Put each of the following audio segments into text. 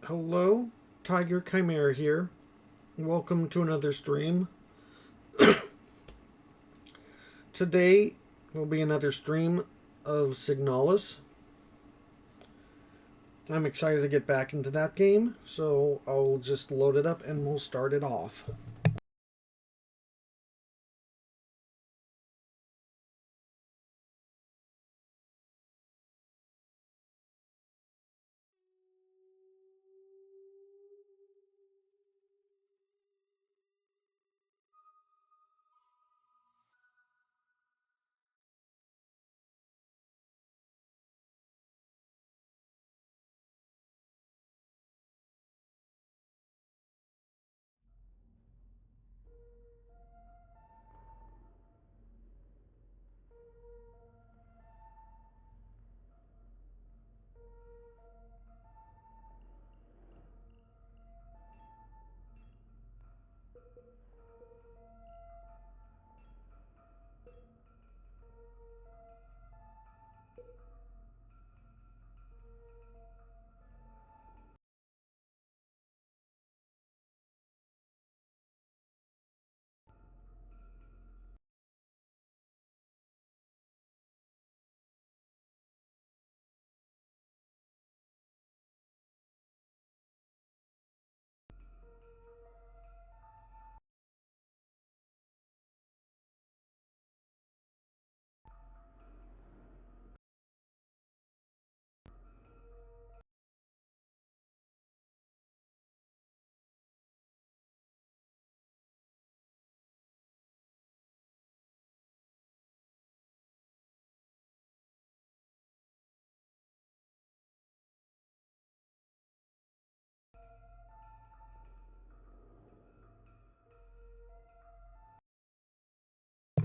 Hello, Tiger Chimera here. Welcome to another stream. Today will be another stream of Signalis. I'm excited to get back into that game, so I'll just load it up and we'll start it off.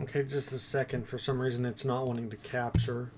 Okay, just a second. For some reason, it's not wanting to capture.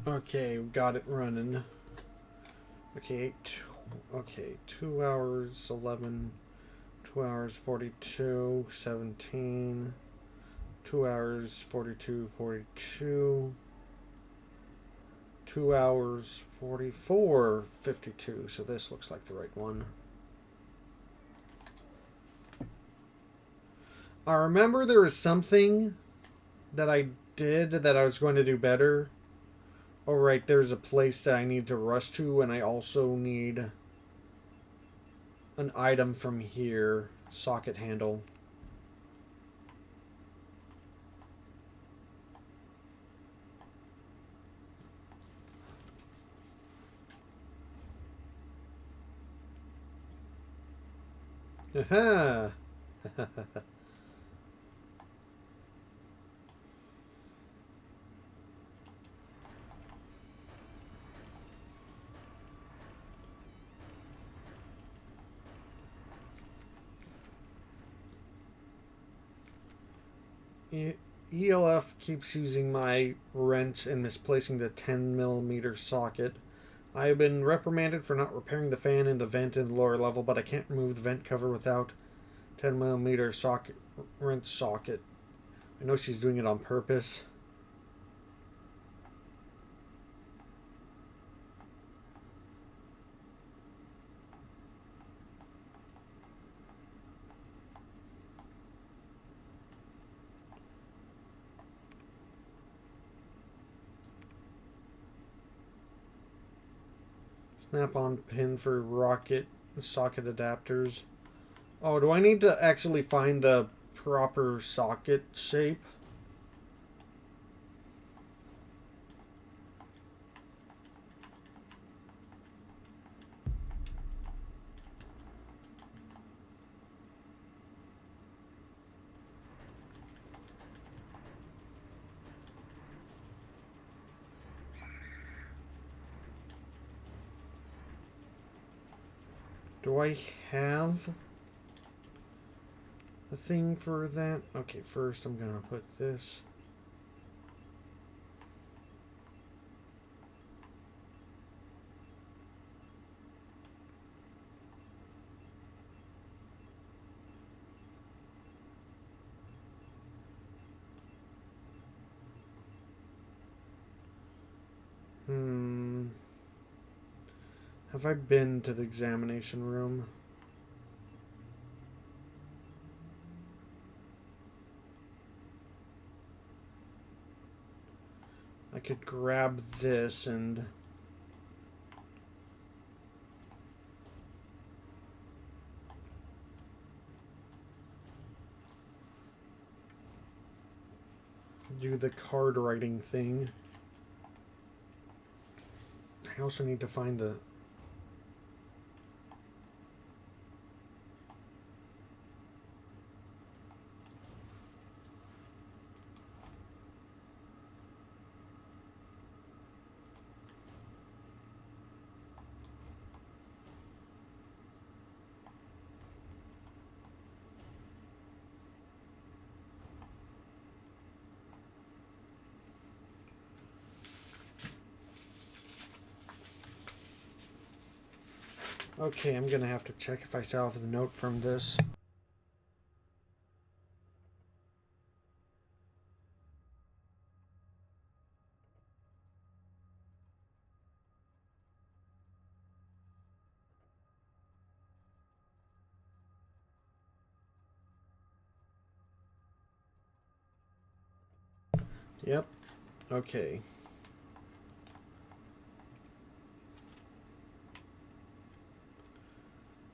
Okay, got it running. Okay, 2 hours, 11, 2 hours, 42, 17, 2 hours, 42, 42, 2 hours, 44, 52. So this looks like the right one. I remember there was something that I did that I was going to do better. Oh, right, there's a place that I need to rush to, and I also need an item from here. Socket handle. Aha! ELF keeps using my wrench and misplacing the 10mm socket. I have been reprimanded for not repairing the fan in the vent in the lower level, but I can't remove the vent cover without 10mm socket wrench socket. I know she's doing it on purpose. Snap-on pin for rocket socket adapters. Oh, do I need to actually find the proper socket shape? Do I have a thing for that? Okay, first I'm gonna put this. Have I been to the examination room? I could grab this and... do the card writing thing. I also need to find the... Okay, I'm gonna have to check if I still have the note from this. Yep. Okay.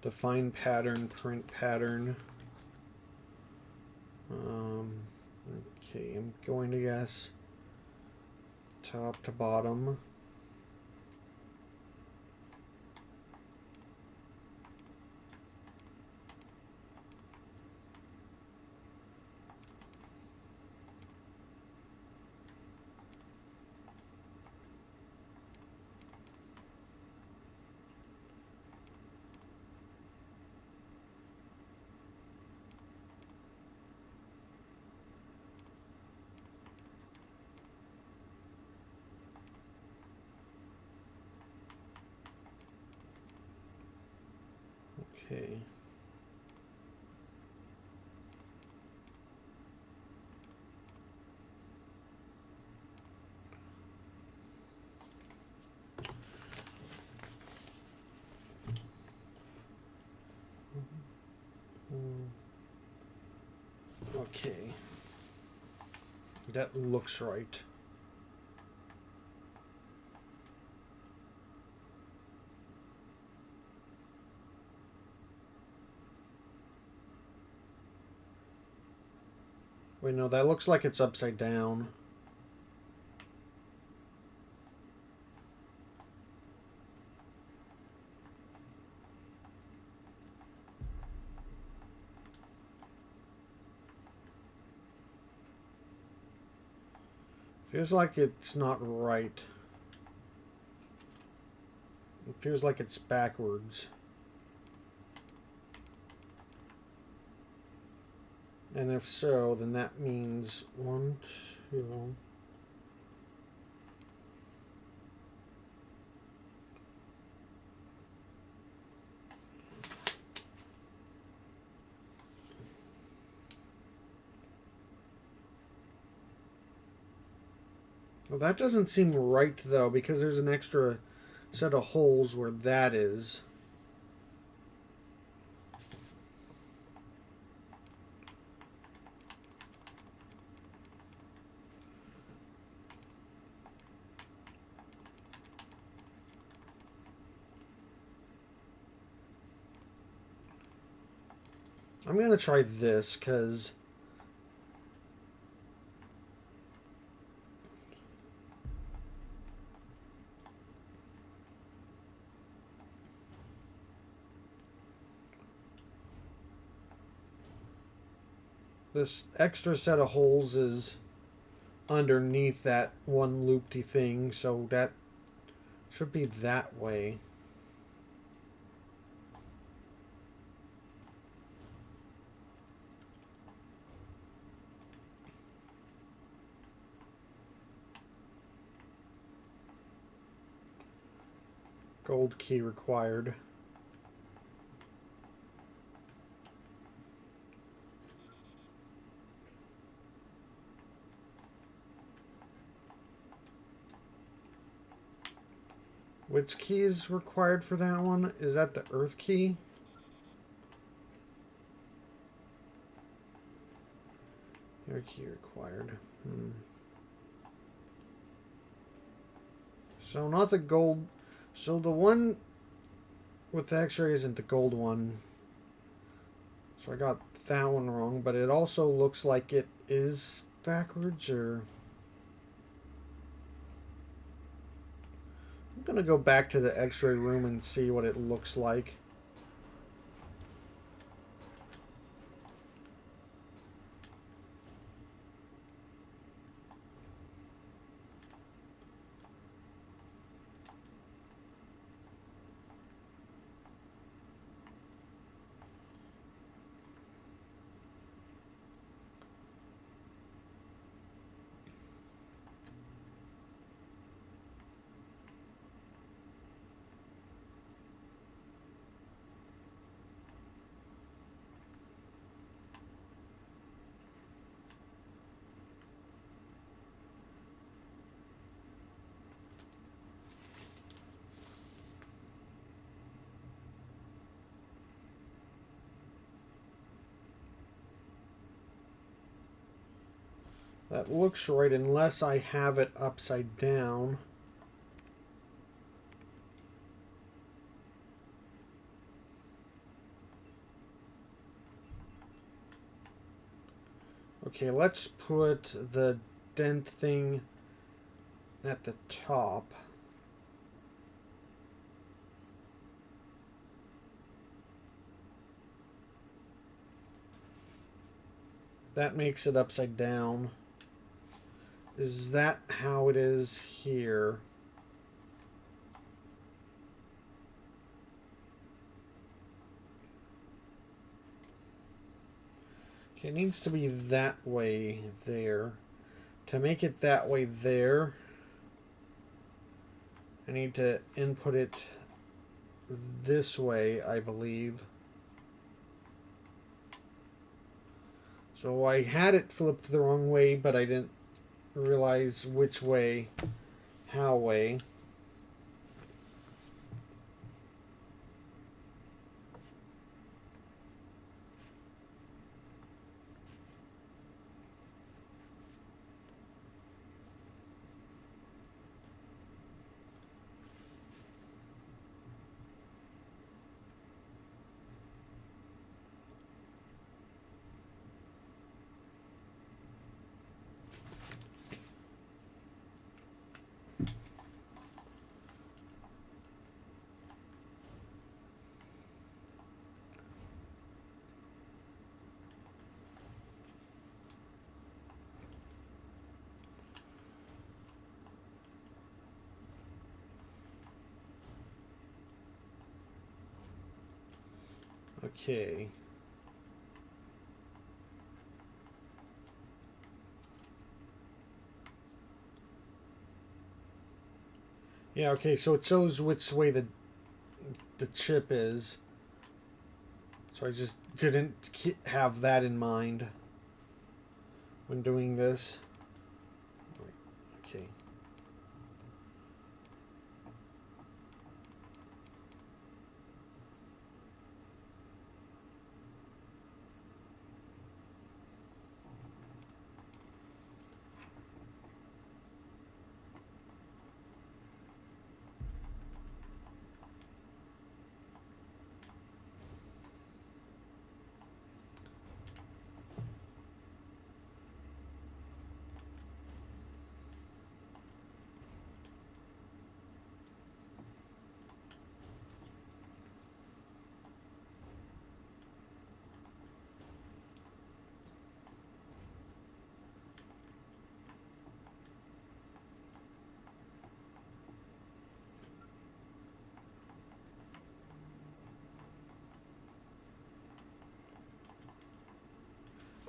Define pattern, print pattern. Okay, I'm going to guess top to bottom. Okay. Okay. That looks right. Wait, no, that looks like it's upside down. Feels like it's not right. It feels like it's backwards. And if so, then that means 1, 2... Well, that doesn't seem right, though, because there's an extra set of holes where that is. I'm going to try this because this extra set of holes is underneath that one loopty thing, so that should be that way. Gold key required. Which key is required for that one? Is that the earth key? Air key required. So not the gold. So the one with the x-ray isn't the gold one. So I got that one wrong, but it also looks like it is backwards, or... I'm going to go back to the x-ray room and see what it looks like. That looks right unless I have it upside down. Okay, let's put the dent thing at the top. That makes it upside down. Is that how it is here? Okay, it needs to be that way there. To make it that way there, I need to input it this way, I believe. So I had it flipped the wrong way, but I didn't realize which way, how way. Okay. Yeah, okay, so it shows which way the chip is. So I just didn't have that in mind when doing this. Okay.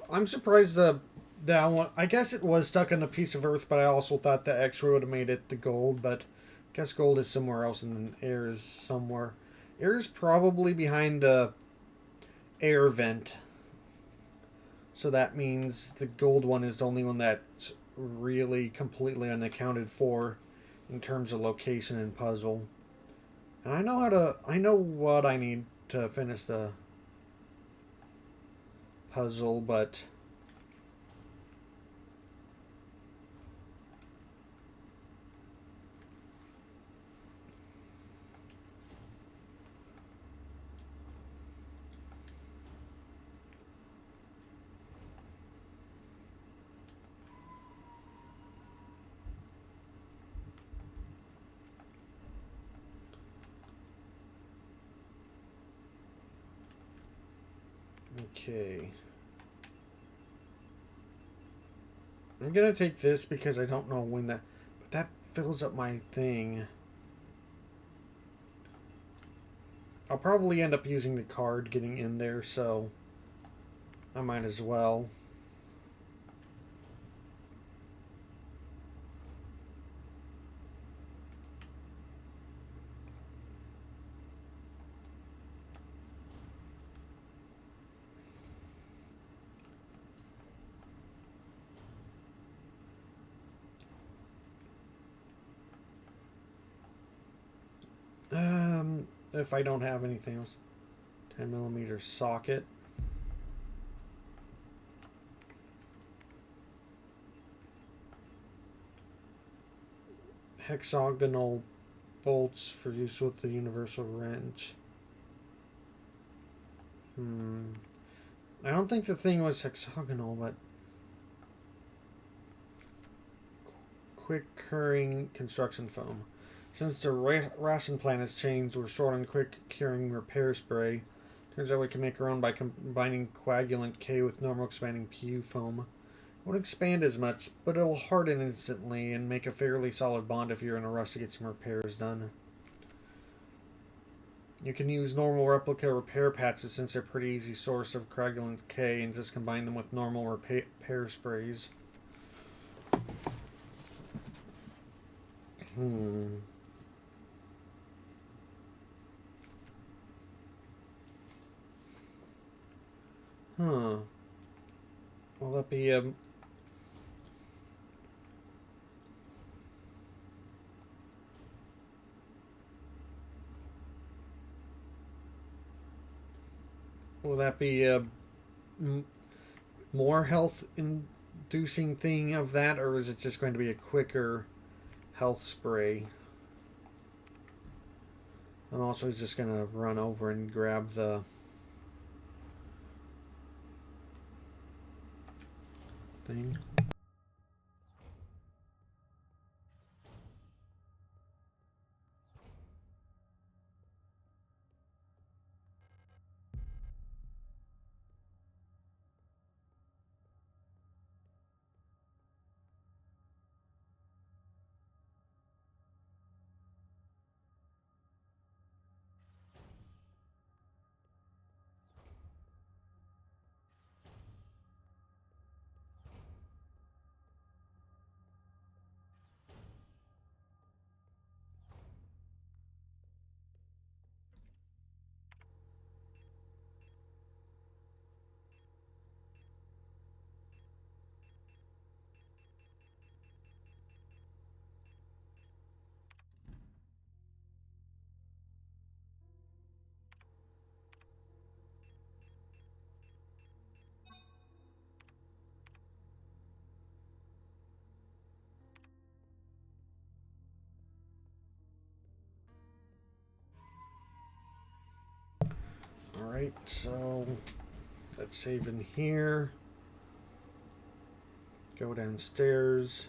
I'm surprised that one. I guess it was stuck in a piece of Earth, but I also thought the X-ray would have made it the gold. But I guess gold is somewhere else, and then air is somewhere. Air is probably behind the air vent. So that means the gold one is the only one that's really completely unaccounted for in terms of location and puzzle. And I know how to. I know what I need to finish the puzzle, but okay. I'm gonna take this because I don't know when that. But that fills up my thing. I'll probably end up using the card getting in there, so I might as well. If I don't have anything else. 10mm socket. Hexagonal bolts for use with the universal wrench. I don't think the thing was hexagonal, but quick curing construction foam. Since the ration plan has changed, we're short on quick curing repair spray. Turns out we can make our own by combining coagulant K with normal expanding PU foam. It won't expand as much, but it'll harden instantly and make a fairly solid bond if you're in a rush to get some repairs done. You can use normal replica repair patches since they're a pretty easy source of coagulant K and just combine them with normal repair sprays. Huh. Will that be will that be a more health inducing thing of that, or is it just going to be a quicker health spray? I'm also just going to run over and grab the thing. Alright, so let's save in here. Go downstairs.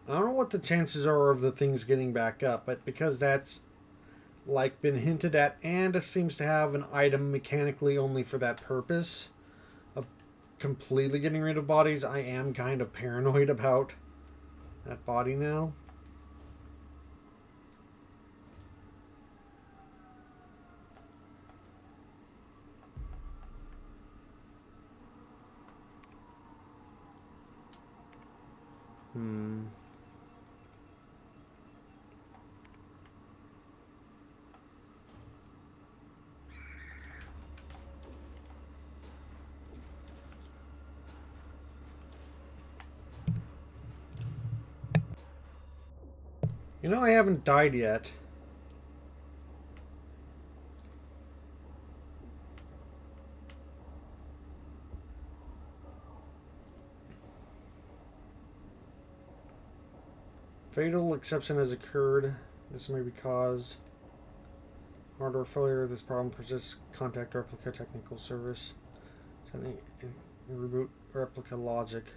I don't know what the chances are of the things getting back up, but because that's like been hinted at, and it seems to have an item mechanically only for that purpose of completely getting rid of bodies. I am kind of paranoid about that body now. You know, I haven't died yet. Fatal exception has occurred. This may be caused. Hardware failure. This problem persists. Contact replica technical service. Sending reboot replica logic.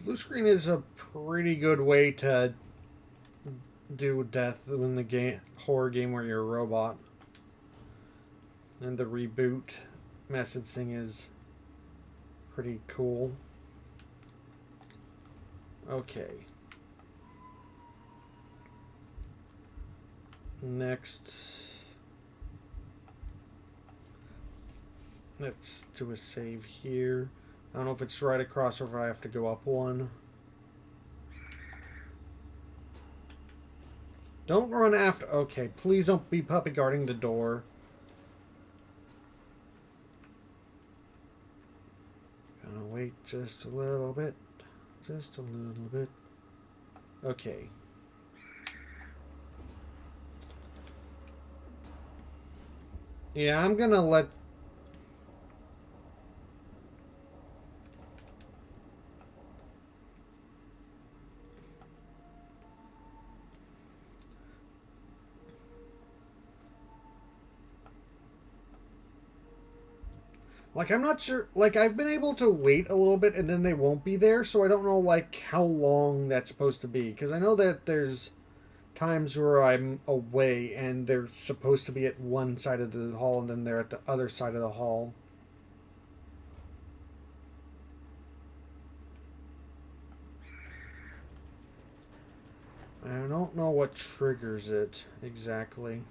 Blue screen is a pretty good way to do death in the horror game where you're a robot. And the reboot message thing is pretty cool. Okay. Next, let's do a save here. I don't know if it's right across or if I have to go up one. Don't run after... Okay, please don't be puppy guarding the door. Gonna wait just a little bit. Just a little bit. Okay. Yeah, I'm gonna let... Like, I'm not sure... Like, I've been able to wait a little bit and then they won't be there, so I don't know, like, how long that's supposed to be. Because I know that there's times where I'm away and they're supposed to be at one side of the hall and then they're at the other side of the hall. I don't know what triggers it exactly.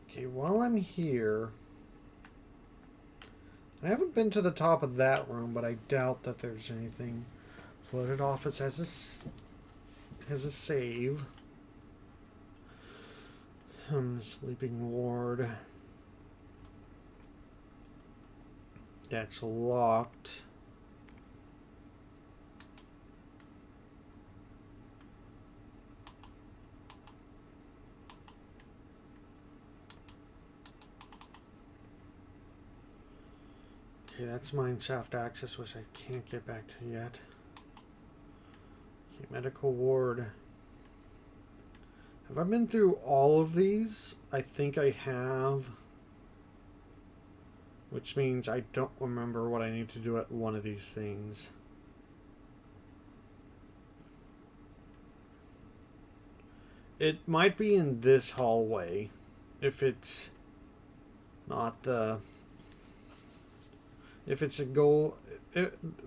Okay, while I'm here, I haven't been to the top of that room, but I doubt that there's anything. Floated office has a save. Sleeping ward. That's locked. Okay, that's mine shaft access, which I can't get back to yet. Okay, medical ward. Have I been through all of these? I think I have. Which means I don't remember what I need to do at one of these things. It might be in this hallway. If it's not the... If it's a goal...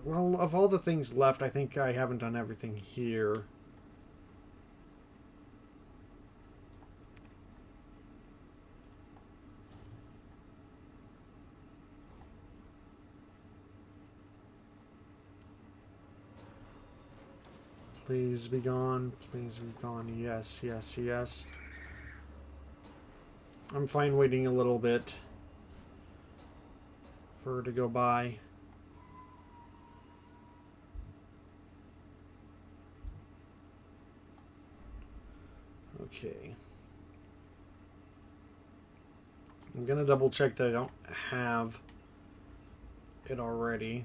well, of all the things left, I think I haven't done everything here. Please be gone. Please be gone. Yes, yes, yes. I'm fine waiting a little bit for her to go by. Okay. I'm gonna double check that I don't have it already.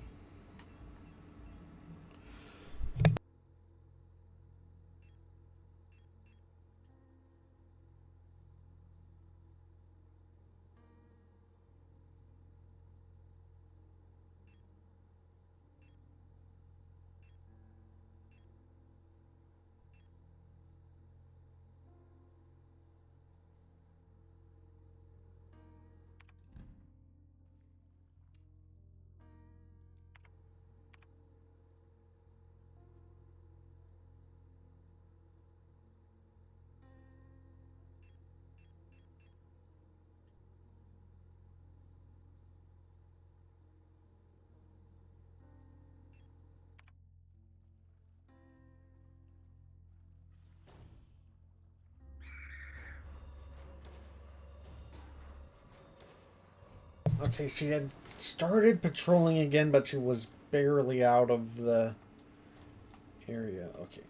Okay, she had started patrolling again, but she was barely out of the area. Okay.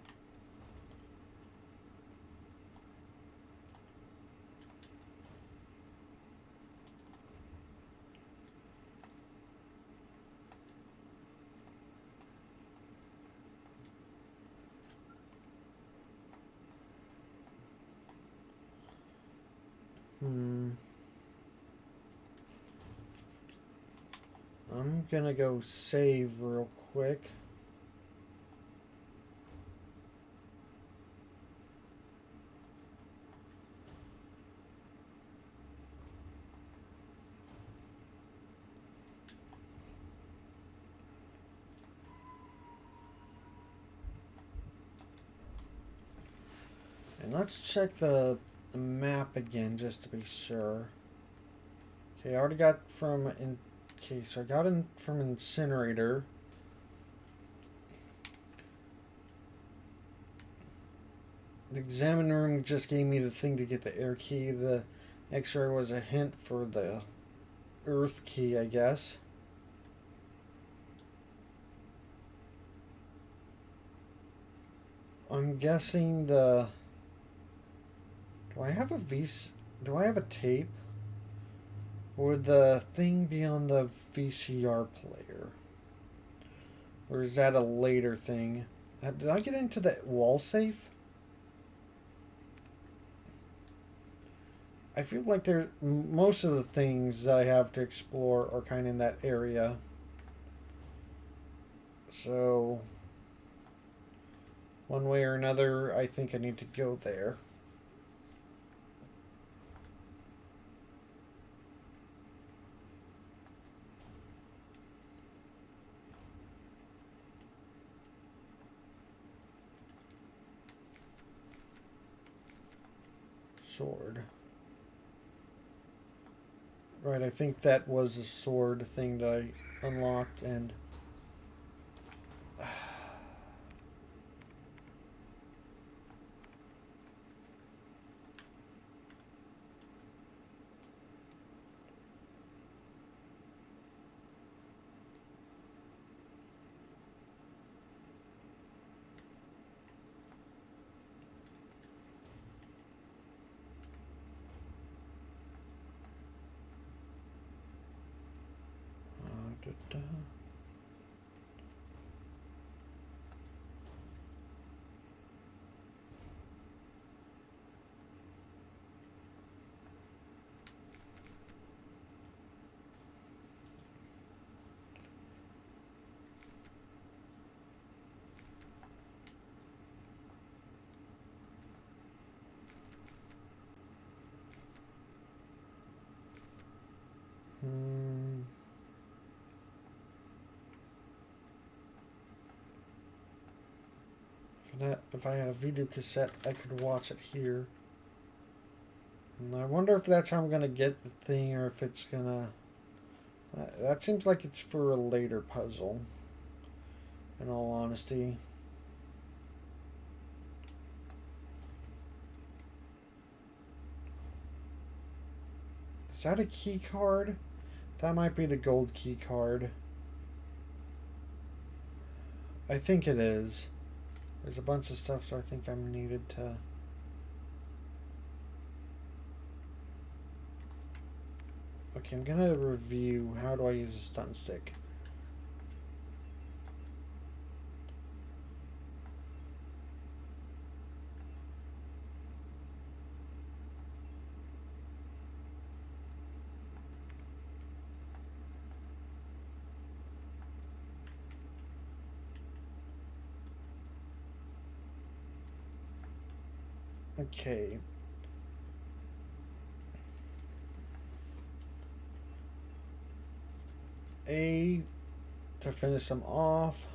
I'm gonna go save real quick. And let's check the map again just to be sure. Okay, I already got from... Okay, so I got in from Incinerator. The examine room just gave me the thing to get the air key. The x-ray was a hint for the earth key, I guess. I'm guessing the... Do I have a Do I have a tape? Or would the thing be on the VCR player? Or is that a later thing? Did I get into the wall safe? I feel like most of the things that I have to explore are kind of in that area. So, one way or another, I think I need to go there. Sword. Right, I think that was a sword thing that I unlocked, and... If I had a video cassette, I could watch it here. And I wonder if that's how I'm gonna get the thing, or if it's gonna... that seems like it's for a later puzzle, in all honesty. Is that a key card? That might be the gold key card. I think it is. There's a bunch of stuff, so I think I'm needed to... Okay, I'm gonna review how do I use a stun stick. Okay. A to finish them off.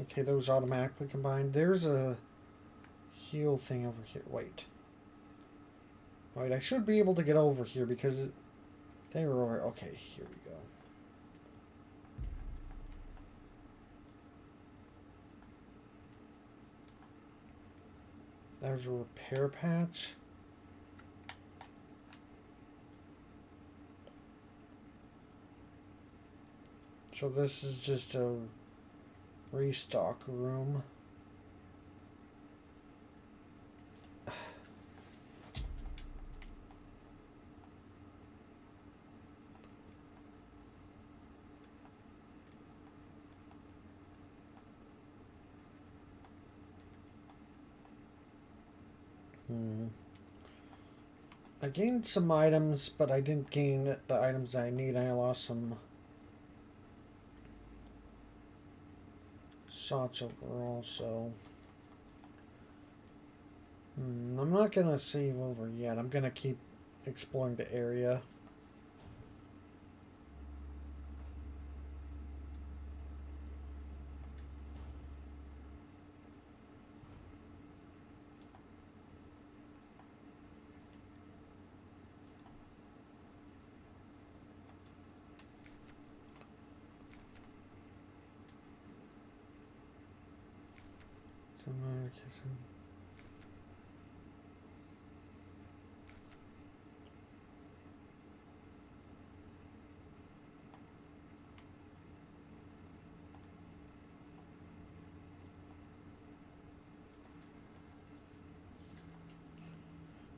Okay, those automatically combined. There's a heal thing over here. Wait. Wait, I should be able to get over here because they were over. Okay, here we go. There's a repair patch. So this is just a restock room. I gained some items, but I didn't gain the items I need. I lost some shots overall, so... I'm not going to save over yet. I'm going to keep exploring the area.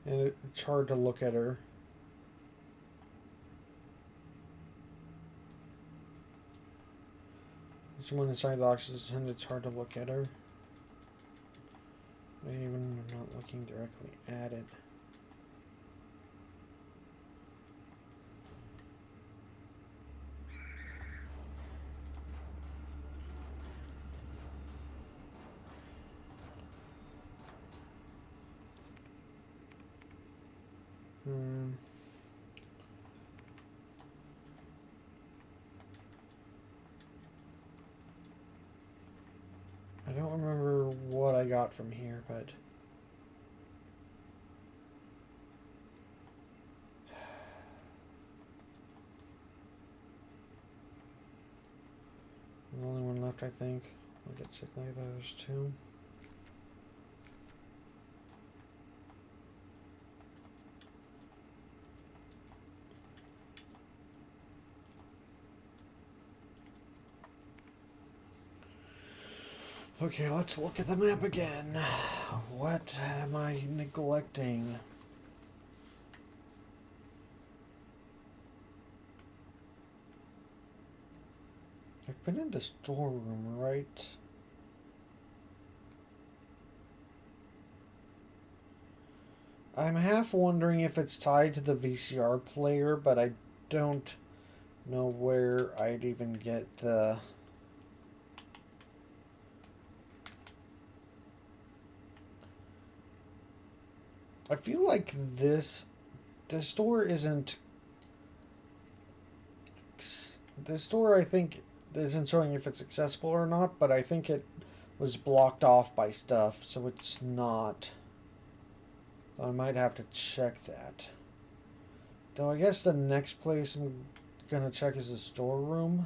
And it's hard to look at her. Someone inside the oxygen, it's hard to look at her. Even not looking directly at it. I don't remember what I got from here, but... the only one left, I think. I'll get Signalis, there's two. Okay, let's look at the map again. What am I neglecting? been in the storeroom, right? I'm half wondering if it's tied to the VCR player, but I don't know where I'd even get the... I feel like this door isn't... This door, I think, isn't showing if it's accessible or not, but I think it was blocked off by stuff, so it's not. I might have to check that. Though I guess the next place I'm gonna check is the storeroom.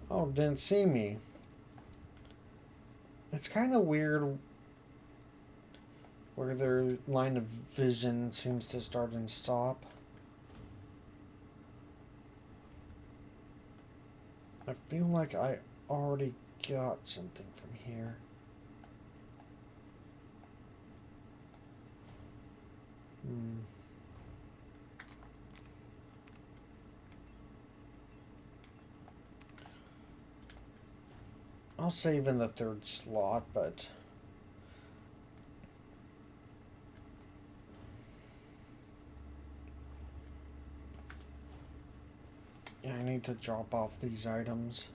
Oh, didn't see me. It's kind of weird where their line of vision seems to start and stop. I feel like I already got something from here. I'll save in the third slot, but... yeah, I need to drop off these items.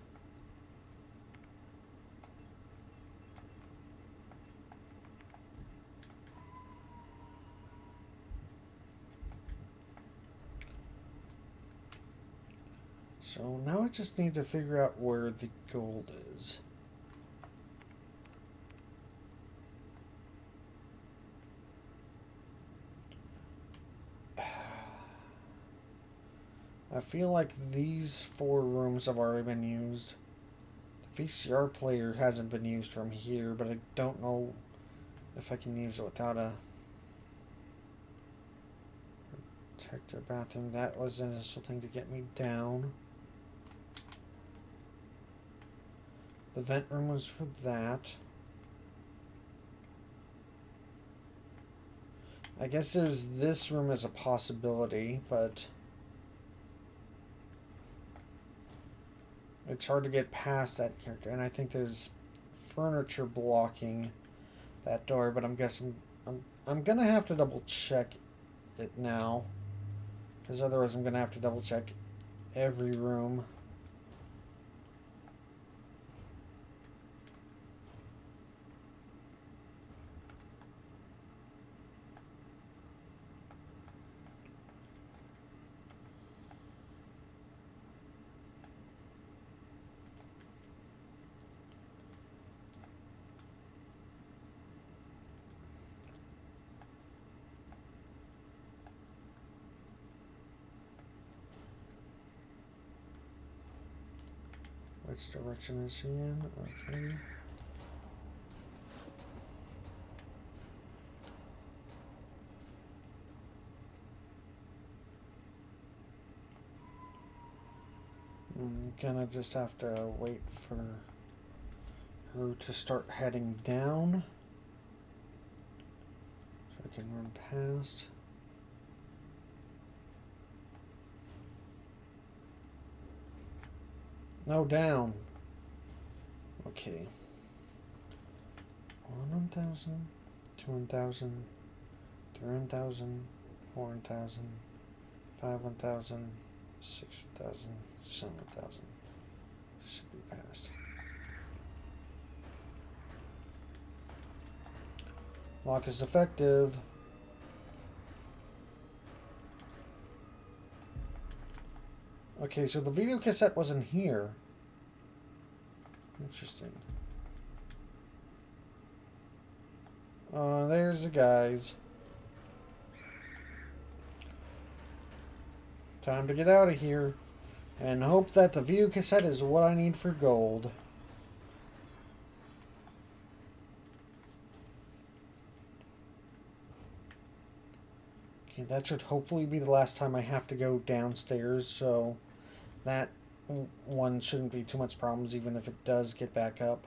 So now I just need to figure out where the gold is. I feel like these 4 rooms have already been used. The VCR player hasn't been used from here, but I don't know if I can use it without a protector bathroom. That was an initial thing to get me down. The vent room was for that. I guess there's this room as a possibility, but it's hard to get past that character. And I think there's furniture blocking that door, but I'm guessing I'm gonna have to double check it now, because otherwise I'm gonna have to double check every room. Which direction is he in? Okay. I'm gonna just have to wait for her to start heading down so I can run past. No, down. Okay. 1,000, 2,000, 3,000, 4,000, 5,000, 6,000, 7,000. Should be passed. Lock is effective. Okay, so the video cassette wasn't here. Interesting. There's the guys. Time to get out of here. And hope that the view cassette is what I need for gold. Okay, that should hopefully be the last time I have to go downstairs, so that one shouldn't be too much problems even if it does get back up.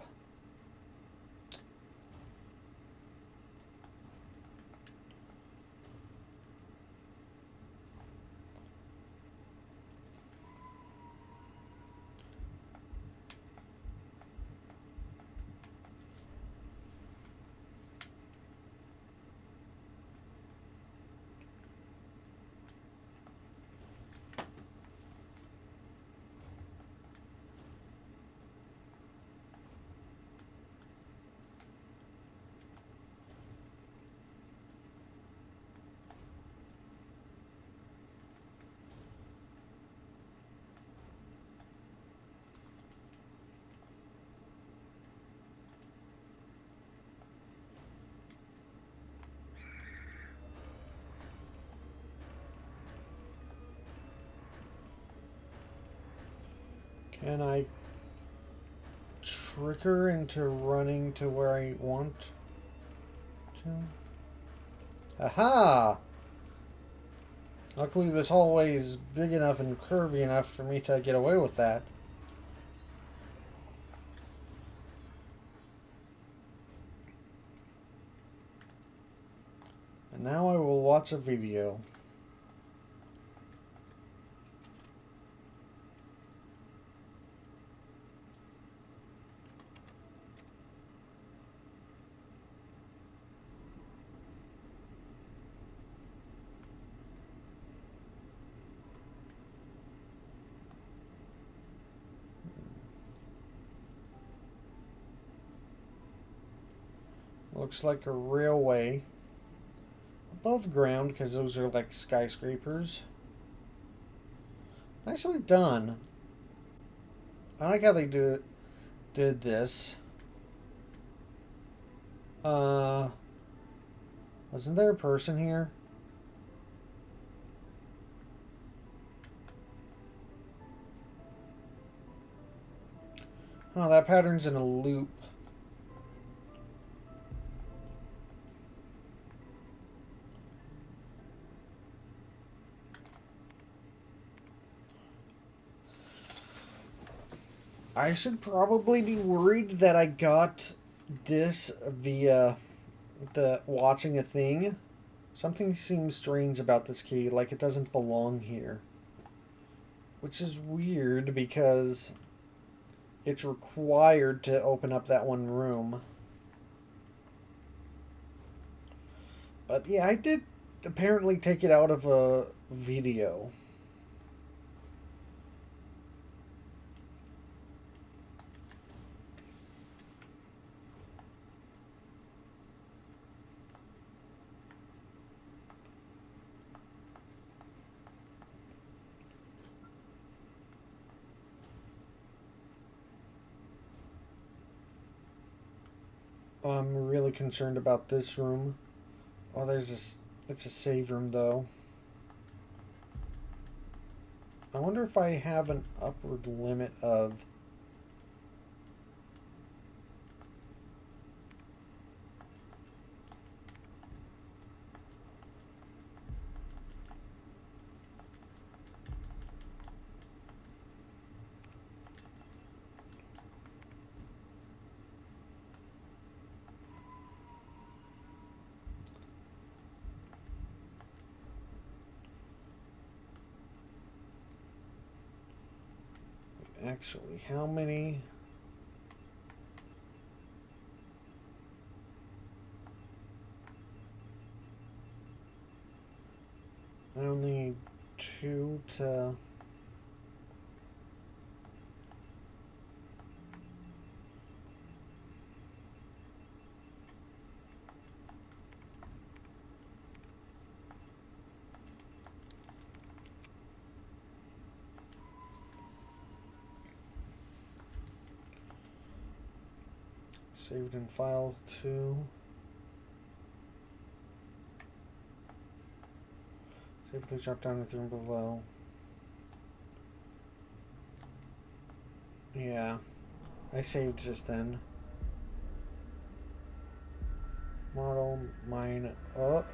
Can I trick her into running to where I want to? Aha! Luckily this hallway is big enough and curvy enough for me to get away with that. And now I will watch a video. Looks like a railway above ground because those are like skyscrapers. Nicely done. I like how they did this. Wasn't there a person here? Oh, that pattern's in a loop. I should probably be worried that I got this via the watching a thing. Something seems strange about this key, like it doesn't belong here. Which is weird because it's required to open up that one room. But yeah, I did apparently take it out of a video. I'm really concerned about this room. Oh, there's this. It's a save room, though. I wonder if I have an upward limit of... Actually, how many? I only need 2 to... Saved in file 2. Save the drop down with the room below. Yeah. I saved just then. Model mine up.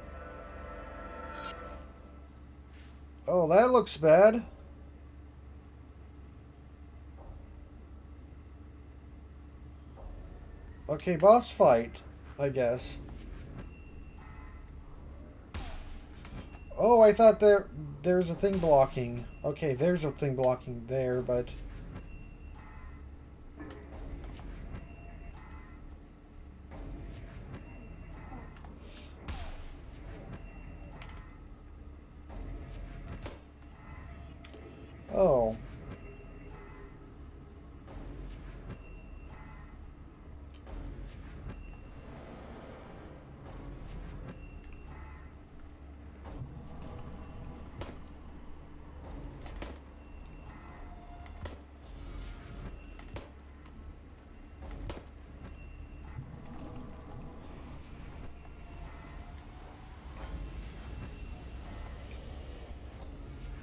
Oh, that looks bad. Okay, boss fight, I guess. Oh, I thought there's a thing blocking. Okay, there's a thing blocking there, but... Oh.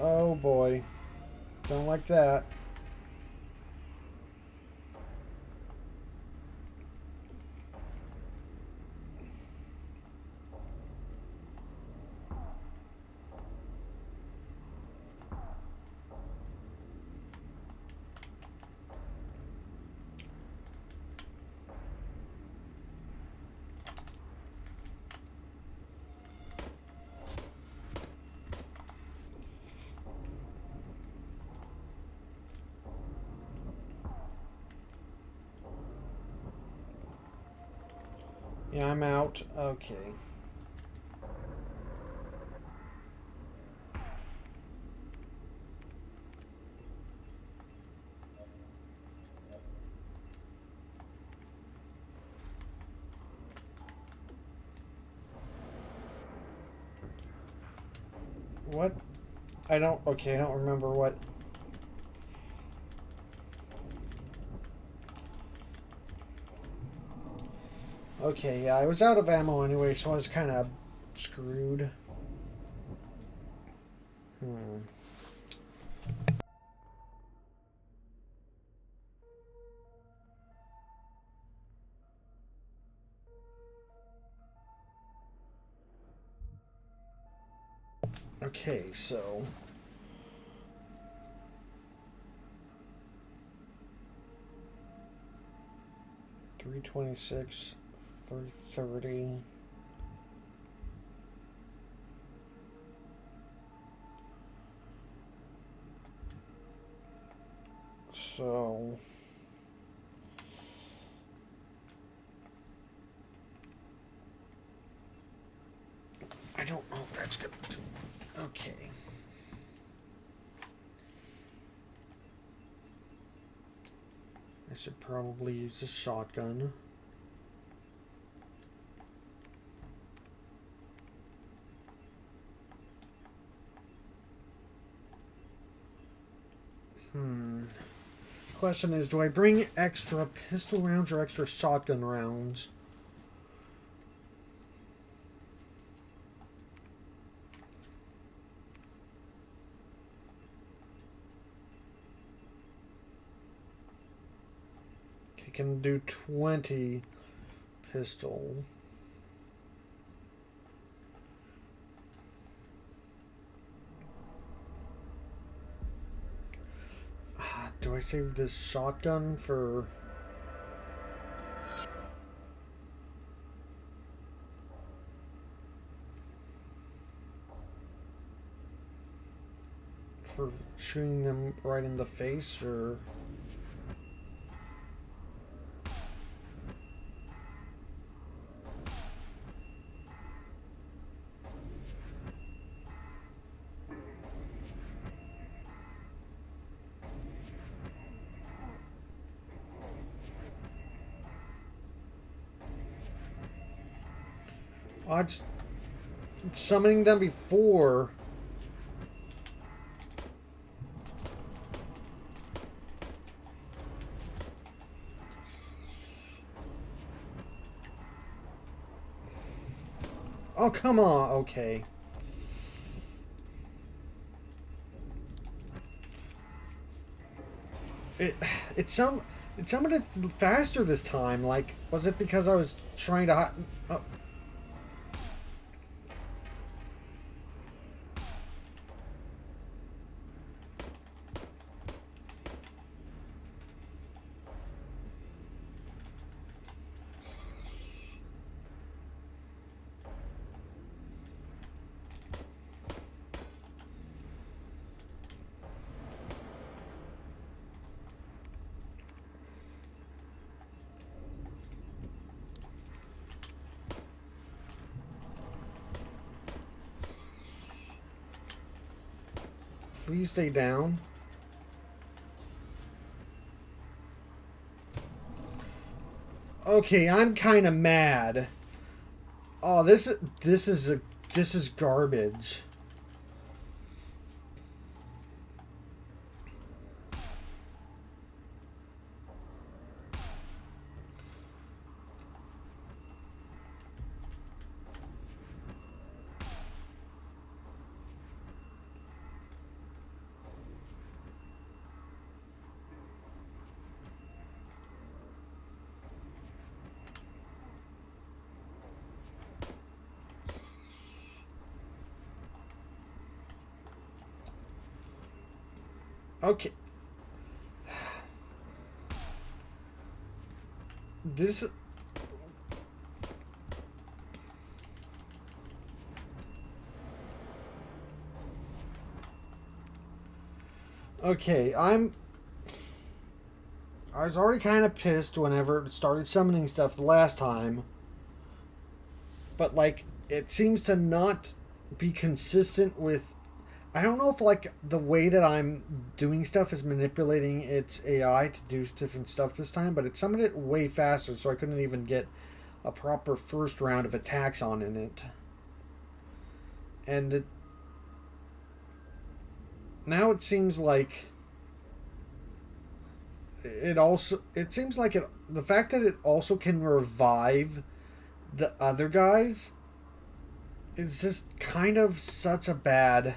Oh boy. Don't like that. Yeah, I'm out. Okay. What? Okay, I don't remember what. Okay, yeah, I was out of ammo anyway, so I was kind of screwed. Hmm. Okay, so... 326, 330. So... I don't know if that's good. Okay. I should probably use a shotgun. Question is, do I bring extra pistol rounds or extra shotgun rounds? I can do 20 pistol. Do I save this shotgun for... for shooting them right in the face, or... Odds summoning them before. Oh, come on. Okay. It it some it summoned it faster this time. Like, was it because I was trying to? Oh. Please stay down. Okay, I'm kind of mad. Oh, this is garbage. Okay. This... Okay, I was already kind of pissed whenever it started summoning stuff the last time. But, like, it seems to not be consistent with... I don't know if, like, the way that I'm doing stuff is manipulating its AI to do different stuff this time, but it summoned it way faster, so I couldn't even get a proper first round of attacks on in it. And now it seems like it seems like the fact that it also can revive the other guys is just kind of such a bad...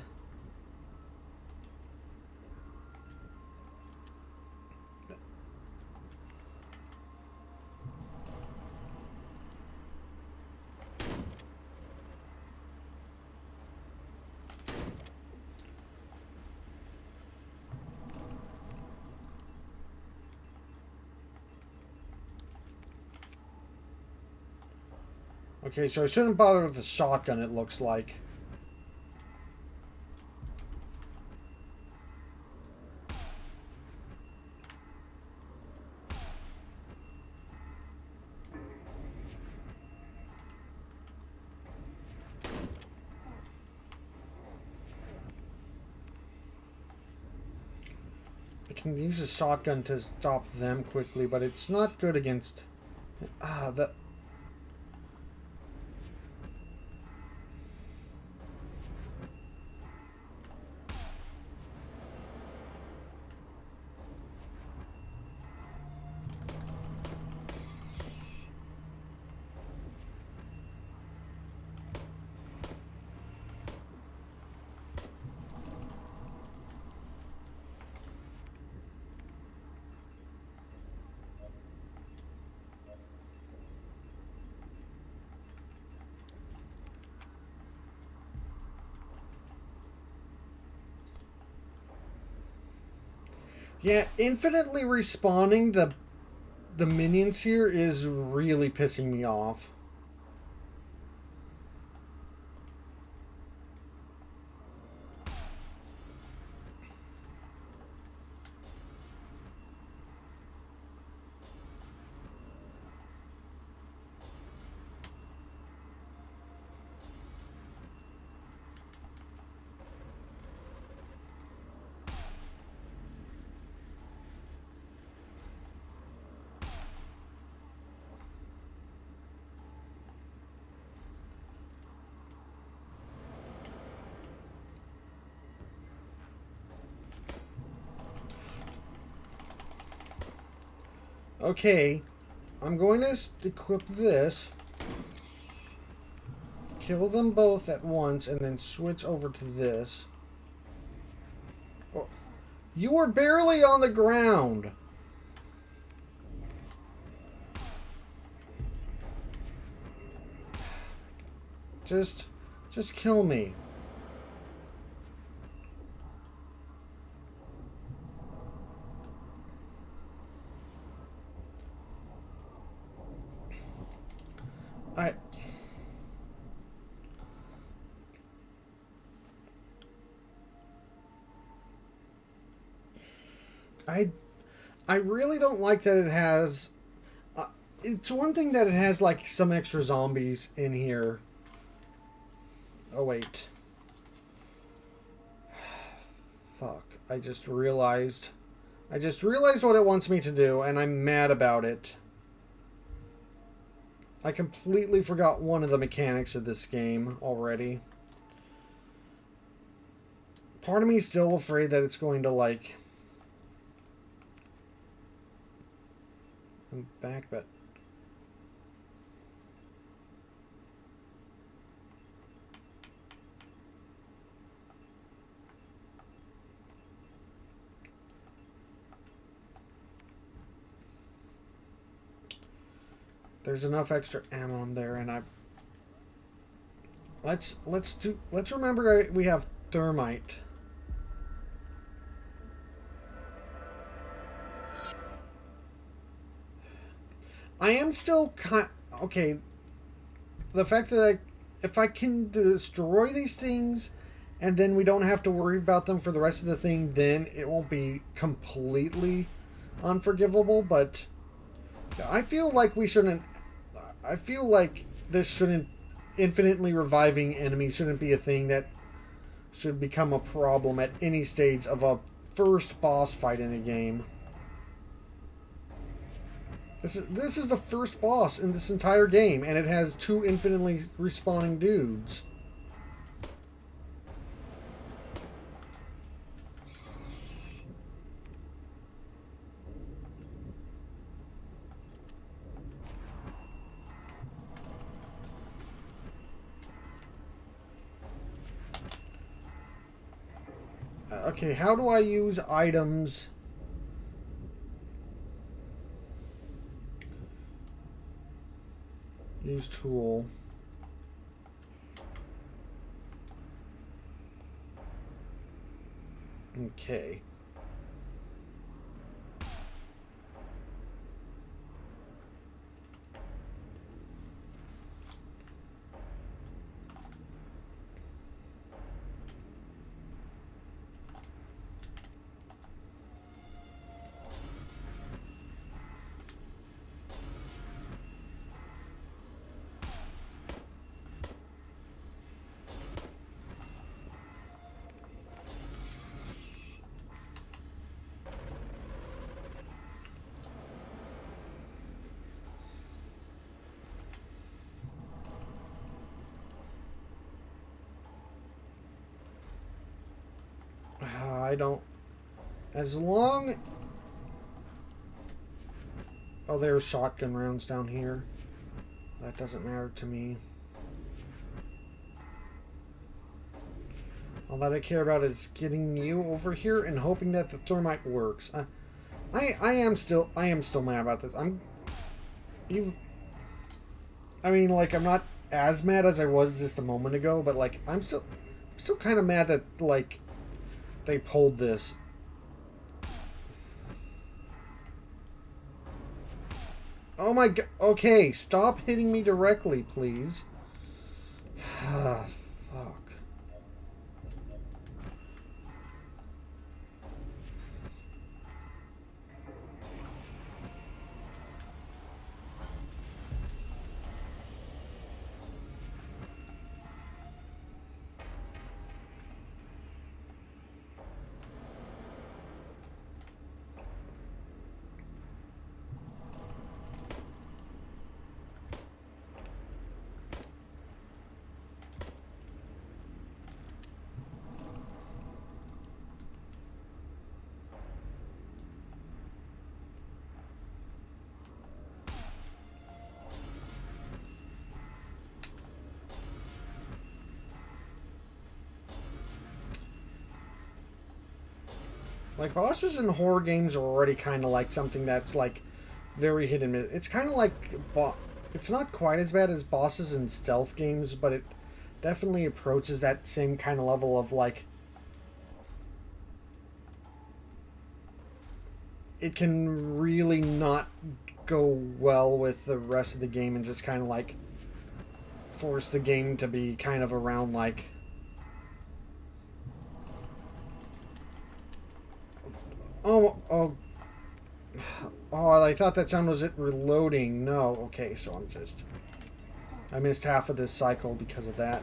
Okay, so I shouldn't bother with the shotgun, it looks like. I can use a shotgun to stop them quickly, but it's not good against... that... Yeah, infinitely respawning the minions here is really pissing me off. Okay, I'm going to equip this, kill them both at once, and then switch over to this. Oh, You were barely on the ground. Just kill me. I I really don't like that it has. It's one thing that it has like some extra zombies in here. Oh wait. Fuck. I just realized what it wants me to do, and I'm mad about it. I completely forgot one of the mechanics of this game already. Part of me is still afraid that it's going to, like... I'm back, but... There's enough extra ammo in there, and I... Let's remember we have thermite. I am still okay. The fact that if I can destroy these things, and then we don't have to worry about them for the rest of the thing, then it won't be completely unforgivable. But I feel like we shouldn't. I feel like this shouldn't. Infinitely reviving enemies shouldn't be a thing that should become a problem at any stage of a first boss fight in a game. This is the first boss in this entire game, and it has 2 infinitely respawning dudes. Okay, how do I use items? Use tool. Okay. I don't... As long... Oh, there's shotgun rounds down here. That doesn't matter to me. All that I care about is getting you over here and hoping that the thermite works. I am still mad about this. I mean, like, I'm not as mad as I was just a moment ago, but like I'm still kind of mad that like they pulled this. Oh my god. Okay, stop hitting me directly, please. Ah, fuck. Like, bosses in horror games are already kind of like something that's, like, very hit and miss. It's kind of like... It's not quite as bad as bosses in stealth games, but it definitely approaches that same kind of level of, like... It can really not go well with the rest of the game and just kind of, like, force the game to be kind of around, like... Oh, I thought that sound was it reloading. No, okay, so I missed half of this cycle because of that.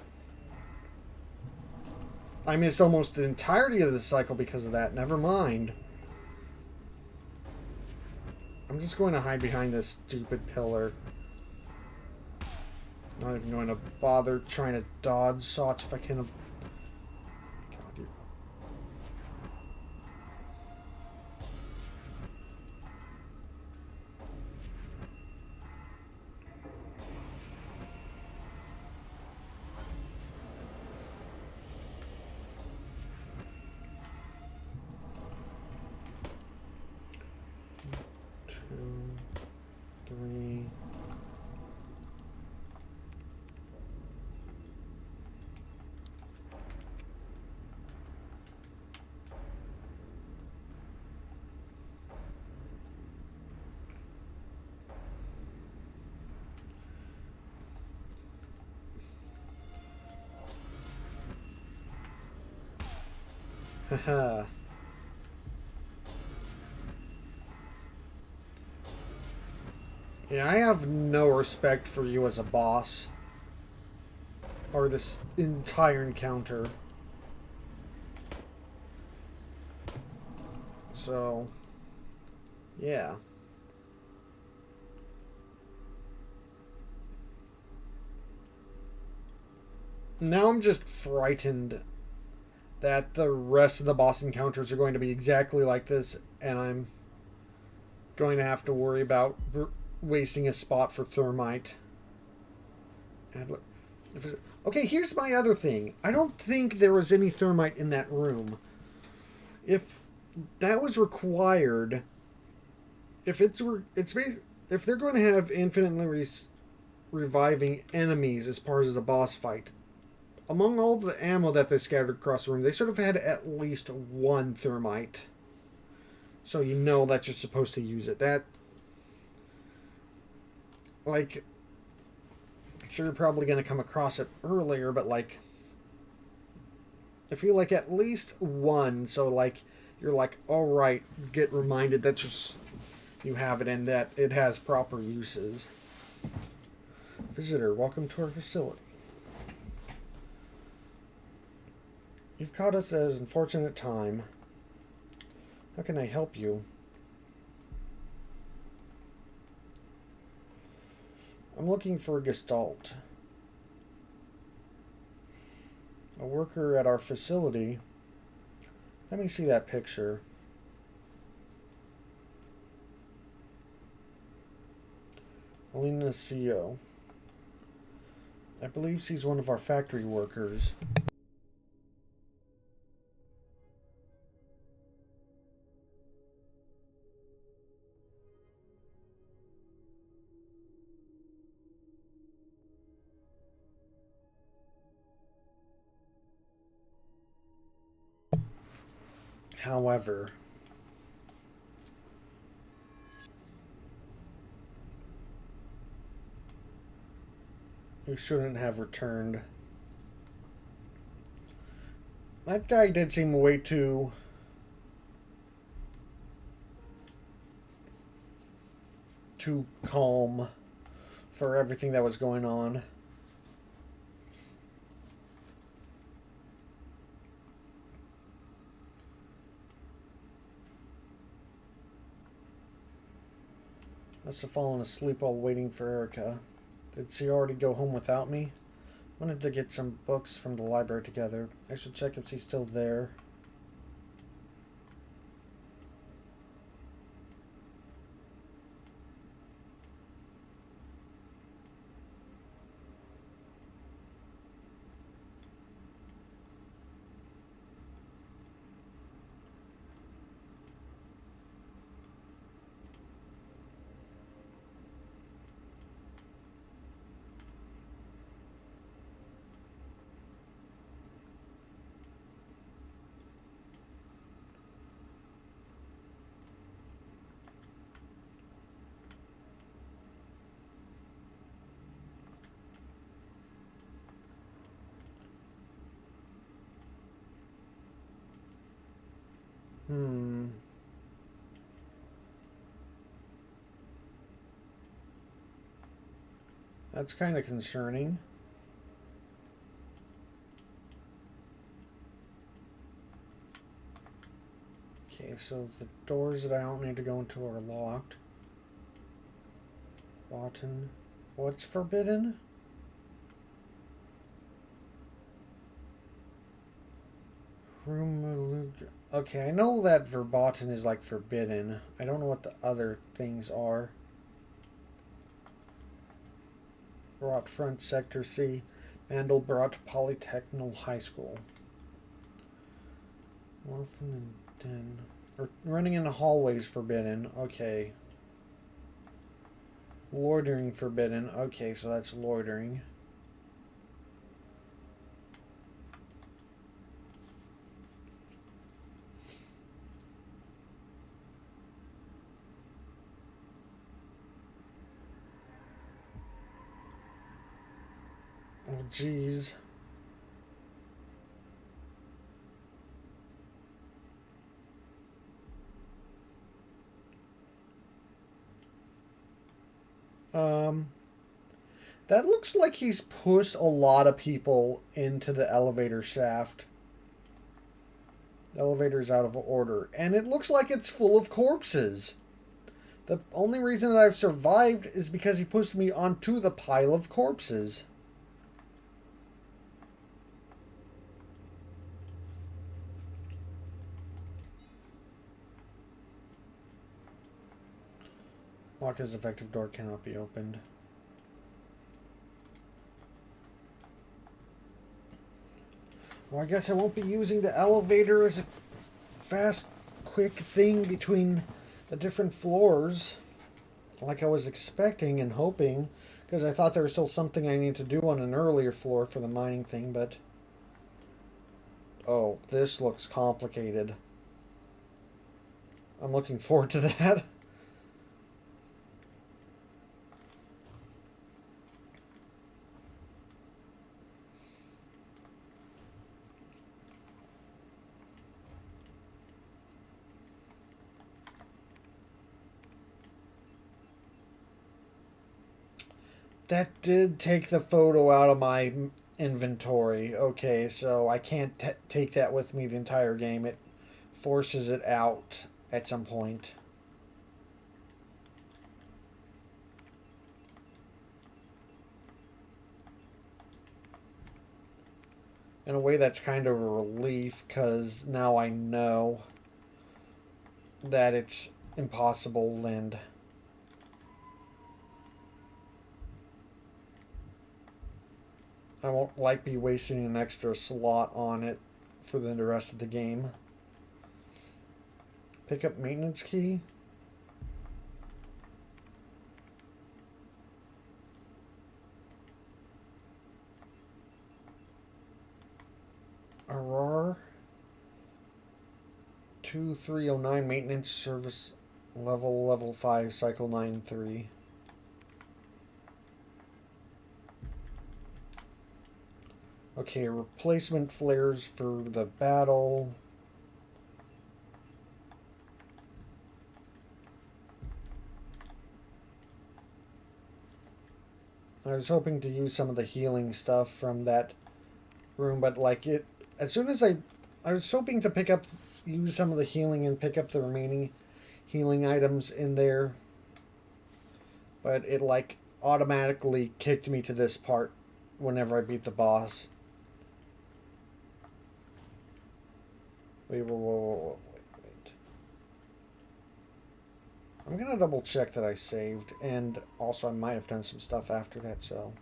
I missed almost the entirety of this cycle because of that. Never mind. I'm just going to hide behind this stupid pillar. Not even going to bother trying to dodge shots if I can. Haha. Yeah, I have no respect for you as a boss. Or this entire encounter. So, yeah. Now I'm just frightened that the rest of the boss encounters are going to be exactly like this, and I'm going to have to worry about wasting a spot for thermite. Okay, here's my other thing. I don't think there was any thermite in that room. If that was required, if they're going to have infinitely reviving enemies as part of the boss fight, among all the ammo that they scattered across the room, they should have had at least one thermite. So you know that you're supposed to use it. That, like, I'm sure you're probably going to come across it earlier, but, like, I feel like at least one, so, like, you're like, alright, get reminded that you have it and that it has proper uses. Visitor, welcome to our facility. You've caught us at an unfortunate time. How can I help you? I'm looking for a Gestalt. A worker at our facility. Let me see that picture. Alina CEO. I believe she's one of our factory workers. However, we shouldn't have returned. That guy did seem way too calm for everything that was going on. Must have fallen asleep while waiting for Erica. Did she already go home without me? Wanted to get some books from the library together. I should check if she's still there. Hmm. That's kind of concerning. Okay, so the doors that I don't need to go into are locked. Button. What's forbidden? Okay, I know that verboten is like forbidden. I don't know what the other things are. Brought front sector C. Mandelbrot Polytechnical High School. Orphan and den. Running in the hallways forbidden. Okay. Loitering forbidden. Okay, so that's loitering. Oh, jeez. Um, that looks like he's pushed a lot of people into the elevator shaft. The elevator's out of order, and it looks like it's full of corpses. The only reason that I've survived is because he pushed me onto the pile of corpses. Lock is effective, door cannot be opened. Well, I guess I won't be using the elevator as a fast, quick thing between the different floors like I was expecting and hoping, because I thought there was still something I need to do on an earlier floor for the mining thing, but... Oh, this looks complicated. I'm looking forward to that. That did take the photo out of my inventory. Okay, so I can't take that with me the entire game. It forces it out at some point. In a way, that's kind of a relief, because now I know that it's impossible and... I won't like be wasting an extra slot on it for the rest of the game. Pick up maintenance key. Aurora 2309 maintenance service level 5 cycle 93. Okay, replacement flares for the battle. I was hoping to use some of the healing stuff from that room, but like it, as soon as I was hoping to use some of the healing and pick up the remaining healing items in there, but it like automatically kicked me to this part whenever I beat the boss. Wait. I'm gonna double check that I saved, and also I might have done some stuff after that, so.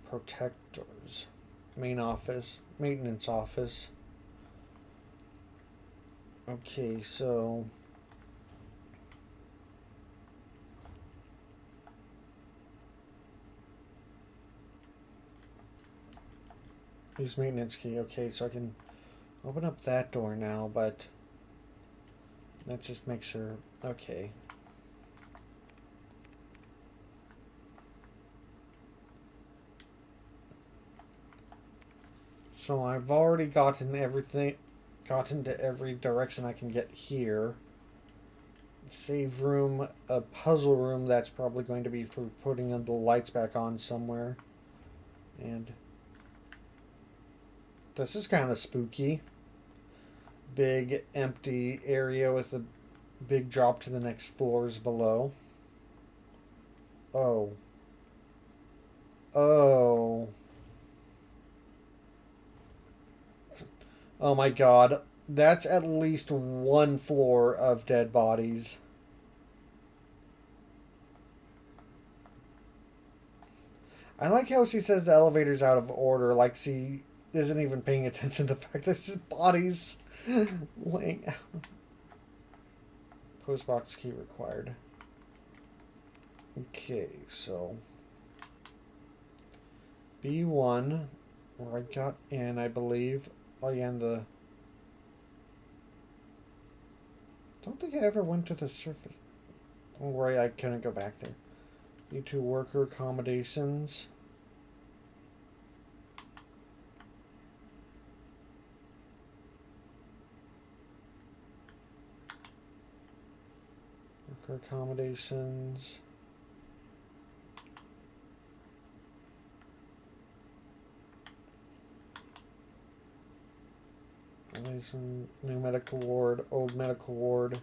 Protectors. Main office. Maintenance office. Okay, so... Use maintenance key. Okay, so I can open up that door now, but let's just make sure. Okay. So I've already gotten everything, gotten to every direction I can get here. Save room, a puzzle room that's probably going to be for putting the lights back on somewhere. And this is kind of spooky. Big empty area with a big drop to the next floors below. Oh. Oh. Oh my god. That's at least one floor of dead bodies. I like how she says the elevator's out of order, like she isn't even paying attention to the fact that there's just bodies laying out. Postbox key required. Okay, so B1, where I got in, I believe. Oh yeah, and the... Don't think I ever went to the surface. Don't worry, I couldn't go back there. B2 worker accommodations. Worker accommodations. New medical ward, old medical ward.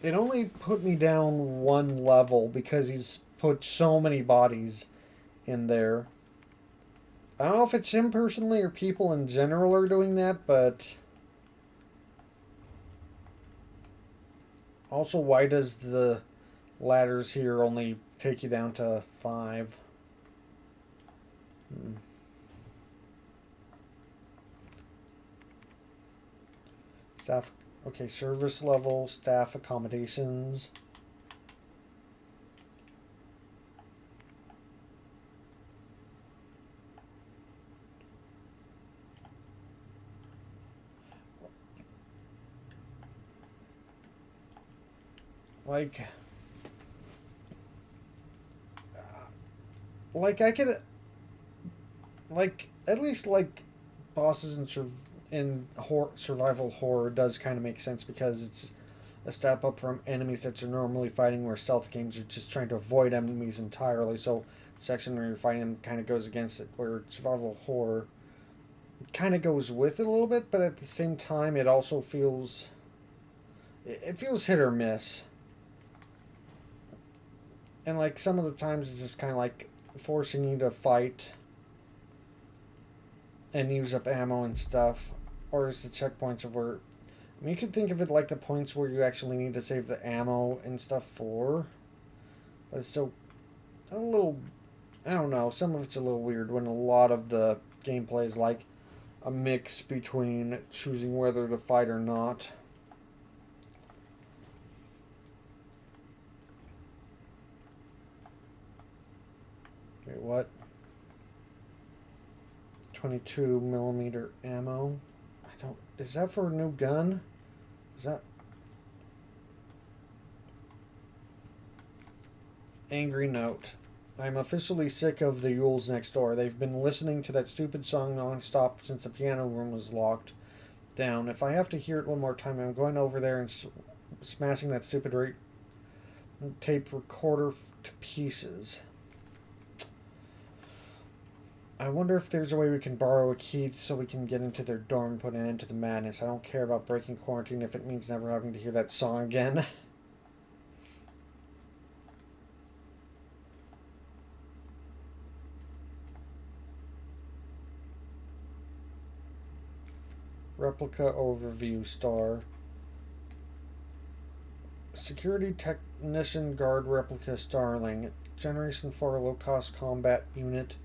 It only put me down one level because he's put so many bodies in there. I don't know if it's him personally or people in general are doing that, but... Also, why does the ladders here only take you down to 5? Staff, okay, service level, staff accommodations. Like I could, like at least like bosses in survival horror does kind of make sense because it's a step up from enemies that you're normally fighting, where stealth games are just trying to avoid enemies entirely. So section where you're fighting them kind of goes against it, where survival horror kind of goes with it a little bit, but at the same time it also feels hit or miss. And like some of the times it's just kind of like forcing you to fight and use up ammo and stuff, or is the checkpoints of where, I mean, you could think of it like the points where you actually need to save the ammo and stuff for, but it's still a little, I don't know, some of it's a little weird when a lot of the gameplay is like a mix between choosing whether to fight or not. Wait, what? 22 millimeter ammo. I don't. Is that for a new gun? Is that. Angry note. I'm officially sick of the Yules next door. They've been listening to that stupid song non-stop since the piano room was locked down. If I have to hear it one more time, I'm going over there and smashing that stupid tape recorder to pieces. I wonder if there's a way we can borrow a key so we can get into their dorm and put an end to the madness. I don't care about breaking quarantine if it means never having to hear that song again. Replica overview star. Security technician guard replica starling. Generation 4 low-cost combat unit.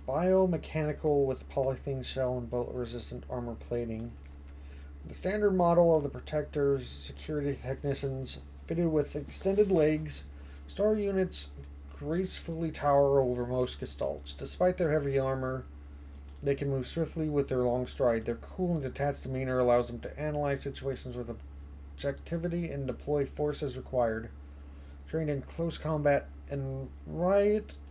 Biomechanical with polythene shell and bullet-resistant armor plating. The standard model of the Protector's security technicians, fitted with extended legs, star units gracefully tower over most gestalts. Despite their heavy armor, they can move swiftly with their long stride. Their cool and detached demeanor allows them to analyze situations with objectivity and deploy force as required. Trained in close combat and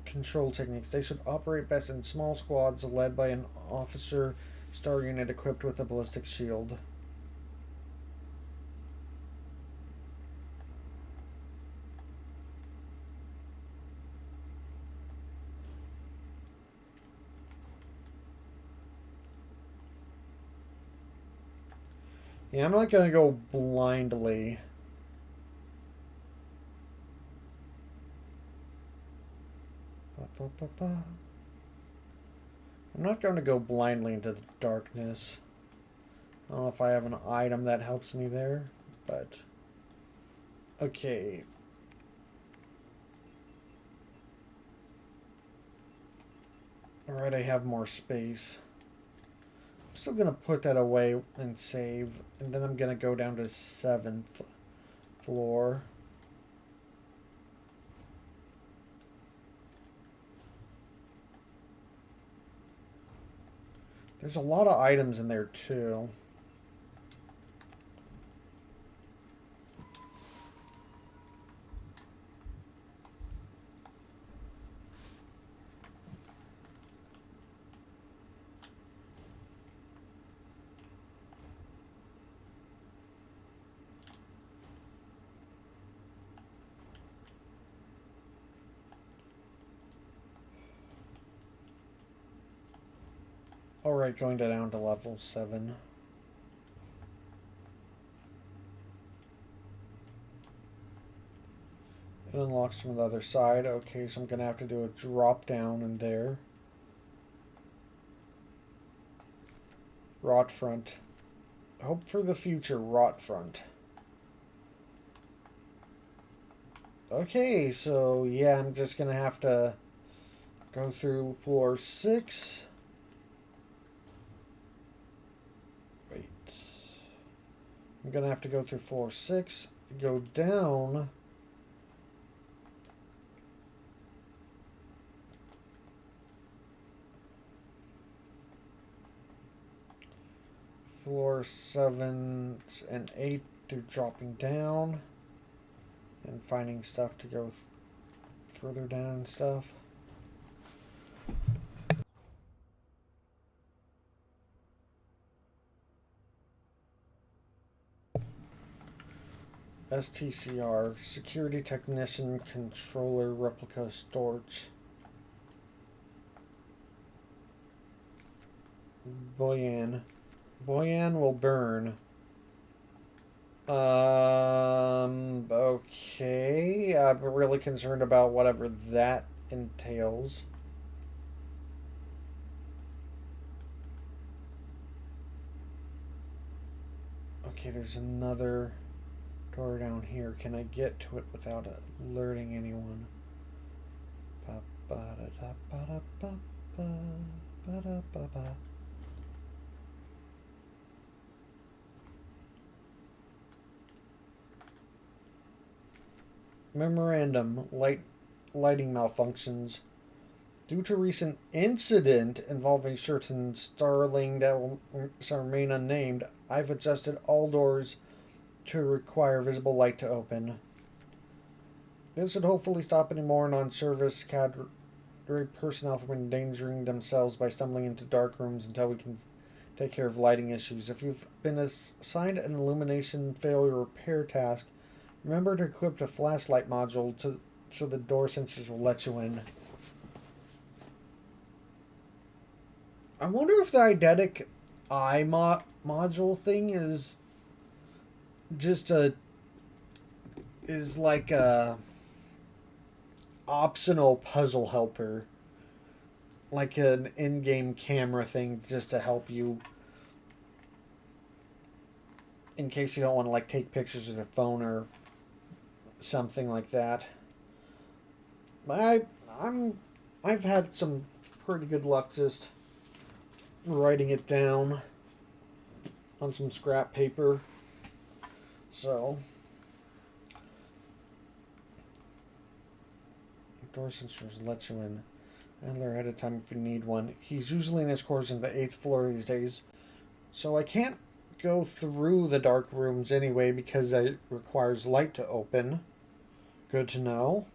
control techniques. They should operate best in small squads led by an officer star unit equipped with a ballistic shield. Yeah, I'm not going to go blindly. I'm not going to go blindly into the darkness. I don't know if I have an item that helps me there, but... Okay. Alright, I have more space. I'm still going to put that away and save, and then I'm going to go down to 7th floor. There's a lot of items in there too. Alright, going down to level 7. It unlocks from the other side. Okay, so I'm going to have to do a drop down in there. Rot front. Hope for the future, rot front. Okay, so yeah, I'm just going to have to go through floor 6. Wait. I'm going to have to go through floor 6, go down. Floor 7 and 8 through dropping down and finding stuff to go further down and stuff. STCR, Security Technician Controller Replica Storage. Boyan. Boyan will burn. Okay. I'm really concerned about whatever that entails. Okay, there's another door down here. Can I get to it without alerting anyone? Memorandum, lighting malfunctions. Due to recent incident involving certain starling that will remain unnamed, I've adjusted all doors to require visible light to open. This should hopefully stop any more non-service cadre personnel from endangering themselves by stumbling into dark rooms until we can take care of lighting issues. If you've been assigned an illumination failure repair task, remember to equip a flashlight module so the door sensors will let you in. I wonder if the eidetic eye module thing is just like a optional puzzle helper, like an in-game camera thing, just to help you in case you don't want to like take pictures with your phone or something like that. I've had some pretty good luck just writing it down on some scrap paper. So, door sensors let you in. Handler ahead of time if you need one. He's usually in his quarters on the 8th floor these days, so I can't go through the dark rooms anyway because it requires light to open. Good to know.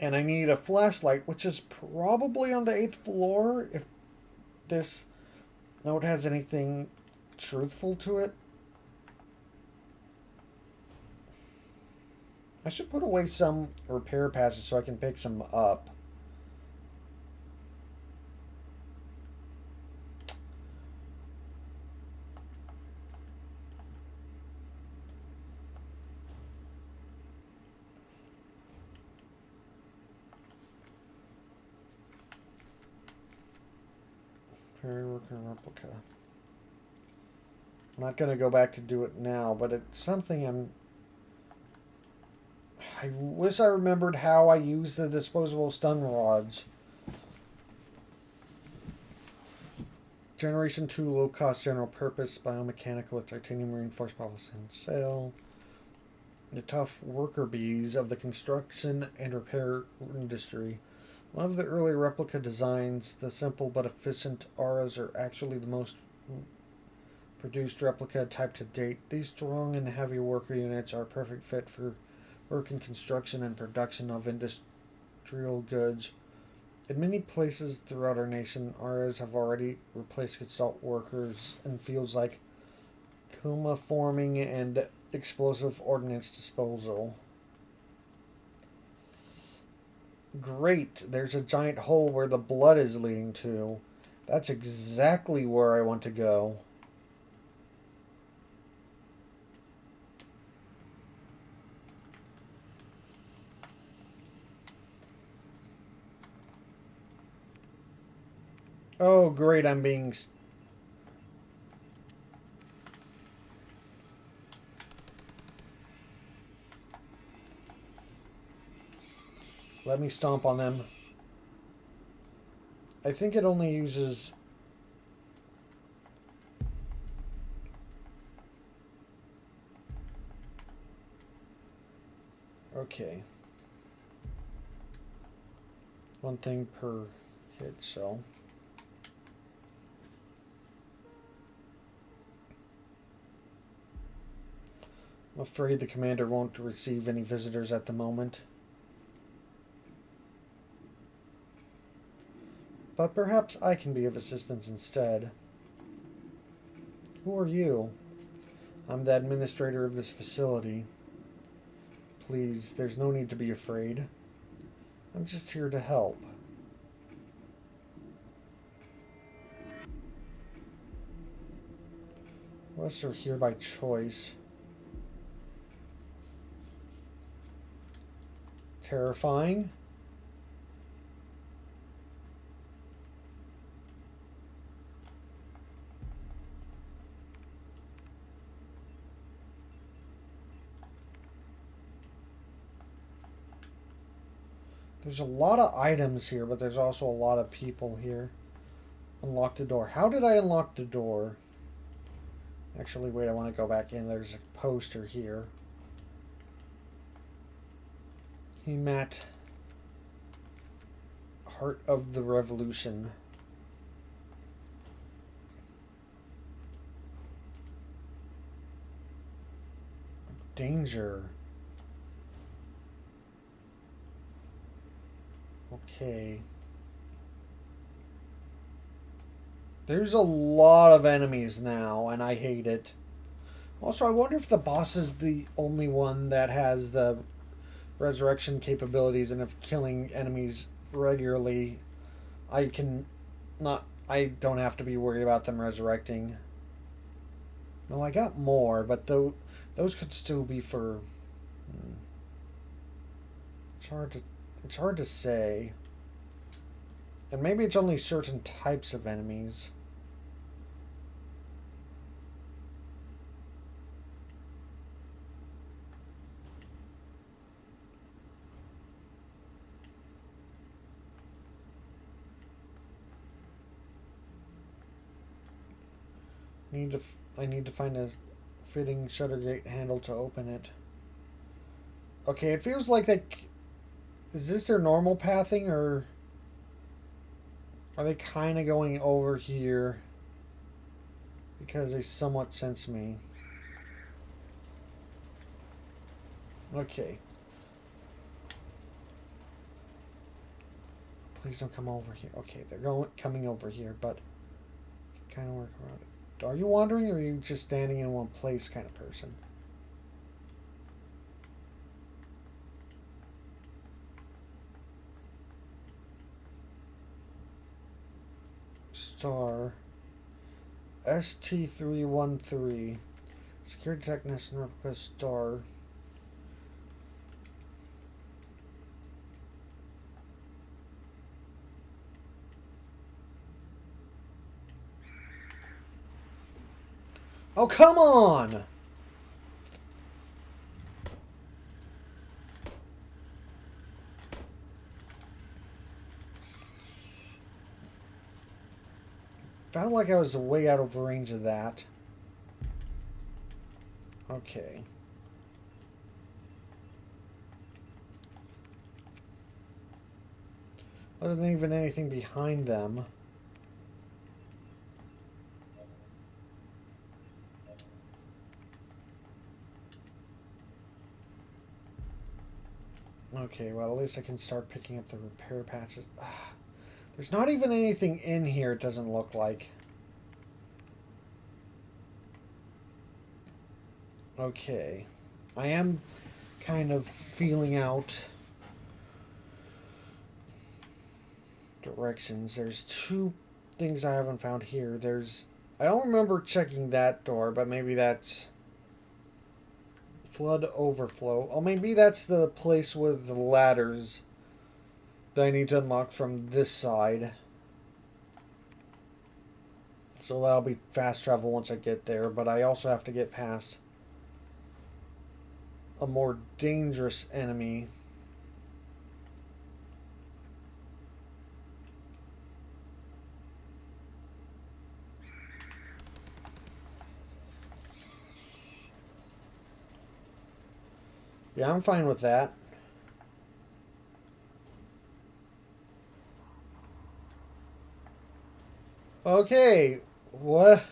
And I need a flashlight, which is probably on the 8th floor, if this note has anything truthful to it. I should put away some repair patches so I can pick some up. Prairie worker replica. I'm not going to go back to do it now, but it's something I wish I remembered how I use the disposable stun rods. Generation 2 low-cost general purpose biomechanical with titanium reinforced polyethylene cell. The tough worker bees of the construction and repair industry. One of the early replica designs, the simple but efficient auras are actually the most produced replica type to date. These strong and heavy worker units are a perfect fit for work in construction and production of industrial goods. In many places throughout our nation, auras have already replaced consult workers in fields like Kuma forming and explosive ordnance disposal. Great, there's a giant hole where the blood is leading to. That's exactly where I want to go. Oh, great, I'm being... Let me stomp on them. I think it only uses... Okay. One thing per hit, so... I'm afraid the commander won't receive any visitors at the moment. But perhaps I can be of assistance instead. Who are you? I'm the administrator of this facility. Please, there's no need to be afraid. I'm just here to help. Unless you're here by choice. Terrifying. There's a lot of items here, but there's also a lot of people here. Unlock the door. How did I unlock the door? Actually, wait, I want to go back in. There's a poster here. He met Heart of the Revolution. Danger. Okay. There's a lot of enemies now, and I hate it. Also, I wonder if the boss is the only one that has the resurrection capabilities, and if killing enemies regularly, I don't have to be worried about them resurrecting. No, I got more, but those could still be for... It's hard to say. And maybe it's only certain types of enemies. I need to find a fitting shutter gate handle to open it. Okay, it feels like they... Is this their normal pathing, or are they kind of going over here because they somewhat sense me? Okay. Please don't come over here. Okay, they're coming over here, but kind of work around it. Are you wandering, or are you just standing in one place kind of person? Star ST313 Security Technician Replica Star. Oh, come on! Felt like I was way out of range of that. Okay. Wasn't even anything behind them. Okay, well, at least I can start picking up the repair patches. There's not even anything in here, it doesn't look like. Okay. I am kind of feeling out directions. There's two things I haven't found here. I don't remember checking that door, but maybe that's flood overflow. Oh, maybe that's the place with the ladders that I need to unlock from this side. So that'll be fast travel once I get there, but I also have to get past a more dangerous enemy. Yeah, I'm fine with that. Okay, what?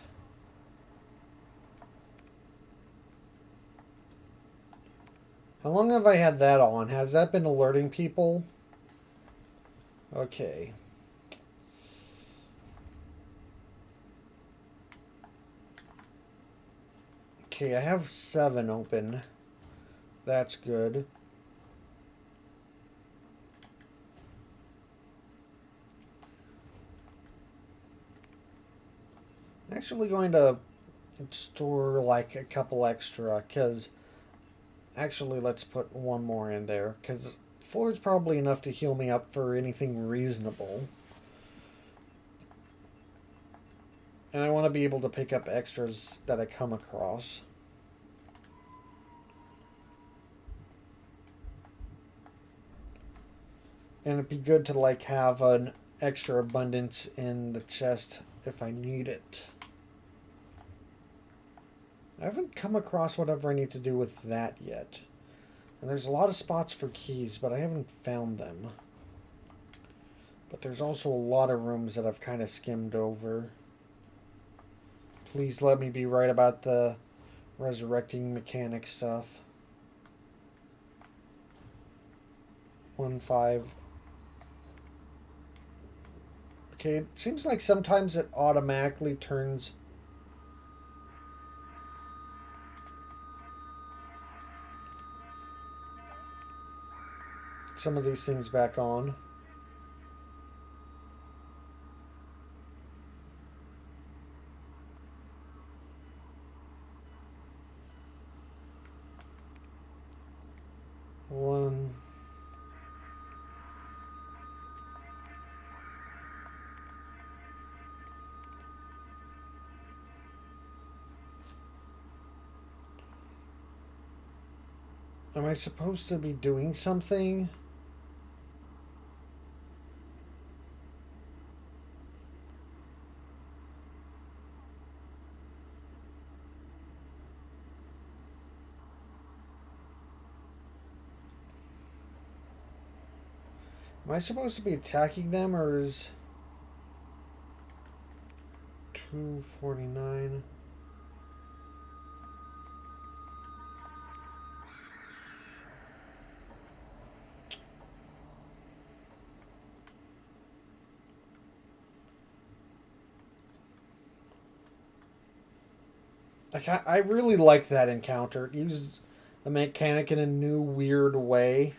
How long have I had that on? Has that been alerting people? Okay. Okay, I have 7 open. That's good. I'm actually going to store like a couple extra, because actually let's put one more in there, because 4 is probably enough to heal me up for anything reasonable. And I want to be able to pick up extras that I come across. And it'd be good to like have an extra abundance in the chest if I need it. I haven't come across whatever I need to do with that yet. And there's a lot of spots for keys, but I haven't found them. But there's also a lot of rooms that I've kind of skimmed over. Please let me be right about the resurrecting mechanic stuff. 1-5. Okay, it seems like sometimes it automatically turns some of these things back on. One. Am I supposed to be doing something? Am I supposed to be attacking them, or is 249? Like I really liked that encounter. It used the mechanic in a new weird way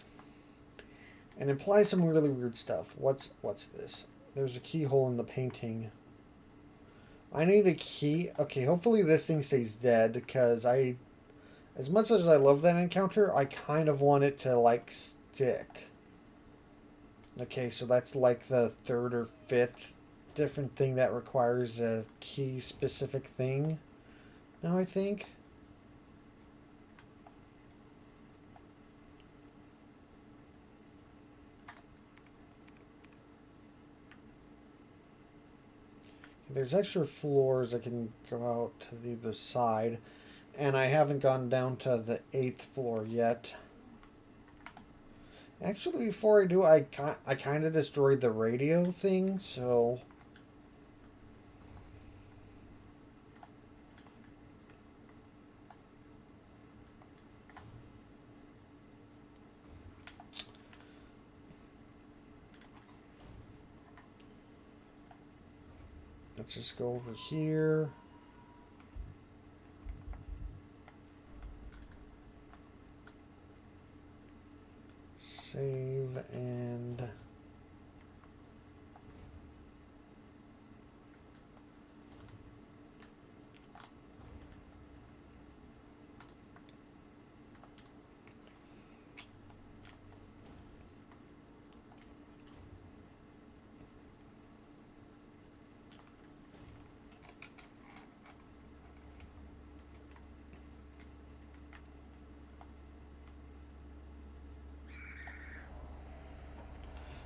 and implies some really weird stuff. What's this? There's a keyhole in the painting. I need a key. Okay, hopefully this thing stays dead because as much as I love that encounter, I kind of want it to like stick. Okay, so that's like the third or fifth different thing that requires a key specific thing. Now I think. There's extra floors I can go out to the other side. And I haven't gone down to the 8th floor yet. Actually, before I do, I kind of destroyed the radio thing, so... Let's just go over here. Save and...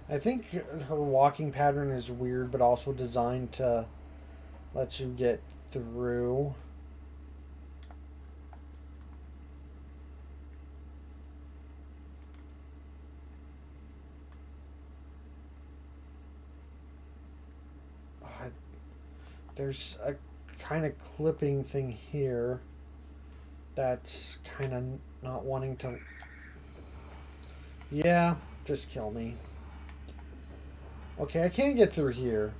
I think her walking pattern is weird, but also designed to let you get through. There's a kind of clipping thing here that's kind of not wanting to... Yeah, just kill me. Okay, I can't get through here.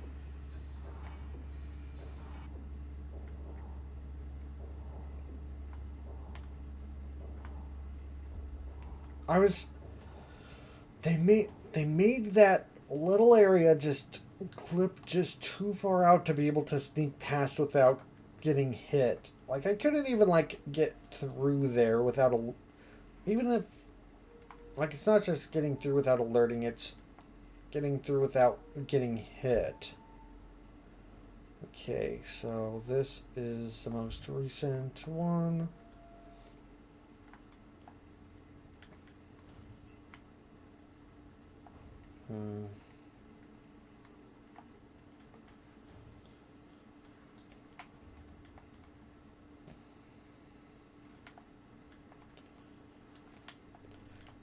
I was... They made that little area just clip just too far out to be able to sneak past without getting hit. Like I couldn't even like get through there without a... Even if... Like it's not just getting through without alerting, it's getting through without getting hit. Okay, so this is the most recent one.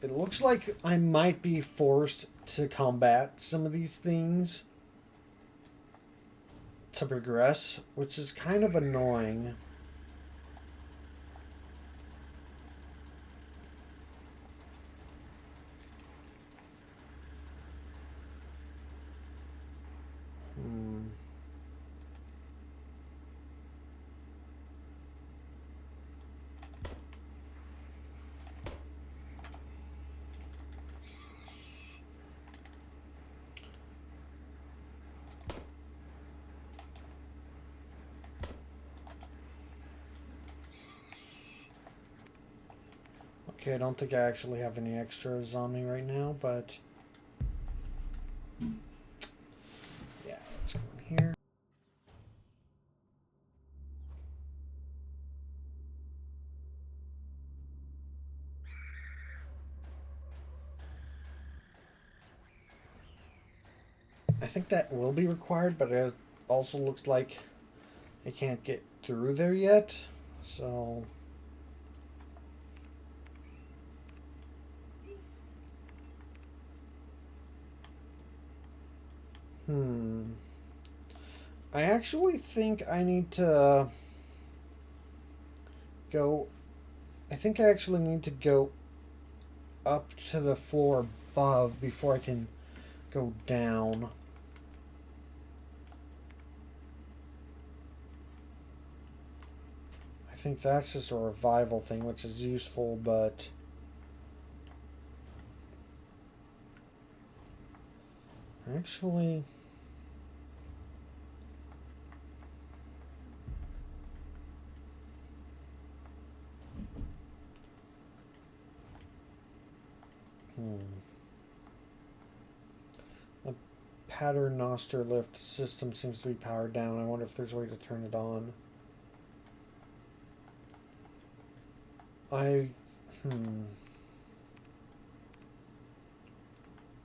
It looks like I might be forced to combat some of these things to progress, which is kind of annoying. Okay, I don't think I actually have any extras on me right now, but... Yeah, let's go in here. I think that will be required, but it also looks like I can't get through there yet, so... I actually think I need to go... I think I actually need to go up to the floor above before I can go down. I I think that's just a revival thing, which is useful, but actually, the paternoster lift system seems to be powered down. I wonder if there's a way to turn it on.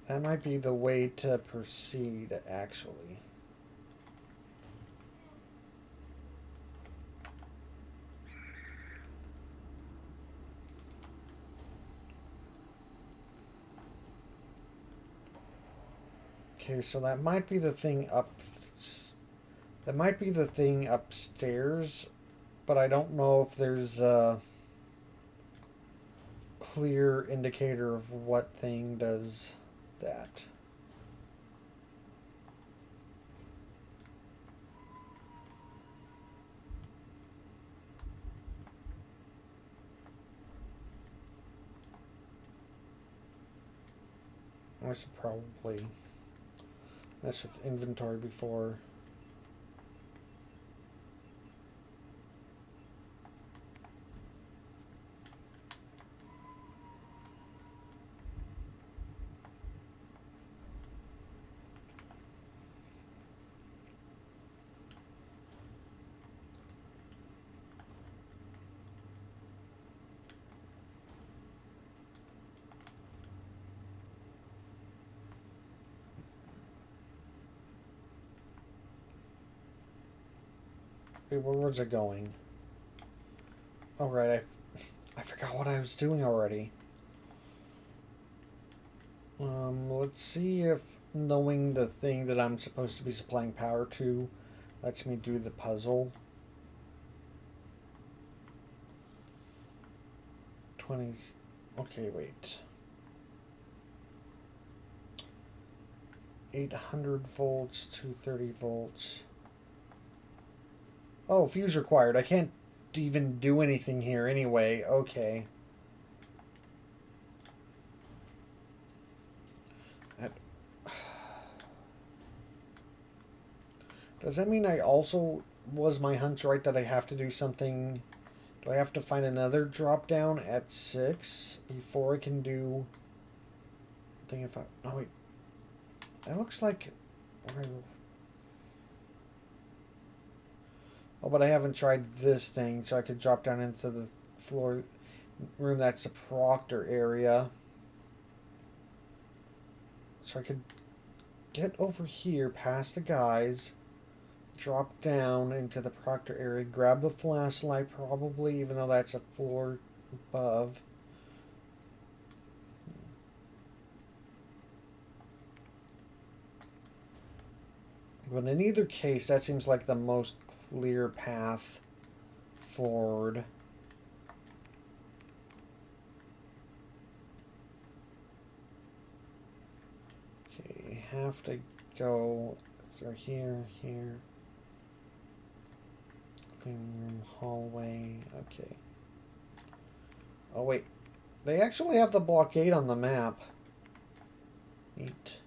That might be the way to proceed, actually. Okay, so that might be the thing up. That might be the thing upstairs, but I don't know if there's a clear indicator of what thing does that. I should probably mess with inventory before. Wait, where was it going? Oh, right, I forgot what I was doing already. Let's see if knowing the thing that I'm supposed to be supplying power to lets me do the puzzle. 20s. Okay, wait. 800 volts, 230 volts. Oh, fuse required. I can't even do anything here anyway. Okay. Does that mean I also... Was my hunch right that I have to do something... Do I have to find another drop down at 6 before I can do... I think if I... Oh, wait. That looks like... Oh, but I haven't tried this thing, so I could drop down into the floor room that's the proctor area. So I could get over here past the guys, drop down into the proctor area, grab the flashlight probably, even though that's a floor above. But in either case, that seems like the most clear path forward. Okay, have to go through here, here. Cleaning room, hallway, okay. Oh wait, they actually have the blockade on the map. Neat.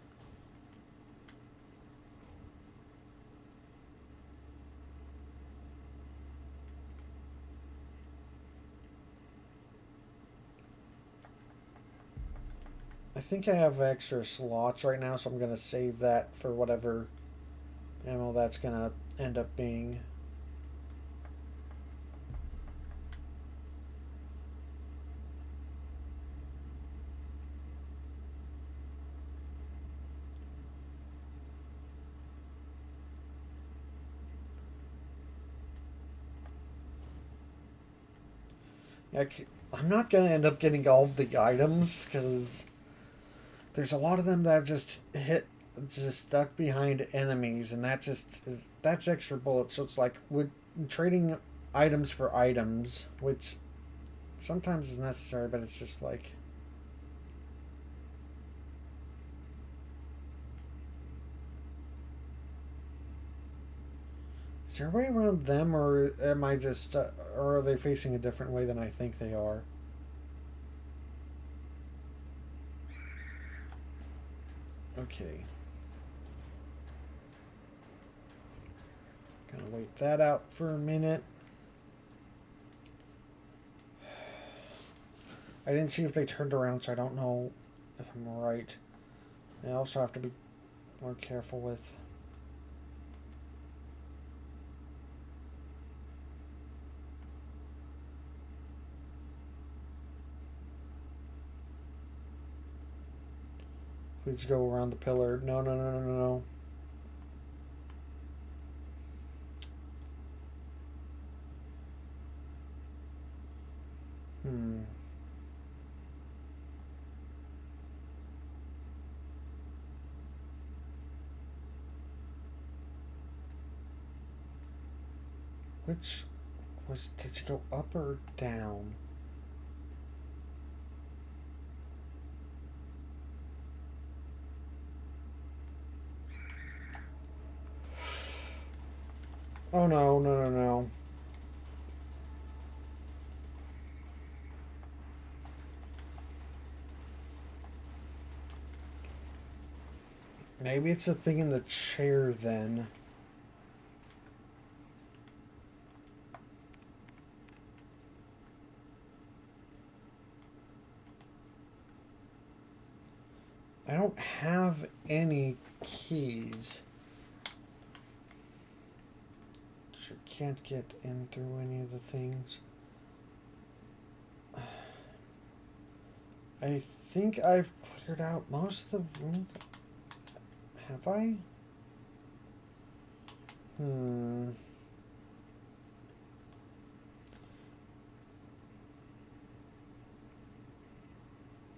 I think I have extra slots right now, so I'm going to save that for whatever ammo that's going to end up being. I'm not going to end up getting all of the items, because there's a lot of them that have just stuck behind enemies, and that's extra bullets. So it's like with trading items for items, which sometimes is necessary, but it's just like... Is there a way around them, or am I just, or are they facing a different way than I think they are? Okay. Gonna wait that out for a minute. I didn't see if they turned around, so I don't know if I'm right. I also have to be more careful with... Please go around the pillar. No, no, no, no, no, no. Which was... Did you go up or down? Oh no, no, no, no. Maybe it's a thing in the chair then. I don't have any keys. So can't get in through any of the things. I think I've cleared out most of the rooms. Have I?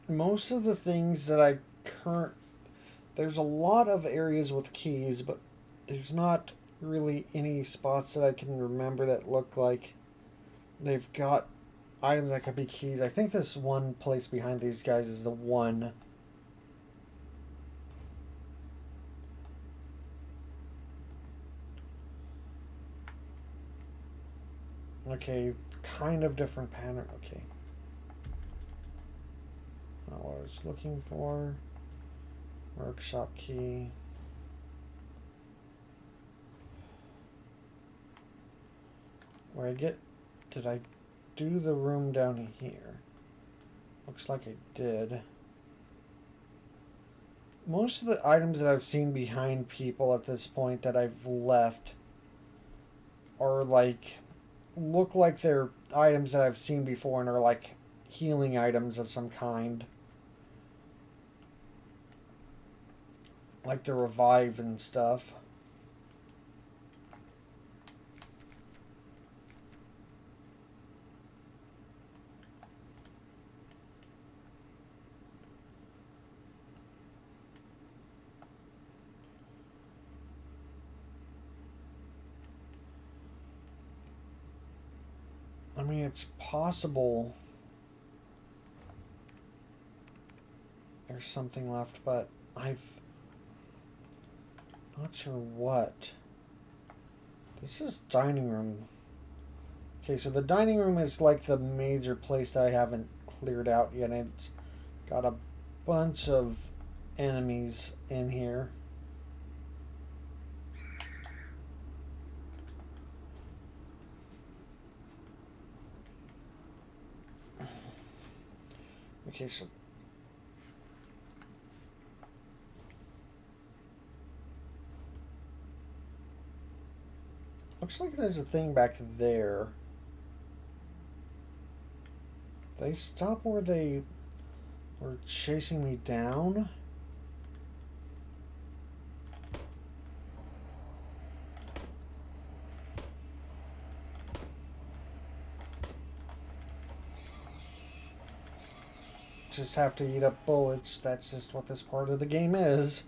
Most of the things that I there's a lot of areas with keys, but there's not really any spots that I can remember that look like they've got items that could be keys. I think this one place behind these guys is the one. Okay, kind of different pattern. Okay. Not what I was looking for. Workshop key. Where I get... Did I do the room down here? Looks like I did. Most of the items that I've seen behind people at this point that I've left are like... Look like they're items that I've seen before and are like healing items of some kind. Like the revive and stuff. I mean, it's possible there's something left, but not sure what. This is dining room. Okay, so the dining room is like the major place that I haven't cleared out yet. It's got a bunch of enemies in here. Okay, so looks like there's a thing back there. They stop or they were chasing me down? Just have to eat up bullets. That's just what this part of the game is.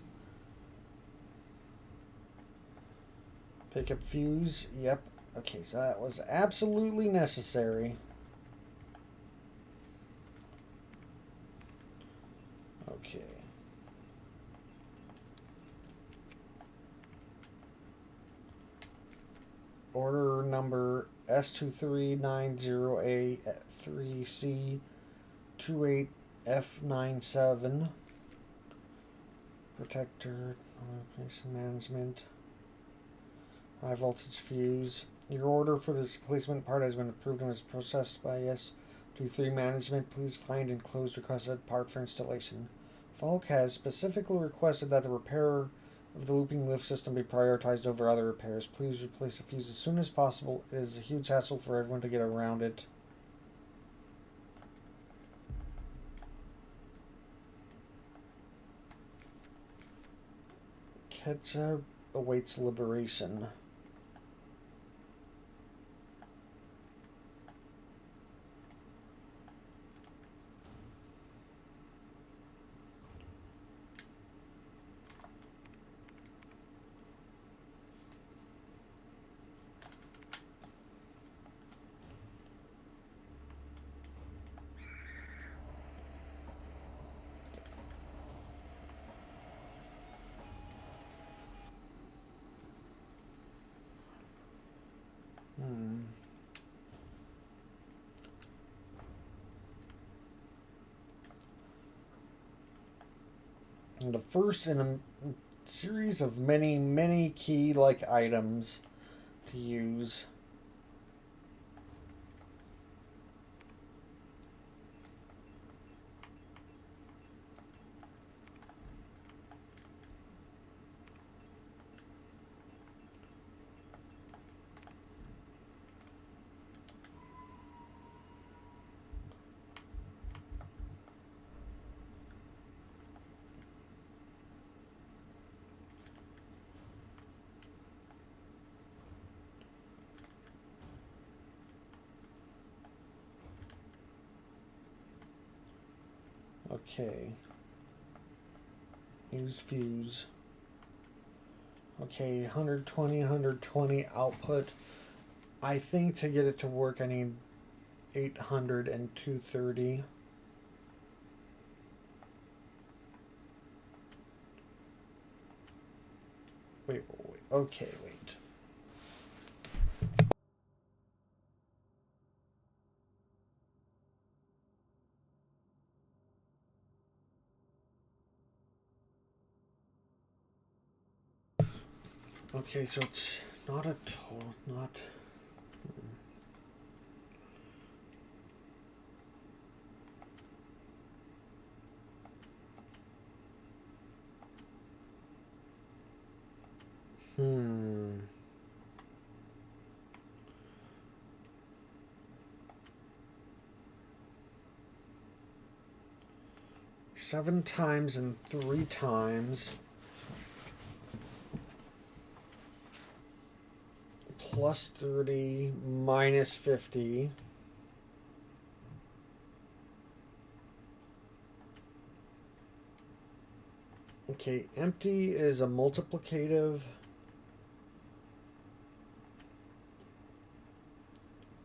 Pick up fuse. Yep. Okay, so that was absolutely necessary. Okay. order number S2390A3C28F97. Protector, management, high voltage fuse. Your order for the replacement part has been approved and was processed by S23 management. Please find enclosed requested part for installation. Falk has specifically requested that the repair of the looping lift system be prioritized over other repairs. Please replace the fuse as soon as possible. It is a huge hassle for everyone to get around it. Ketsa awaits liberation. And the first in a series of many key-like items to use. Okay. Use fuse. Okay, 120 output. I think to get it to work I need 800 and 230. Wait. Okay, wait. Okay, so it's not a total, not... Hmm. Seven times and 3 times. Plus 30, minus 50. Okay, empty is a multiplicative.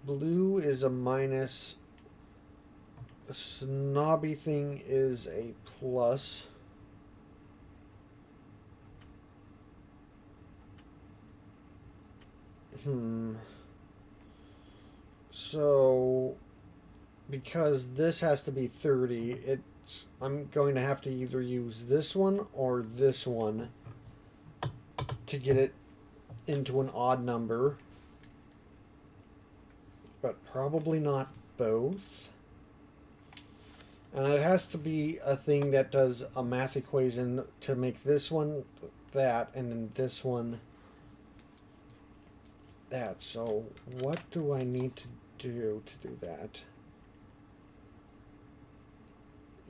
Blue is a minus. A snobby thing is a plus. So, because this has to be 30, I'm going to have to either use this one or this one to get it into an odd number. But probably not both. And it has to be a thing that does a math equation to make this one that, and then this one that. So what do I need to do that?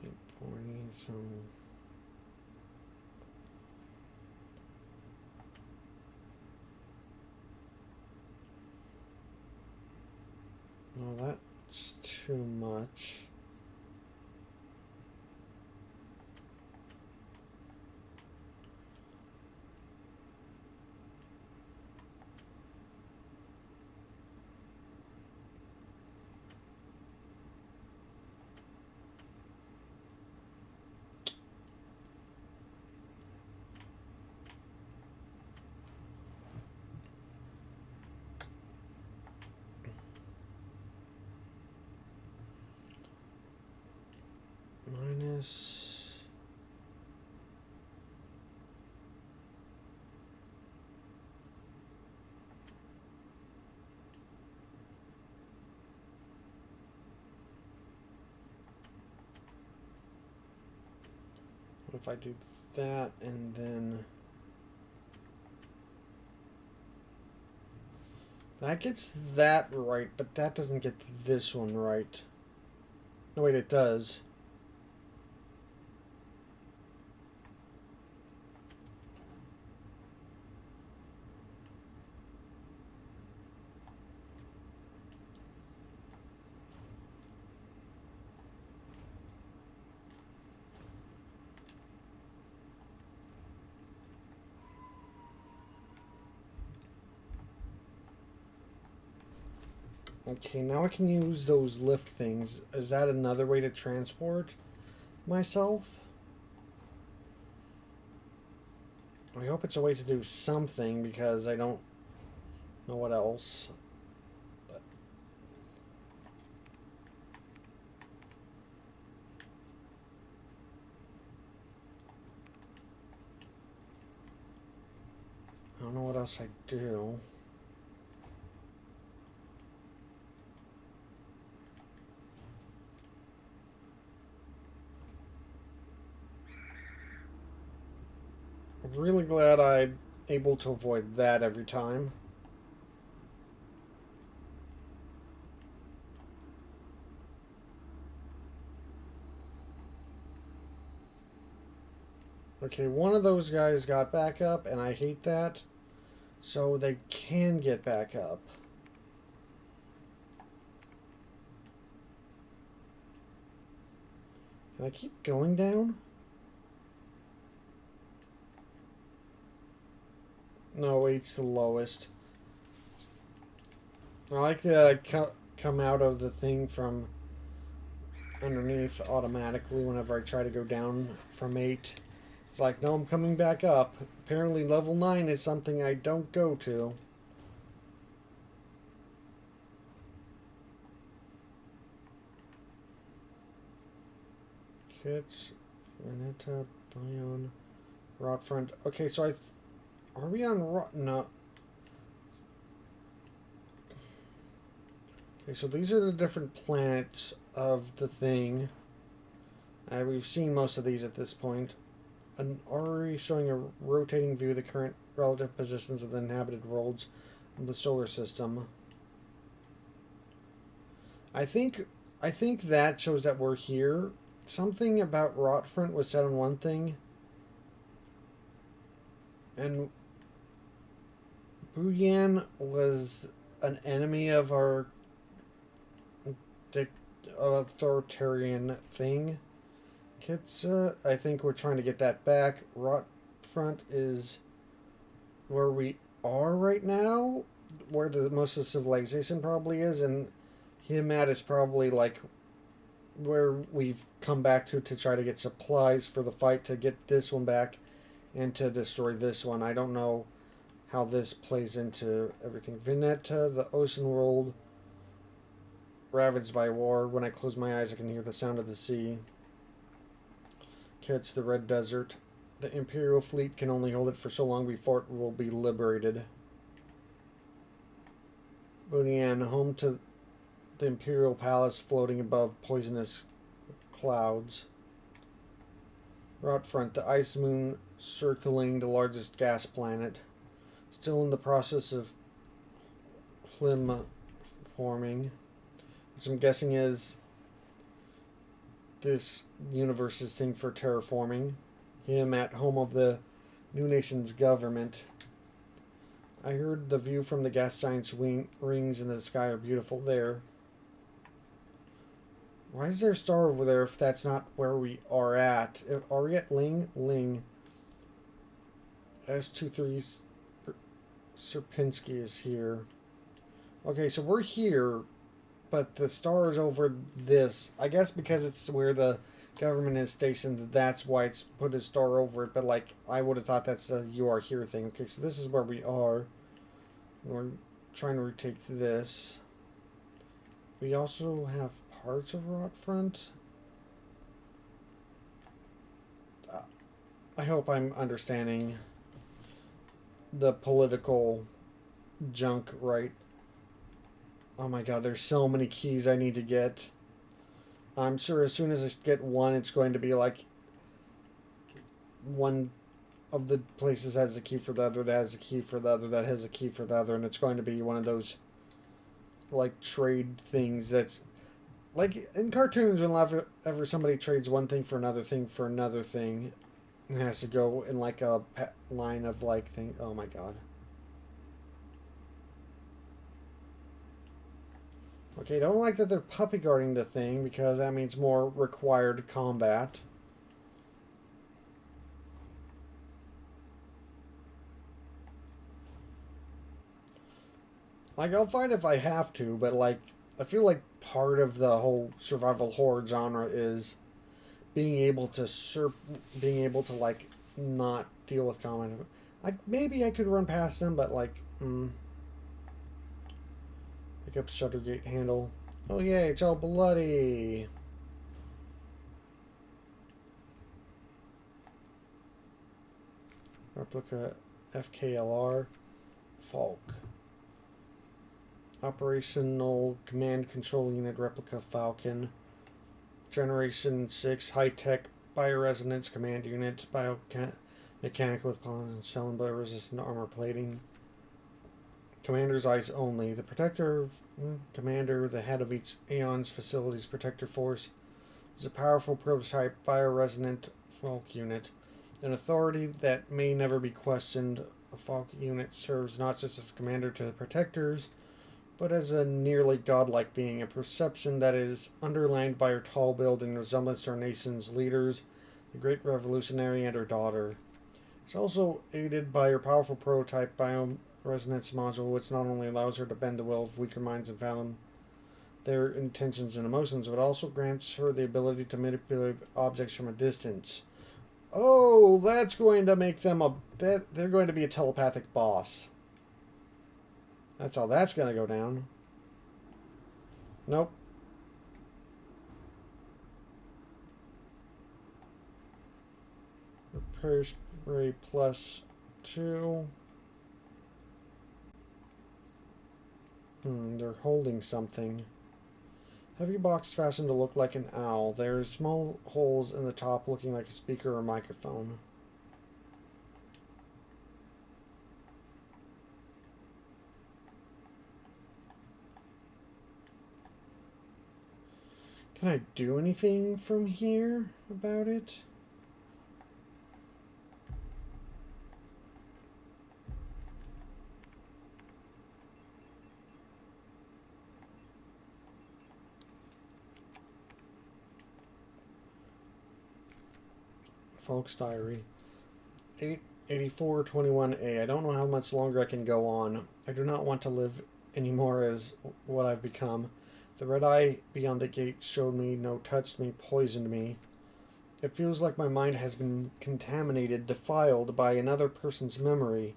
840, so... No, that's too much. this. What if I do that and then that gets that right, but that doesn't get this one right. No, wait, it does. Okay, now I can use those lift things. Is that another way to transport myself? I hope it's a way to do something because I don't know what else. I don't know what else I do. I'm really glad I'm able to avoid that every time. Okay, one of those guys got back up, and I hate that. So they can get back up. Can I keep going down? No, 8's the lowest. I like that I come out of the thing from underneath automatically whenever I try to go down from 8. It's like, no, I'm coming back up. Apparently level 9 is something I don't go to. Kits, Veneta, Bion, Rot Front. Okay, so are we on Rot? No. Okay, so these are the different planets of the thing. We've seen most of these at this point. Already showing a rotating view of the current relative positions of the inhabited worlds of the solar system. I think that shows that we're here. Something about Rotfront was said on one thing, and Buyan was an enemy of our authoritarian thing. Kitsa, I think we're trying to get that back. Rotfront is where we are right now, where the most of the civilization probably is, and Himat is probably like where we've come back to try to get supplies for the fight to get this one back and to destroy this one. I don't know how this plays into everything. Vineta, the ocean world, ravaged by war. When I close my eyes, I can hear the sound of the sea. It's the Red Desert. The Imperial fleet can only hold it for so long before it will be liberated. Bunyan, home to the Imperial Palace floating above poisonous clouds. Rotfront, the ice moon circling the largest gas planet. Still in the process of clim forming. Which I'm guessing is this universe's thing for terraforming. Him at home of the new nation's government. I heard the view from the gas giant's rings in the sky are beautiful there. Why is there a star over there if that's not where we are at? Are we at Ling? Ling. S23 Serpinski is here. Okay, so we're here, but the star is over this. I guess because it's where the government is stationed, that's why it's put a star over it. But like, I would have thought that's a you are here thing. Okay, so this is where we are. We're trying to retake this. We also have parts of Rotfront. I hope I'm understanding the political junk right. Oh my god, there's so many keys I need to get. I'm sure as soon as I get one, it's going to be like one of the places has a key for the other, that has a key for the other, that has a key for the other, and it's going to be one of those like trade things that's like in cartoons whenever somebody trades one thing for another thing for another thing, it has to go in like a line of like thing. Oh my god. Okay, don't like that they're puppy guarding the thing because that means more required combat. Like, I'll fight if I have to, but like, I feel like part of the whole survival horror genre is being able to like not deal with combat. Like maybe I could run past them, but like, pick up shutter gate handle. Oh yeah, it's all bloody. Replica FKLR Falk. Operational Command Control Unit Replica Falcon. Generation 6 High-Tech Bioresonance Command Unit. Biomechanical with pollen and shell and resistant armor plating. Commander's eyes only. The Protector Commander, the head of each Aeon's Facilities Protector Force, is a powerful prototype bioresonant Falk unit. An authority that may never be questioned, a Falk unit serves not just as commander to the Protectors, but as a nearly godlike being, a perception that is underlined by her tall build and resemblance to our nation's leaders, the Great Revolutionary and her daughter. It's also aided by her powerful prototype bioresonance module, which not only allows her to bend the will of weaker minds and fathom their intentions and emotions, but also grants her the ability to manipulate objects from a distance. Oh, that's going to make them they're going to be a telepathic boss. That's how that's going to go down. Nope. Repair spray +2. They're holding something. Heavy box fastened to look like an owl. There's small holes in the top looking like a speaker or microphone. Can I do anything from here about it? Folks Diary 88421A. I don't know how much longer I can go on. I do not want to live anymore as what I've become. The red eye beyond the gate showed me, no, touched me, poisoned me. It feels like my mind has been contaminated, defiled by another person's memory.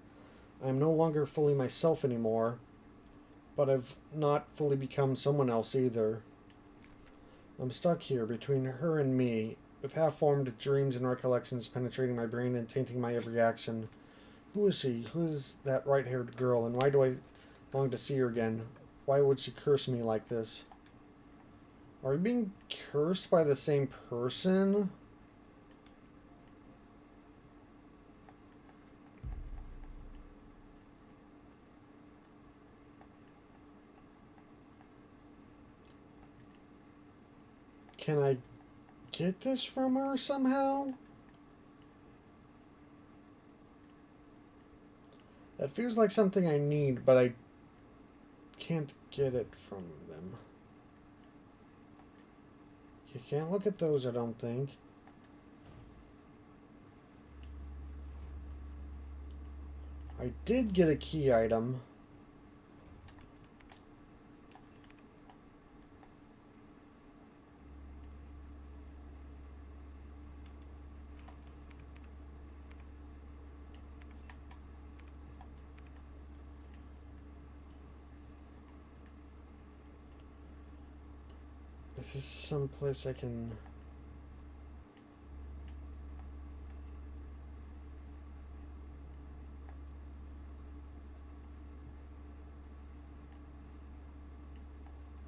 I am no longer fully myself anymore, but I've not fully become someone else either. I'm stuck here between her and me, with half-formed dreams and recollections penetrating my brain and tainting my every action. Who is she? Who is that right-haired girl, and why do I long to see her again? Why would she curse me like this? Are we being cursed by the same person? Can I get this from her somehow? That feels like something I need, but I can't get it from them. You can't look at those, I don't think. I did get a key item. This is someplace I can...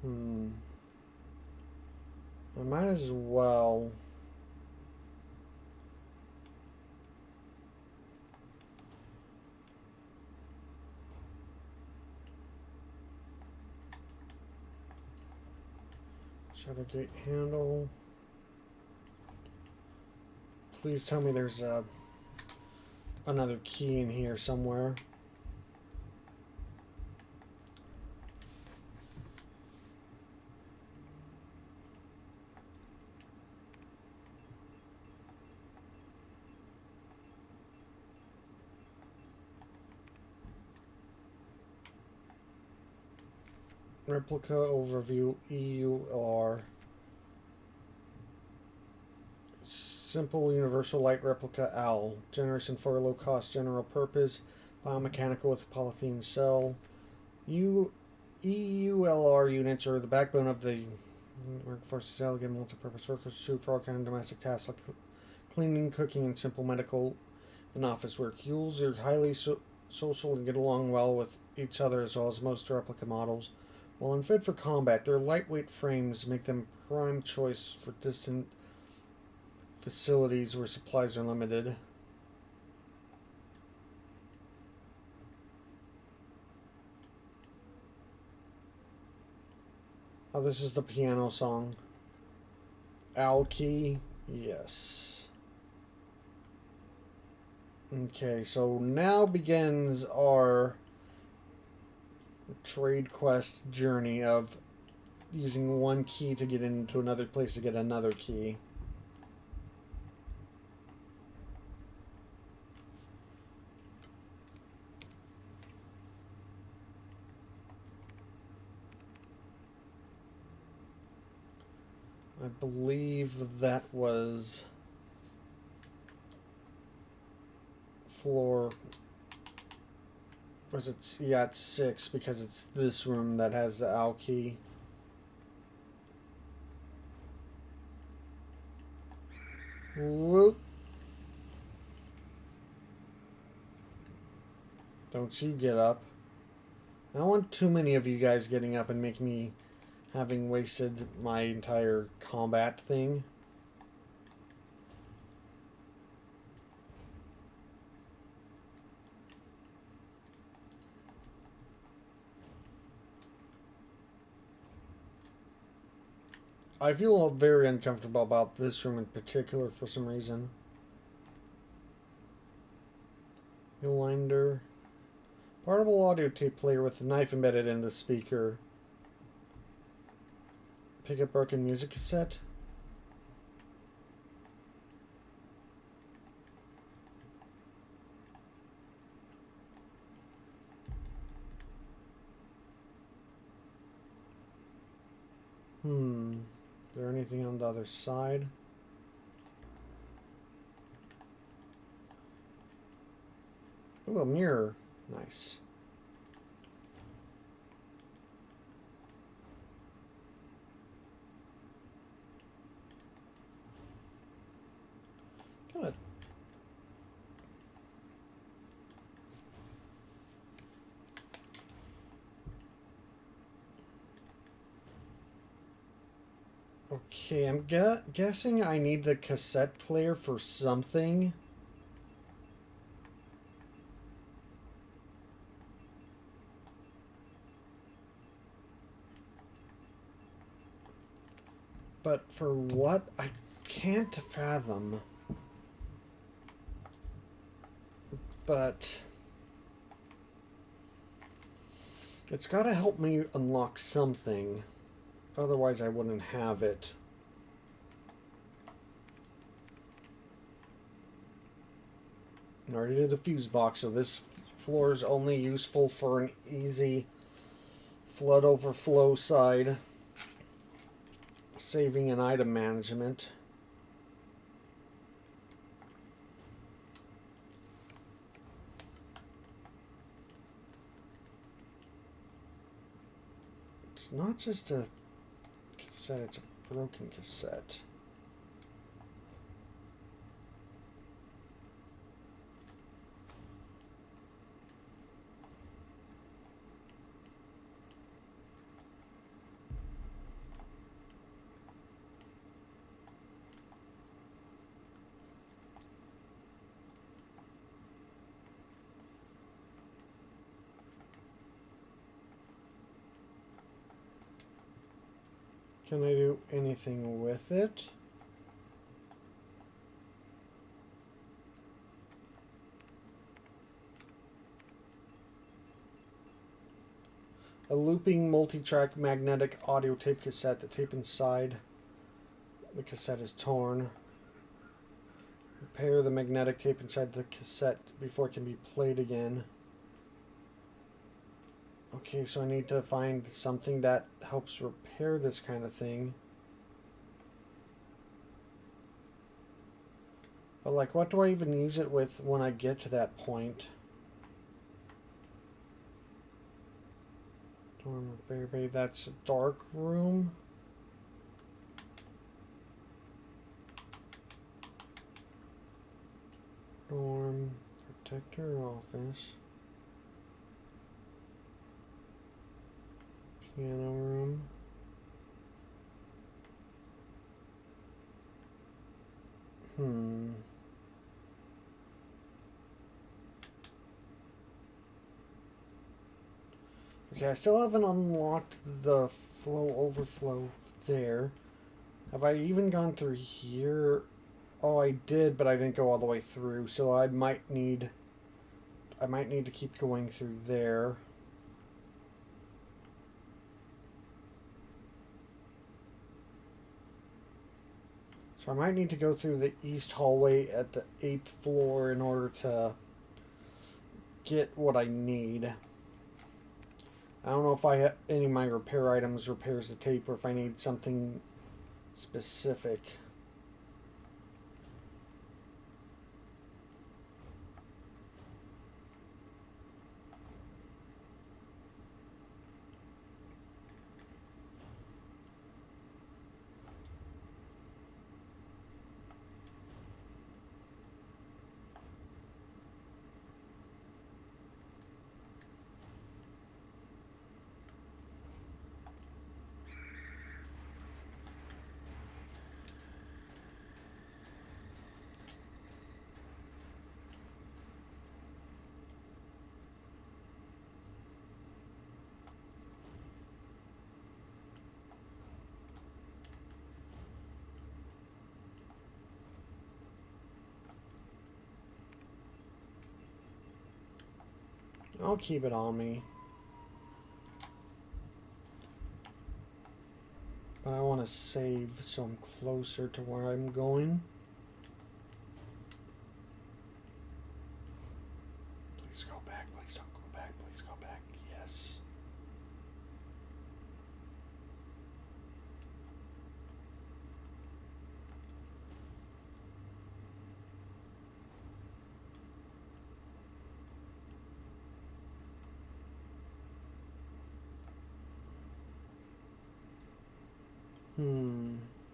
I might as well. Shutter gate handle. Please tell me there's another key in here somewhere. Replica overview EULR. Simple universal light replica OWL. Generation for low cost general purpose. Biomechanical with polythene cell. EULR units are the backbone of the workforce's elegant multi-purpose workers suit for all kinds of domestic tasks like cleaning, cooking, and simple medical and office work. EULs are highly social and get along well with each other as well as most replica models. While unfit for combat, their lightweight frames make them prime choice for distant facilities where supplies are limited. Oh, this is the piano song. Owl key, yes. Okay, so now begins our trade quest journey of using one key to get into another place to get another key. I believe that was floor. Was it? Yeah, it's 6 because it's this room that has the owl key. Whoop. Don't you get up. I don't want too many of you guys getting up and make me having wasted my entire combat thing. I feel very uncomfortable about this room in particular for some reason. Blinder. Portable audio tape player with a knife embedded in the speaker. Pick up broken music cassette. Is there anything on the other side? Ooh, a mirror. Nice. Good. Okay, I'm guessing I need the cassette player for something. But for what? I can't fathom. But it's got to help me unlock something. Otherwise, I wouldn't have it. I already did the fuse box, so this floor is only useful for an easy flood overflow side. Saving and item management. It's not just a cassette, it's a broken cassette. Can I do anything with it? A looping multi-track magnetic audio tape cassette. The tape inside the cassette is torn. Repair the magnetic tape inside the cassette before it can be played again. Okay, so I need to find something that helps repair this kind of thing. But like, what do I even use it with when I get to that point? Dorm repair bay, that's a dark room. Dorm protector office. Piano room. Okay, I still haven't unlocked the flow overflow there. Have I even gone through here? Oh, I did, but I didn't go all the way through, so I might need to keep going through there. So I might need to go through the east hallway at the 8th floor in order to get what I need. I don't know if any of my repair items repairs the tape or if I need something specific. I'll keep it on me. But I want to save so I'm closer to where I'm going. Please go back. Please don't go back. Please go back. Yes.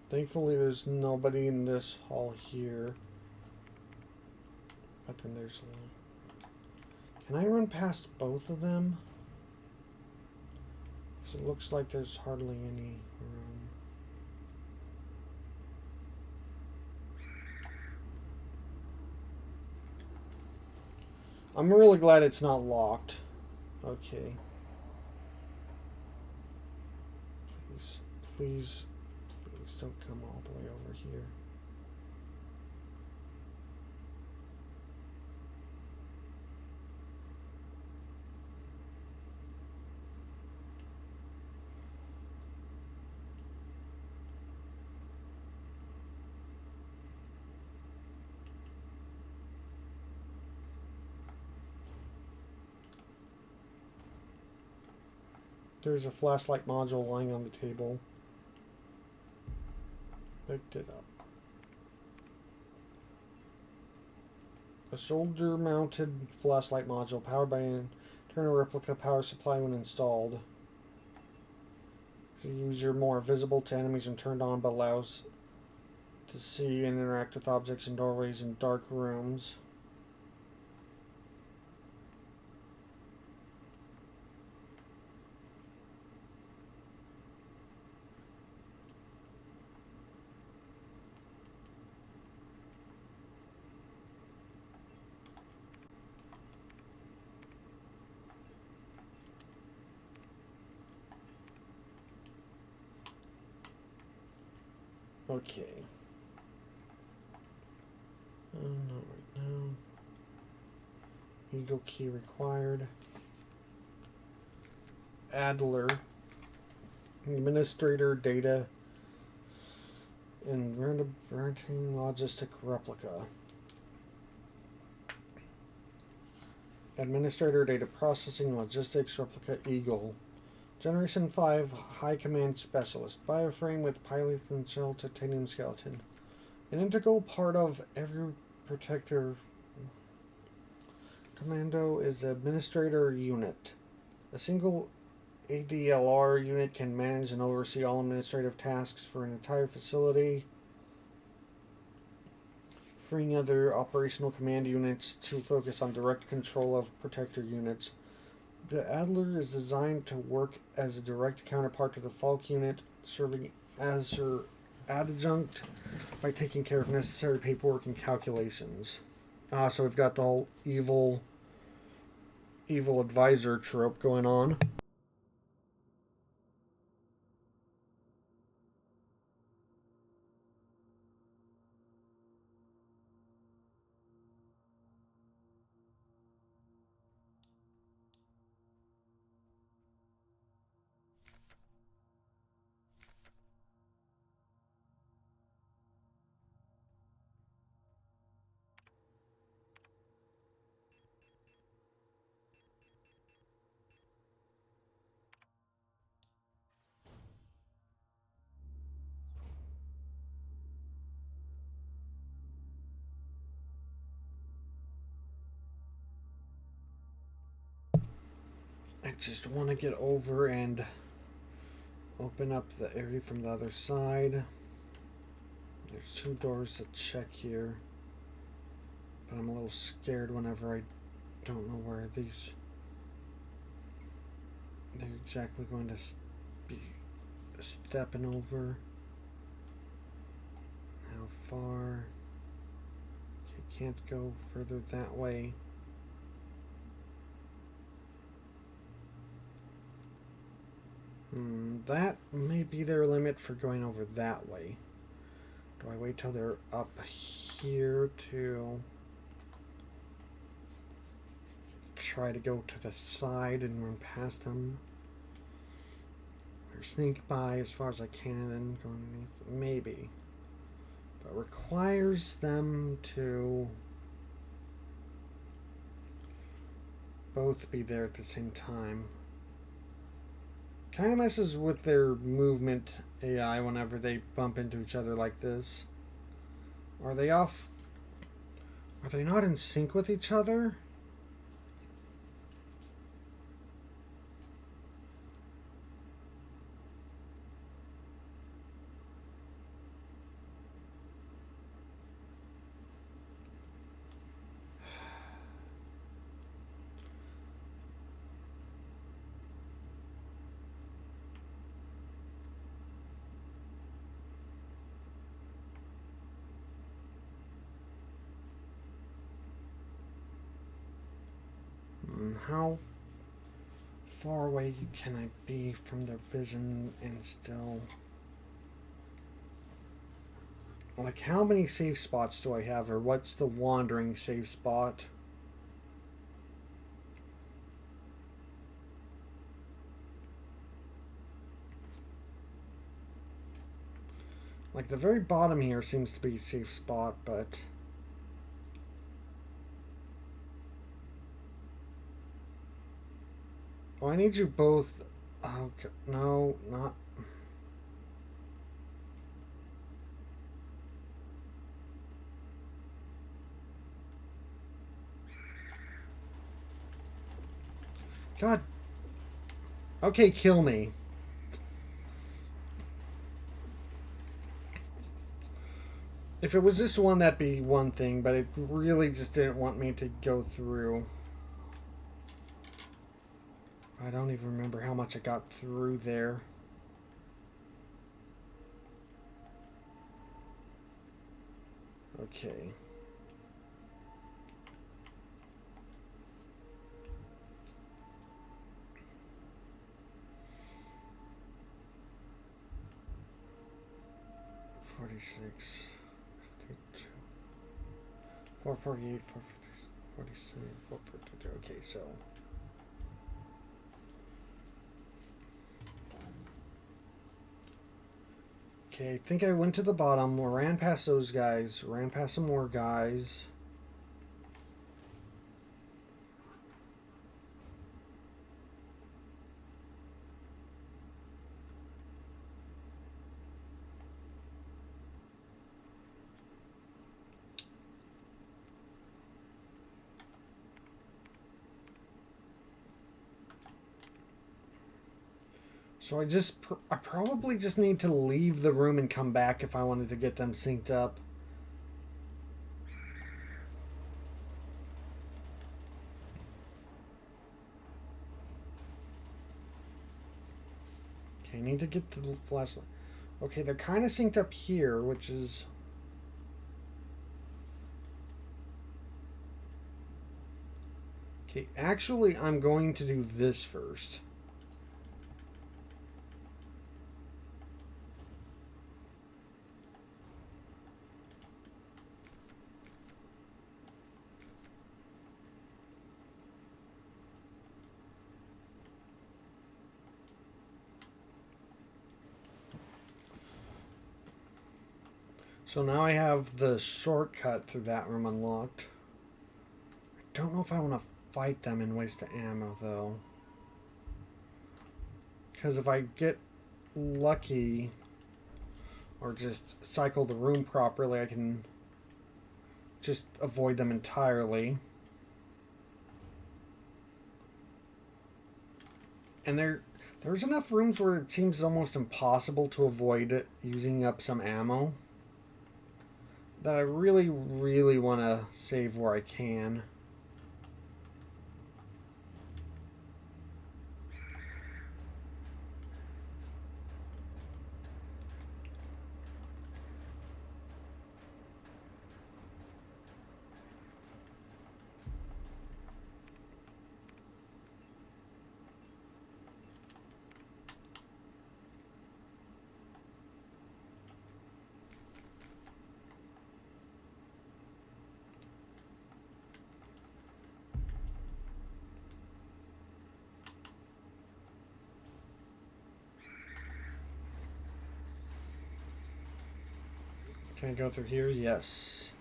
Thankfully there's nobody in this hall here. But then there's a little... Can I run past both of them? Because it looks like there's hardly any room. I'm really glad it's not locked. Okay. Please, please, please don't come all the way over here. There's a flashlight module lying on the table. Picked it up. A shoulder-mounted flashlight module powered by an internal replica power supply when installed. The user more visible to enemies when turned on, but allows to see and interact with objects in doorways and dark rooms. Okay. Not right now. Eagle key required. Adler. Administrator data. Inverting logistic replica. Administrator data processing logistics replica Eagle. Generation 5 High Command Specialist. Bioframe with polyethylene shell titanium skeleton. An integral part of every protector. Commando is administrator unit. A single ADLR unit can manage and oversee all administrative tasks for an entire facility, freeing other operational command units to focus on direct control of protector units. The Adler is designed to work as a direct counterpart to the Falk unit, serving as her adjunct by taking care of necessary paperwork and calculations. So we've got the whole evil advisor trope going on. I just want to get over and open up the area from the other side. There's 2 doors to check here, but I'm a little scared whenever I don't know where they're exactly going to be stepping over. How far? Okay, can't go further that way. That may be their limit for going over that way. Do I wait till they're up here to try to go to the side and run past them? Or sneak by as far as I can and then go underneath? Maybe. But requires them to both be there at the same time. Kind of messes with their movement AI whenever they bump into each other like this. Are they off? Are they not in sync with each other? How far away can I be from their vision and still... Like, how many safe spots do I have, or what's the wandering safe spot? Like, the very bottom here seems to be a safe spot, but... Oh, I need you both... Oh, no, not... God. Okay, kill me. If it was just one, that'd be one thing, but it really just didn't want me to go through. I don't even remember how much I got through there. Okay. 46, 52, 448, 447, 452. Okay, so. Okay, I think I went to the bottom, ran past those guys, ran past some more guys. So I probably just need to leave the room and come back if I wanted to get them synced up. Okay, I need to get the flashlight. Okay, they're kind of synced up here, which is... Okay, actually, I'm going to do this first. So now I have the shortcut through that room unlocked. I don't know if I want to fight them and waste the ammo, though. Because if I get lucky or just cycle the room properly, I can just avoid them entirely. And there's enough rooms where it seems almost impossible to avoid using up some ammo that I really, really want to save where I can. Can I go through here? Yes.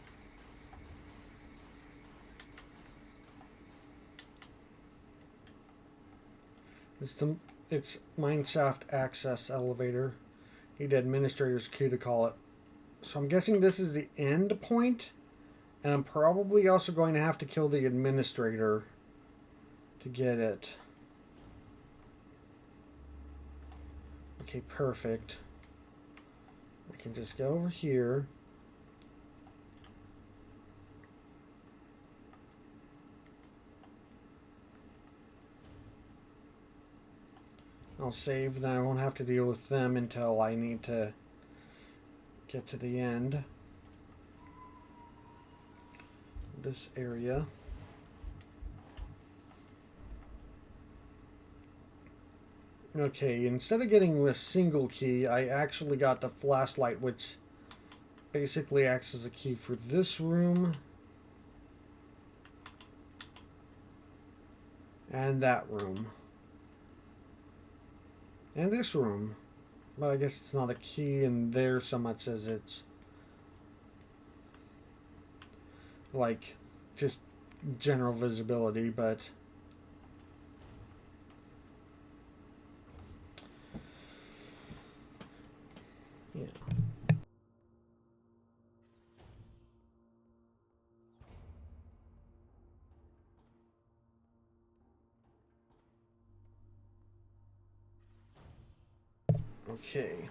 It's mineshaft access elevator. Need administrator's key to call it. So I'm guessing this is the end point, and I'm probably also going to have to kill the administrator to get it. Okay, perfect. I can just go over here. I'll save, then I won't have to deal with them until I need to get to the end. This area. Okay, instead of getting a single key, I actually got the flashlight, which basically acts as a key for this room. And that room. And this room. But I guess it's not a key in there so much as it's like just general visibility, but yeah. Okay.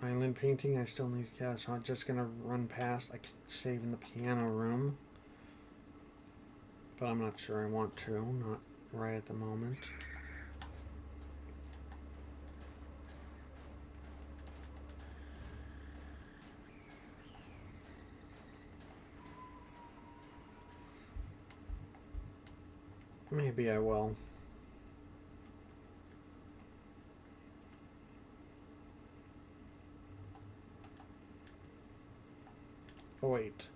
Island painting, I still need to catch. So I'm just gonna run past. I could save in the piano room, but I'm not sure I want to. Not right at the moment. Maybe I will. Oh, wait.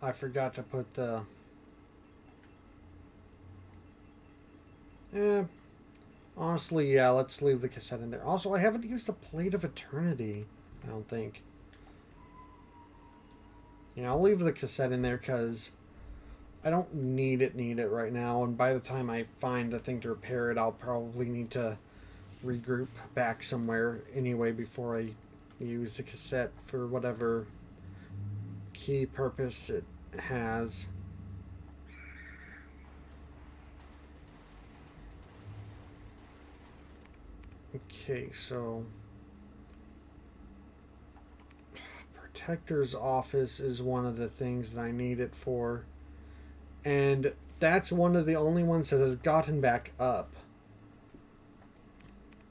I forgot to put the... Honestly, yeah, let's leave the cassette in there. Also, I haven't used the Plate of Eternity, I don't think. Yeah, I'll leave the cassette in there because I don't need it right now. And by the time I find the thing to repair it, I'll probably need to regroup back somewhere anyway before I use the cassette for whatever key purpose it has. Okay, so Protector's office is one of the things that I need it for, and that's one of the only ones that has gotten back up.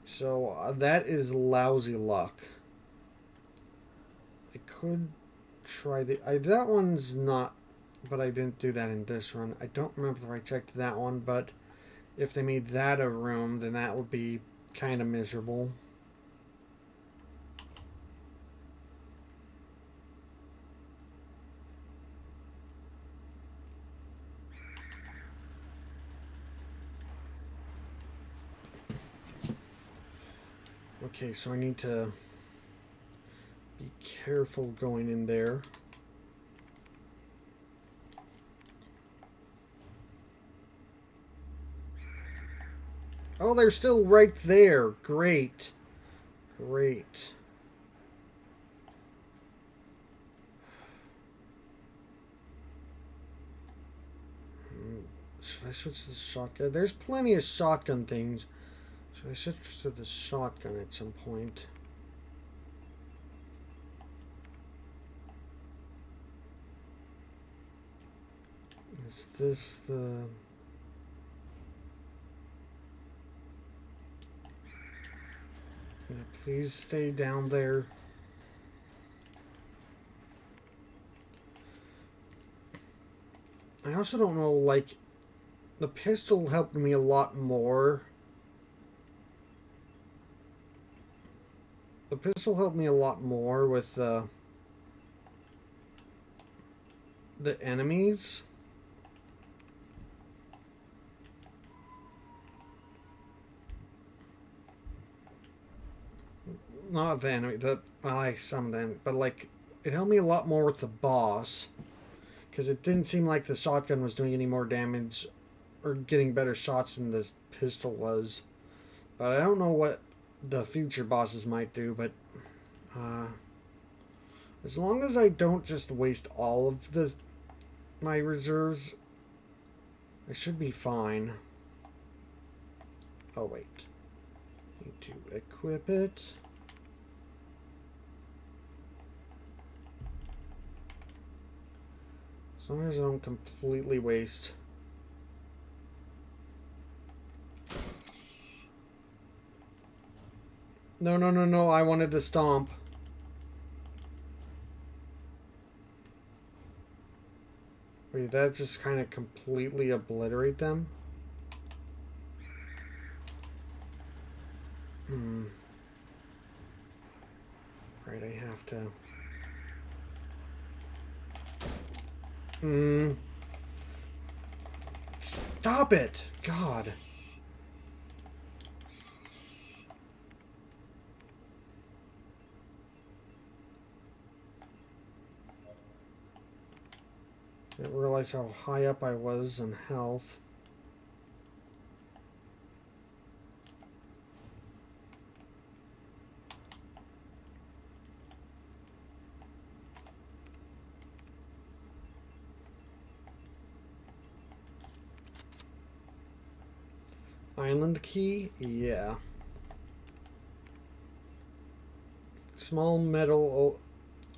So that is lousy luck. I could try that one's not, but I didn't do that in this run. I don't remember if I checked that one, but if they made that a room, then that would be kind of miserable. Okay, so I need to be careful going in there. Oh, they're still right there. Great. Great. Should I switch to the shotgun? There's plenty of shotgun things. Should I switch to the shotgun at some point? Is this the... Yeah, please stay down there. I also don't know, like, the pistol helped me a lot more. The pistol helped me a lot more with the enemies. Not the enemy, some of them, but like, it helped me a lot more with the boss. Because it didn't seem like the shotgun was doing any more damage or getting better shots than this pistol was. But I don't know what the future bosses might do, but as long as I don't just waste all of my reserves, I should be fine. Oh, wait. Need to equip it. As long as I don't completely waste. No, no, no, no, I wanted to stomp. Wait, that just kind of completely obliterate them? Right, I have to... Stop it! God. I didn't realize how high up I was in health. Island key? Yeah. Small metal...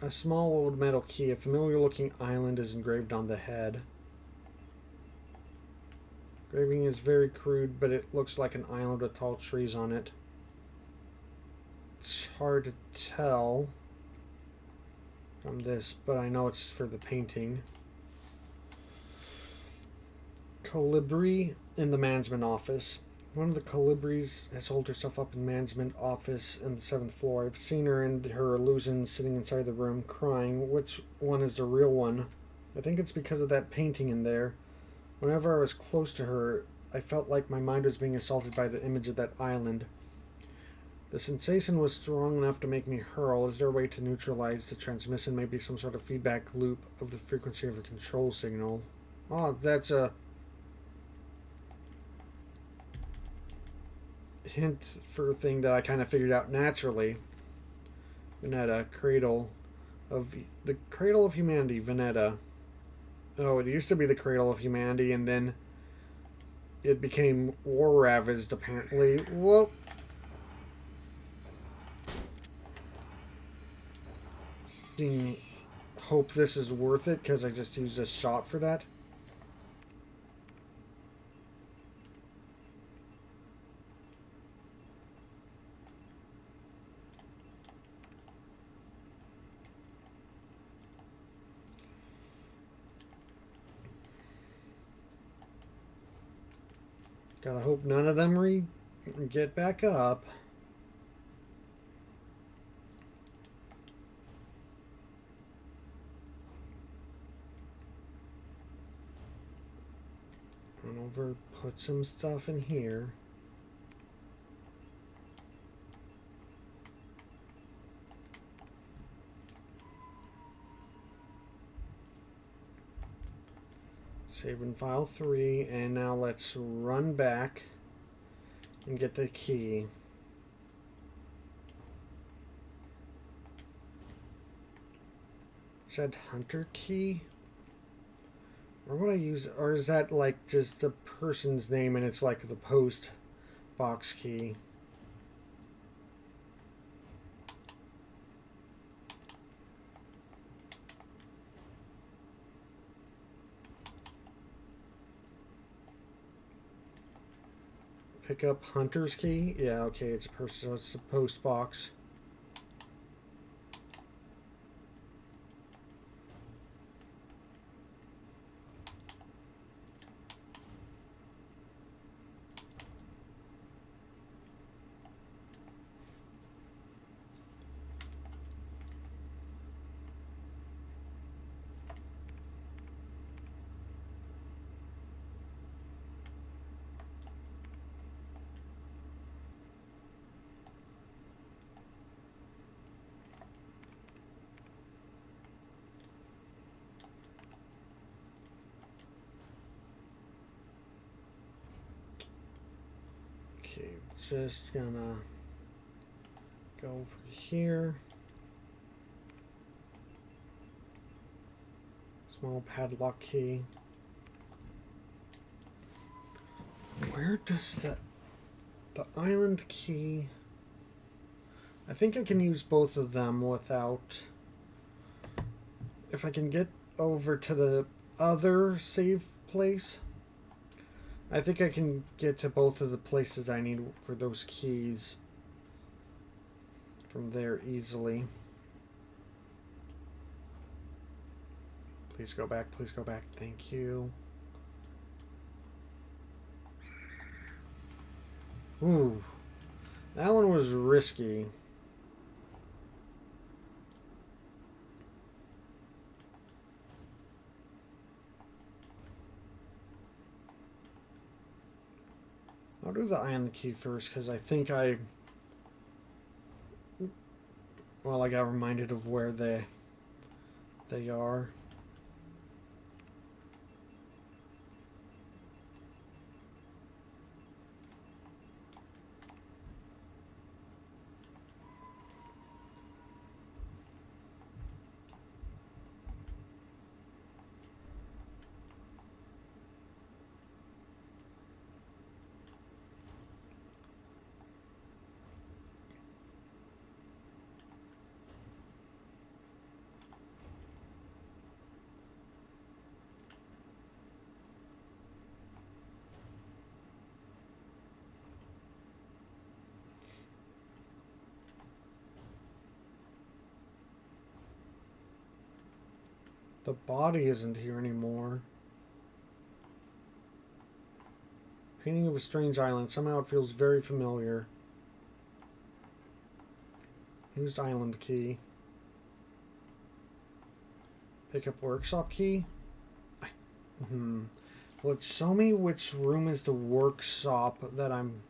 A small old metal key. A familiar looking island is engraved on the head. Engraving is very crude, but it looks like an island with tall trees on it. It's hard to tell from this, but I know it's for the painting. Colibri in the management office. One of the Colibris has holed herself up in management office in the 7th floor. I've seen her and her illusions sitting inside the room, crying. Which one is the real one? I think it's because of that painting in there. Whenever I was close to her, I felt like my mind was being assaulted by the image of that island. The sensation was strong enough to make me hurl. Is there a way to neutralize the transmission? Maybe some sort of feedback loop of the frequency of a control signal. Oh, that's a hint for a thing that I kind of figured out naturally. Veneta, the Cradle of Humanity, Veneta. Oh, it used to be the Cradle of Humanity, and then it became war ravaged, apparently. Whoop. Hope this is worth it, because I just used a shot for that. Gotta hope none of them get back up. Run over, put some stuff in here. Save in file 3, and now let's run back and get the key. Is that Hunter key? Or would I use, or is that like just the person's name and it's like the post box key? Pick up Hunter's key? Yeah, okay, it's a person, so it's the post box. Okay, just gonna go over here. Small padlock key. Where does the island key? I think I can use both of them without. If I can get over to the other save place, I think I can get to both of the places I need for those keys from there easily. Please go back, please go back. Thank you. Ooh, that one was risky. I'll do the island key first, because I think I got reminded of where they are. The body isn't here anymore. Painting of a strange island. Somehow it feels very familiar. Used island key. Pick up workshop key. Will it show me which room is the workshop that I'm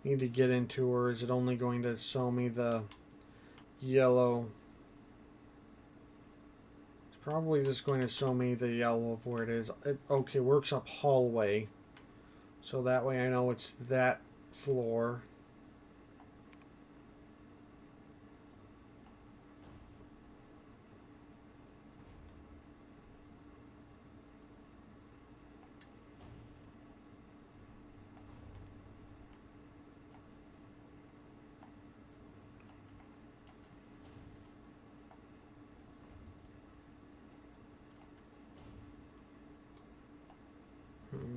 need to get into, or is it only going to show me the yellow? It's probably just going to show me the yellow of where it is. Okay, workshop hallway. So that way I know it's that floor.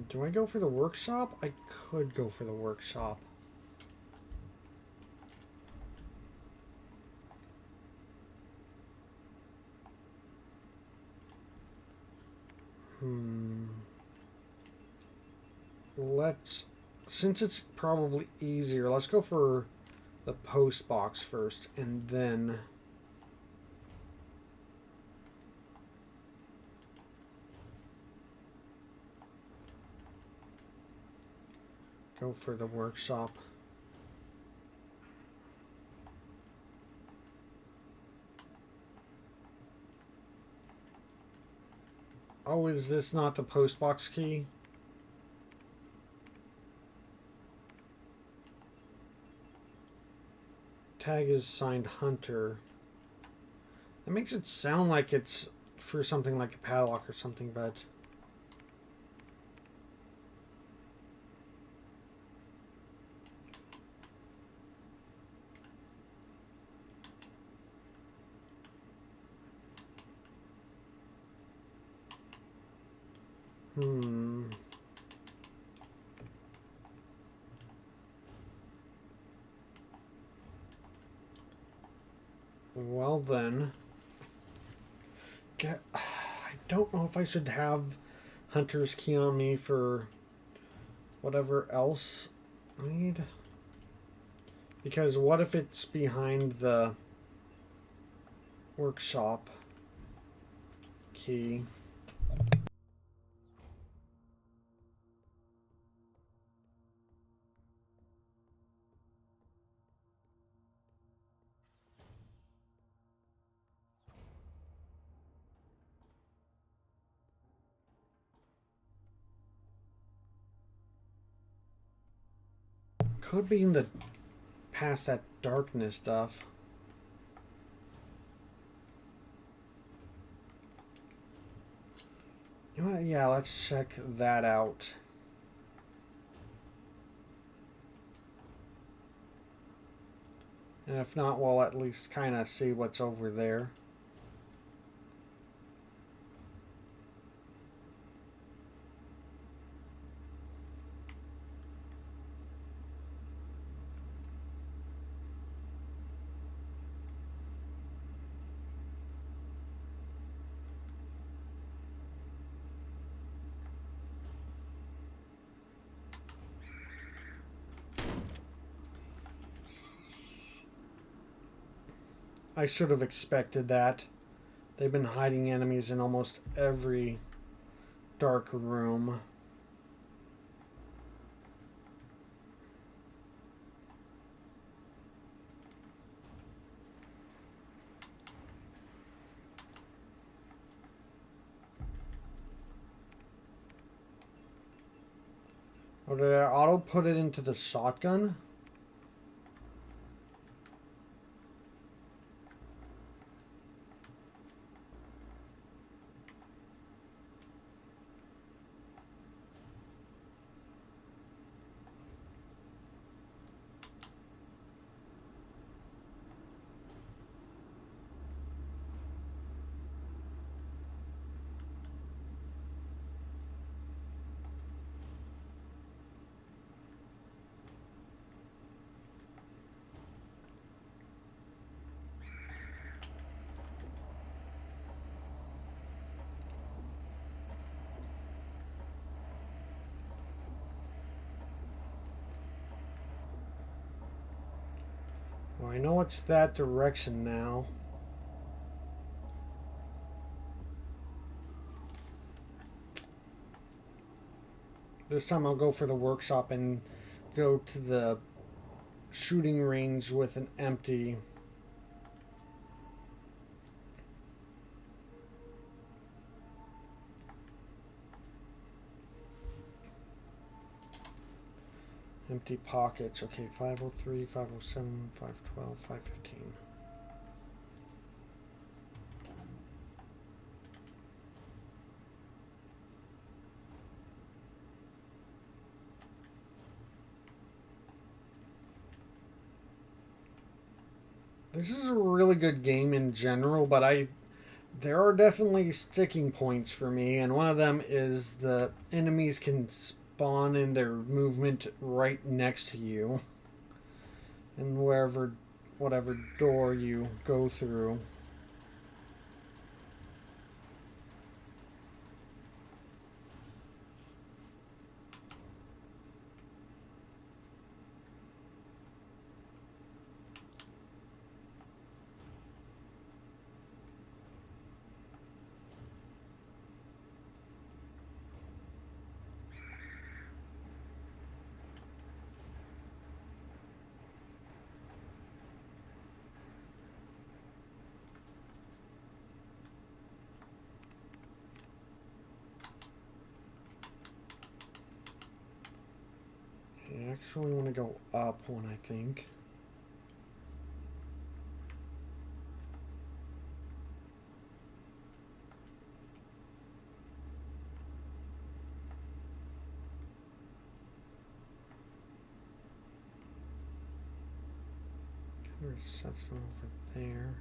Do I go for the workshop? I could go for the workshop. Since it's probably easier, let's go for the post box first, and then go for the workshop. Oh, is this not the post box key? Tag is signed Hunter. That makes it sound like it's for something like a padlock or something, but well then, I don't know if I should have Hunter's key on me for whatever else I need. Because what if it's behind the workshop key? Could be in the past that darkness stuff. You know what? Yeah, let's check that out. And if not, we'll at least kind of see what's over there. I should have expected that. They've been hiding enemies in almost every dark room. Or did I auto put it into the shotgun? Well, I know it's that direction now. This time I'll go for the workshop and go to the shooting range with an empty. Empty pockets. Okay, 503, 507, 512, 515. This is a really good game in general, but there are definitely sticking points for me, and one of them is the enemies can spawn in their movement right next to you, and whatever door you go through. I actually want to go up one, I think. Reset some over there.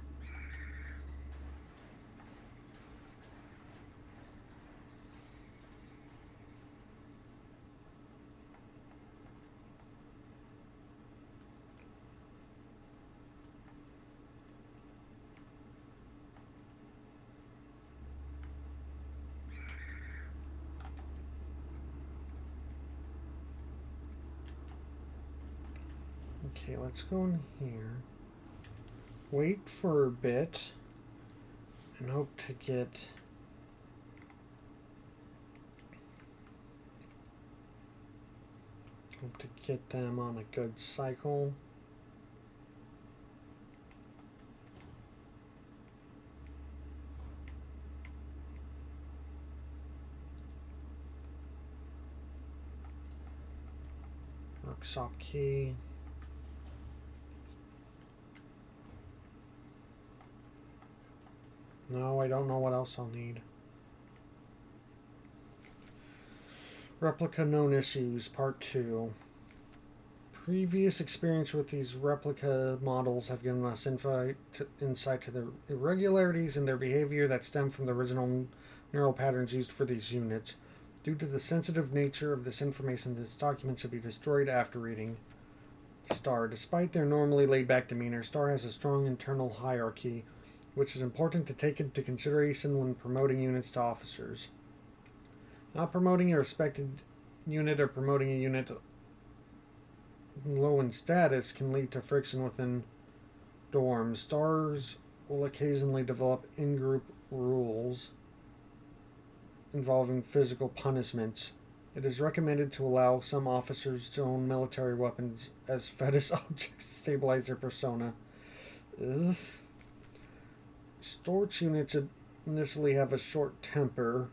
Okay, let's go in here. Wait for a bit and hope to get them on a good cycle. Workshop key. No, I don't know what else I'll need. Replica known issues, part 2. Previous experience with these replica models have given us insight to the irregularities in their behavior that stem from the original neural patterns used for these units. Due to the sensitive nature of this information, this document should be destroyed after reading. Star. Despite their normally laid-back demeanor, Star has a strong internal hierarchy, which is important to take into consideration when promoting units to officers. Not promoting a respected unit or promoting a unit low in status can lead to friction within dorms. Stars will occasionally develop in-group rules involving physical punishments. It is recommended to allow some officers to own military weapons as fetish objects to stabilize their persona. Ugh. Storage units initially have a short temper.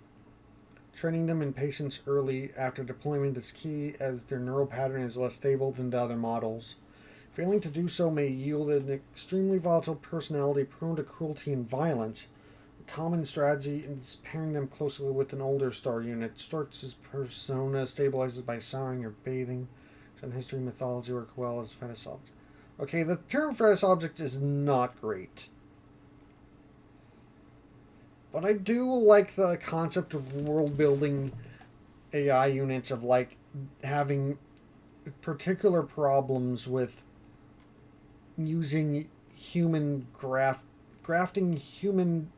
Training them in patience early after deployment is key, as their neural pattern is less stable than the other models. Failing to do so may yield an extremely volatile personality prone to cruelty and violence. A common strategy is pairing them closely with an older star unit. Storch's persona stabilizes by showering or bathing. Some history and mythology work well as fetish objects. Okay, the term fetish object is not great. But I do like the concept of world building AI units, of like having particular problems with using grafting human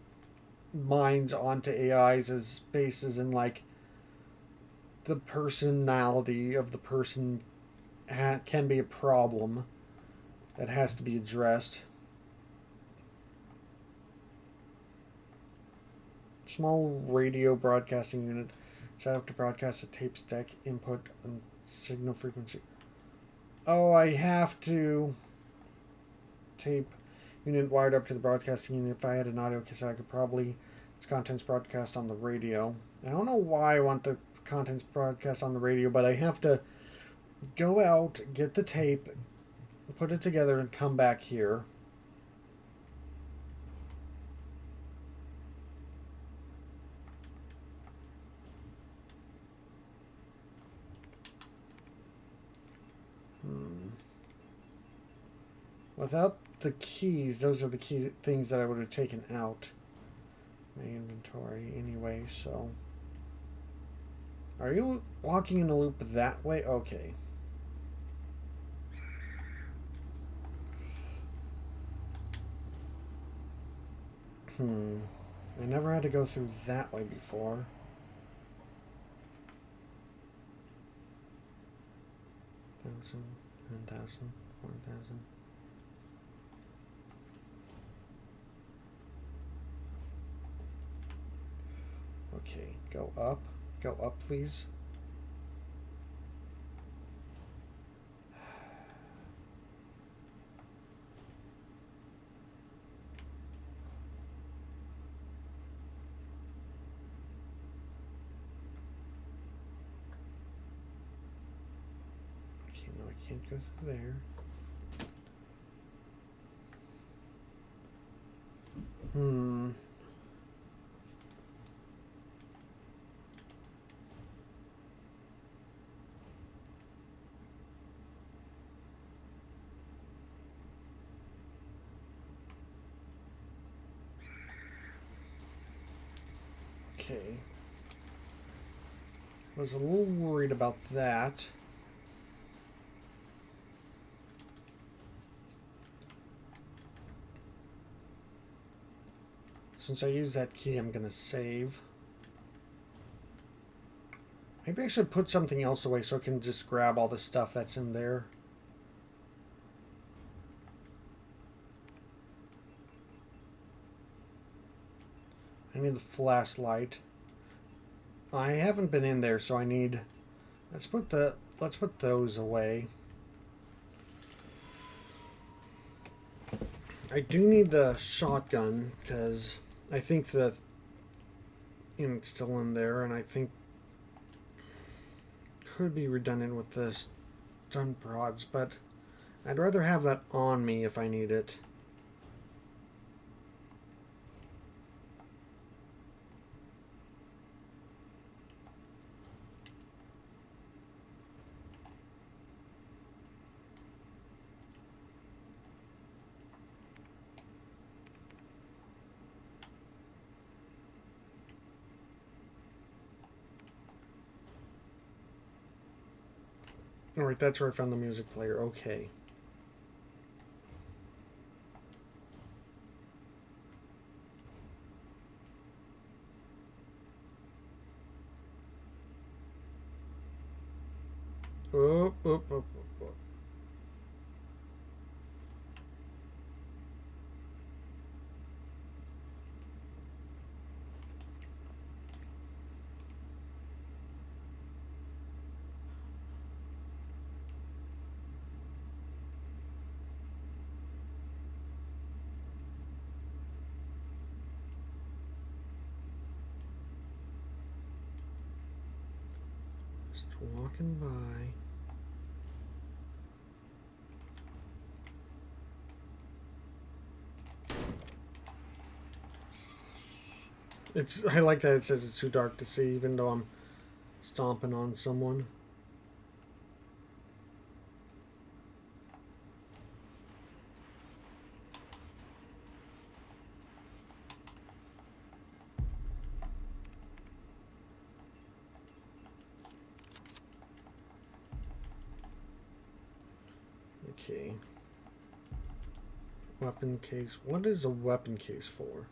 minds onto AIs as bases, and like the personality of the person can be a problem. that has to be addressed. Small radio broadcasting unit set up to broadcast a tape deck input and signal frequency. Oh, I have to tape unit wired up to the broadcasting unit. If I had an audio cassette, I could probably its contents broadcast on the radio. I don't know why I want the contents broadcast on the radio, but I have to go out, get the tape, put it together, and come back here. Without the keys, those are the key things that I would have taken out my inventory anyway, so. Are you walking in a loop that way? Okay. I never had to go through that way before. 1,000, 10,000, 4,000. Okay, go up. Go up, please. Okay, no, I can't go through there. Okay. I was a little worried about that. Since I use that key, I'm gonna save. Maybe I should put something else away so I can just grab all the stuff that's in there. I need the flashlight. I haven't been in there, so I need. Let's put those away. I do need the shotgun because I think the it's still in there, and I think could be redundant with the stun prods, but I'd rather have that on me if I need it. Alright, that's where I found the music player. Okay. Oh, oh, oh, oh, oh. Just walking by. I like that it says it's too dark to see, even though I'm stomping on someone. Okay. Weapon case. What is a weapon case for?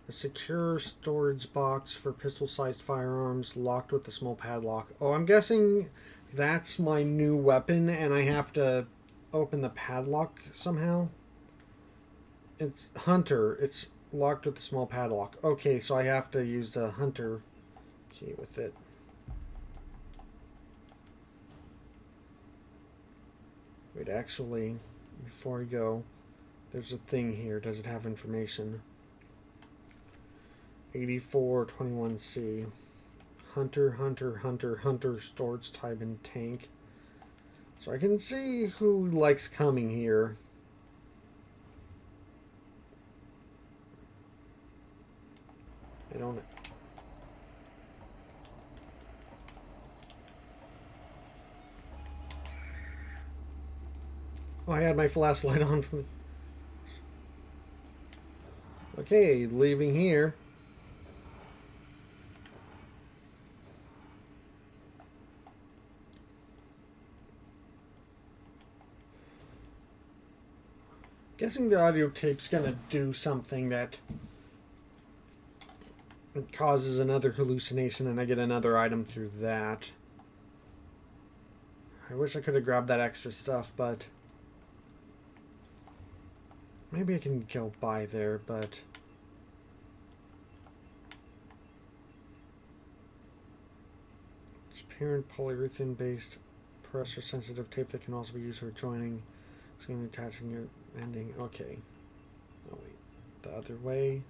A secure storage box for pistol-sized firearms locked with a small padlock. Oh, I'm guessing that's my new weapon, and I have to open the padlock somehow. It's Hunter. It's locked with the small padlock. Okay, so I have to use the Hunter key with it. Wait, actually, before I go, there's a thing here. Does it have information? 8421C. Hunter, Hunter, Hunter, Hunter, storage type and tank. So I can see who likes coming here. I don't... Oh, I had my flashlight on from... Okay, leaving here. Guessing the audio tape's gonna do something that it causes another hallucination and I get another item through that. I wish I could have grabbed that extra stuff, but maybe I can go by there, but transparent polyurethane based pressure sensitive tape that can also be used for joining, skin attaching your ending. Okay. Oh wait, the other way.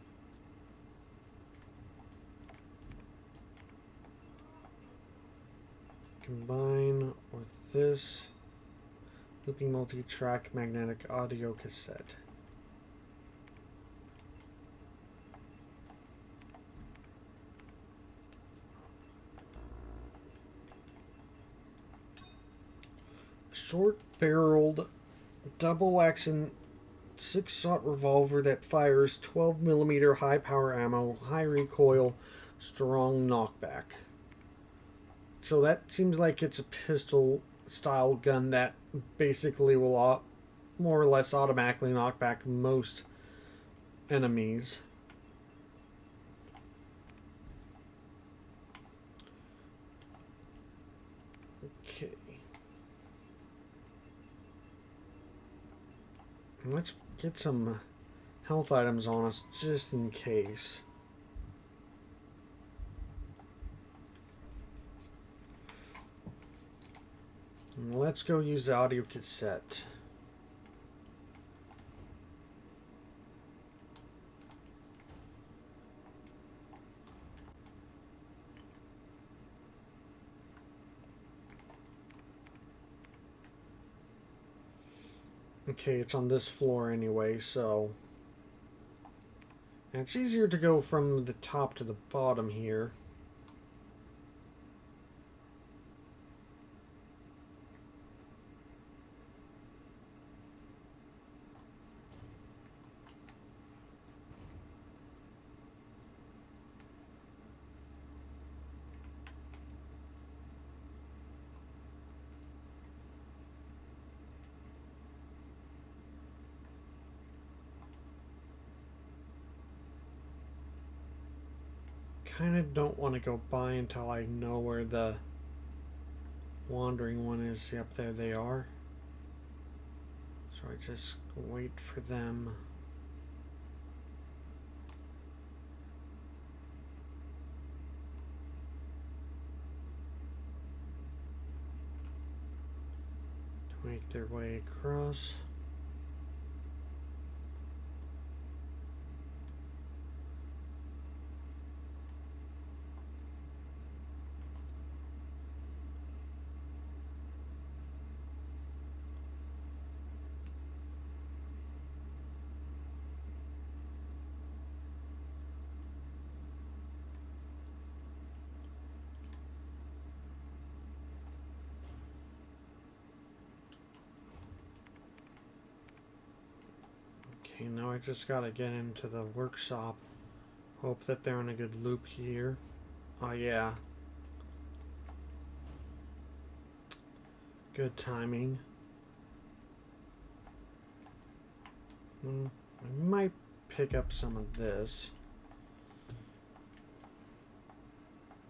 Combine with this looping multi-track magnetic audio cassette. Short-barreled, double-action, 6-shot revolver that fires 12mm high-power ammo, high recoil, strong knockback. So that seems like it's a pistol-style gun that basically will more or less automatically knock back most enemies. Okay. Let's get some health items on us just in case. Let's go use the audio cassette. Okay, it's on this floor anyway, so... And it's easier to go from the top to the bottom here. Kind of don't want to go by until I know where the wandering one is. Yep, there they are. So I just wait for them. To make their way across. Okay, now I just gotta get into the workshop. Hope that they're in a good loop here. Oh yeah. Good timing. I might pick up some of this.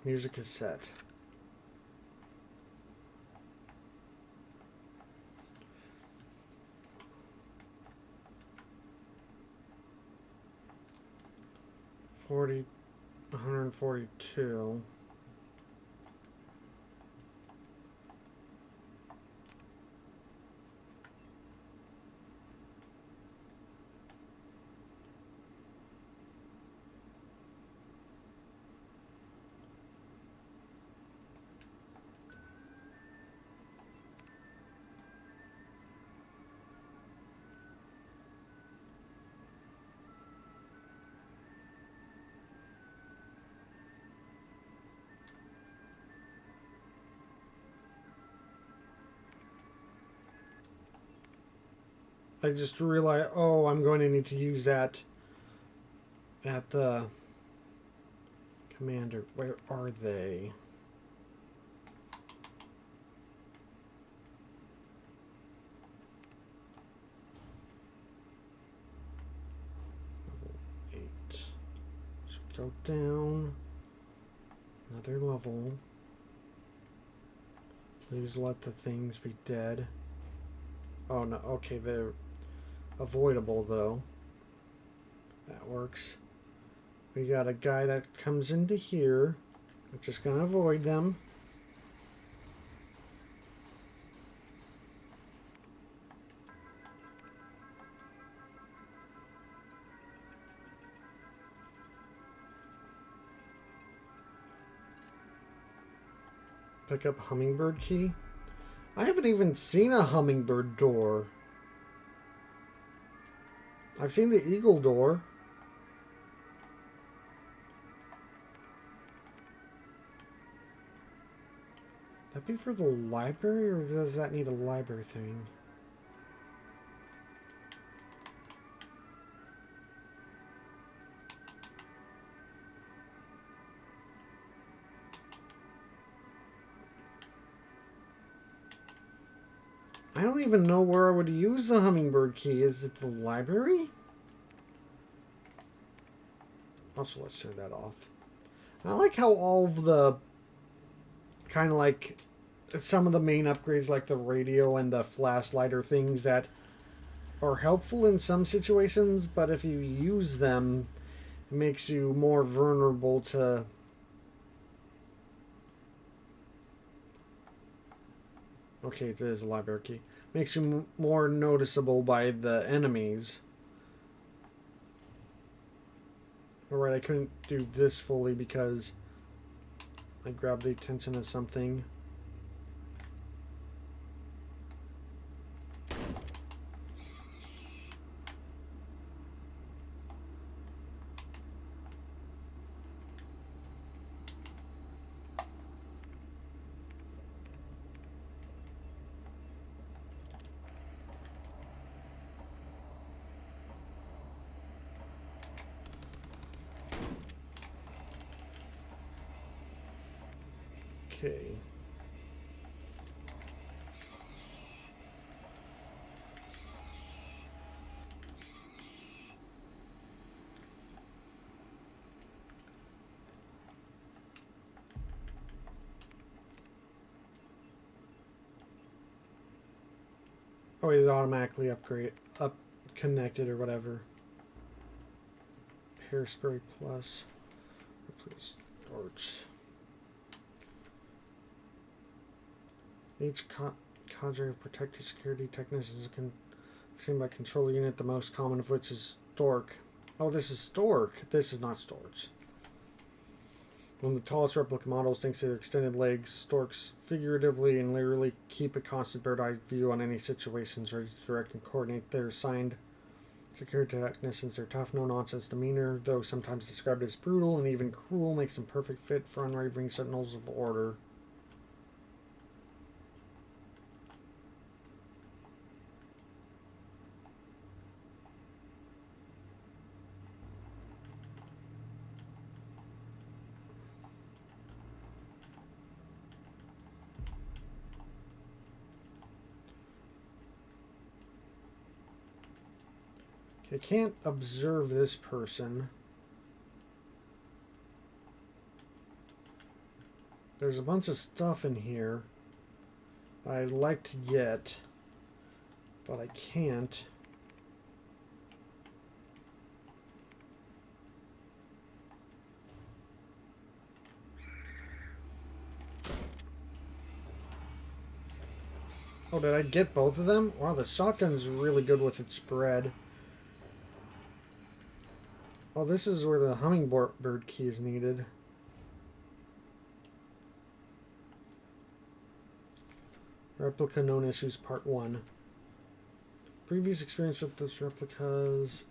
Music cassette. 40, 142. I just realized, oh, I'm going to need to use that at the commander. Where are they? Level 8. So go down another level. Please let the things be dead. Oh no, okay, they're avoidable though. That works. We got a guy that comes into here. We're just gonna avoid them. Pick up hummingbird key. I haven't even seen a hummingbird door. I've seen the eagle door. That be for the library, or does that need a library thing? I don't even know where I would use the hummingbird key. Is it the library? Also, let's turn that off. I like how all of the kind of like some of the main upgrades, like the radio and the flashlight, are things that are helpful in some situations, but if you use them, it makes you more vulnerable to... Okay, it is a library key. Makes you more noticeable by the enemies. Alright, I couldn't do this fully because I grabbed the attention of something. Okay. Oh, it automatically connected or whatever. Hairspray plus. Replace torch. Each cadre of protected security technicians is consumed by control unit, the most common of which is Stork. Oh, this is Stork. This is not Storks. When the tallest replica models thanks to their extended legs, Storks figuratively and literally keep a constant bird-eye view on any situations, ready to direct and coordinate their assigned security technicians. Their tough, no-nonsense demeanor, though sometimes described as brutal and even cruel, makes them perfect fit for unwavering sentinels of order. I can't observe this person. There's a bunch of stuff in here I'd like to get, but I can't. Oh, did I get both of them? Wow, the shotgun's really good with its spread. Oh, this is where the hummingbird key is needed. Replica known issues part 1. Previous experience with this replicas.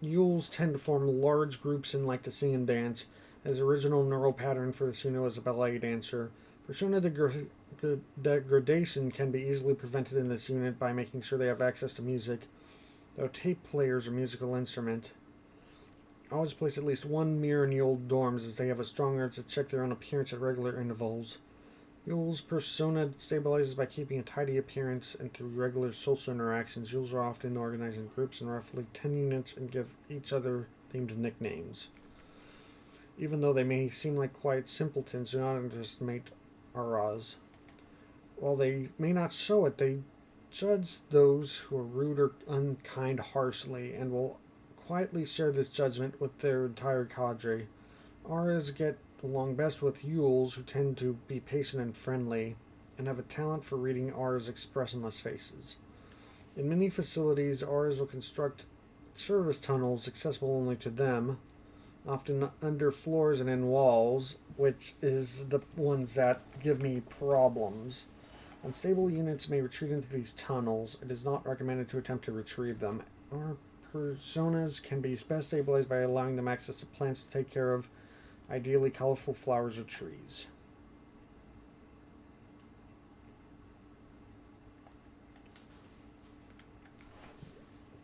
Yules tend to form large groups and like to sing and dance. As original neural pattern for this unit was a ballet dancer. Persona degradation can be easily prevented in this unit by making sure they have access to music, though tape players or musical instrument. Always place at least one mirror in Yule dorms as they have a strong urge to check their own appearance at regular intervals. Yule's persona stabilizes by keeping a tidy appearance and through regular social interactions. Yules are often organized in groups in roughly 10 units and give each other themed nicknames. Even though they may seem like quiet simpletons, do not underestimate auras. While they may not show it, they judge those who are rude or unkind harshly and will quietly share this judgment with their entire cadre. Auras get along best with Yules, who tend to be patient and friendly, and have a talent for reading Auras' expressionless faces. In many facilities, Auras will construct service tunnels accessible only to them, often under floors and in walls, which is the ones that give me problems. Unstable units may retreat into these tunnels. It is not recommended to attempt to retrieve them. Our personas can be best stabilized by allowing them access to plants to take care of, ideally colorful flowers or trees.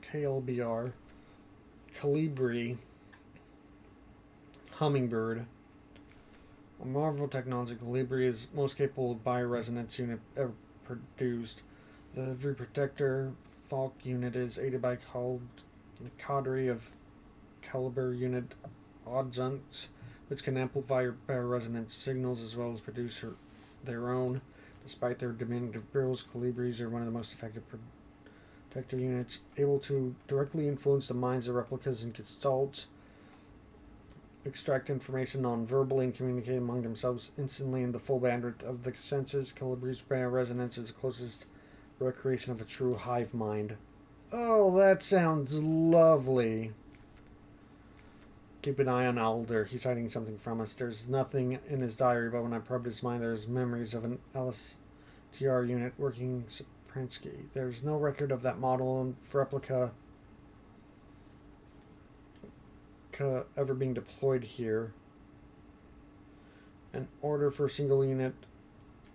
KLBR, Calibri, Hummingbird. A marvel technology, Calibri is most capable of bioresonance unit ever produced. The Every Protector Falk unit is aided by a cadre of caliber unit adjuncts, which can amplify bioresonance signals as well as produce their own. Despite their diminutive bills, Calibris are one of the most effective protector units, able to directly influence the minds of replicas and gestalts, extract information non-verbally, and communicate among themselves instantly in the full bandwidth of the senses. Calibri's bioresonance is the closest recreation of a true hive mind. Oh, that sounds lovely. Keep an eye on Alder. He's hiding something from us. There's nothing in his diary, but when I probed his mind, there's memories of an LSTR unit working Sopransky. There's no record of that model of replica ever being deployed here. An order for a single unit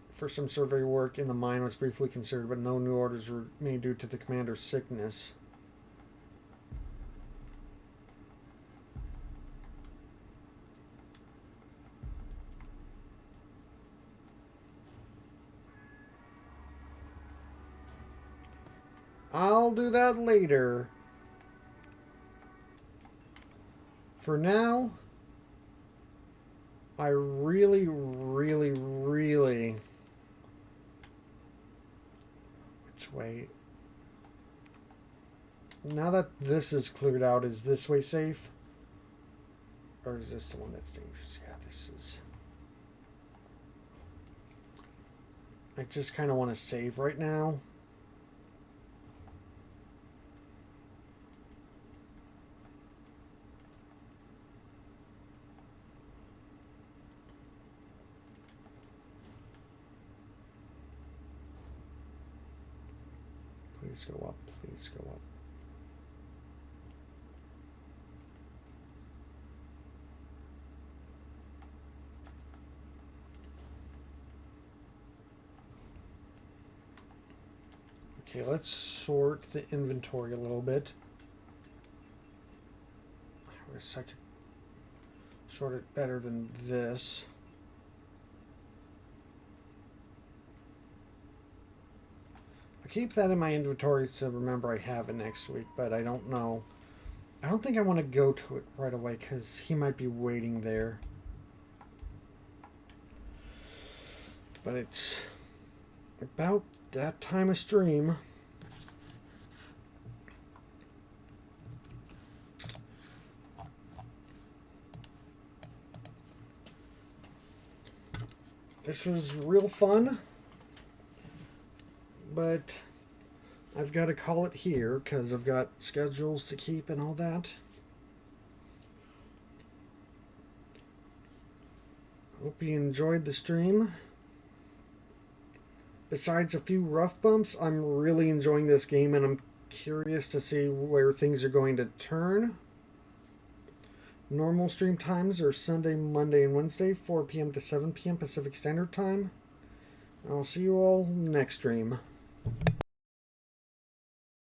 for some survey work in the mine was briefly considered, but no new orders were made due to the commander's sickness. I'll do that later. For now, I really which way? Now that this is cleared out, is this way safe? Or is this the one that's dangerous? Yeah, this is. I just kind of want to save right now. Please go up, please go up. Okay, let's sort the inventory a little bit. I wish I could sort it better than this. Keep that in my inventory to remember I have it next week, but I don't know. I don't think I want to go to it right away because he might be waiting there. But it's about that time of stream. This was real fun. but I've got to call it here because I've got schedules to keep and all that. Hope you enjoyed the stream. Besides a few rough bumps, I'm really enjoying this game, and I'm curious to see where things are going to turn. Normal stream times are Sunday, Monday, and Wednesday, 4 p.m. to 7 p.m. Pacific Standard Time. I'll see you all next stream.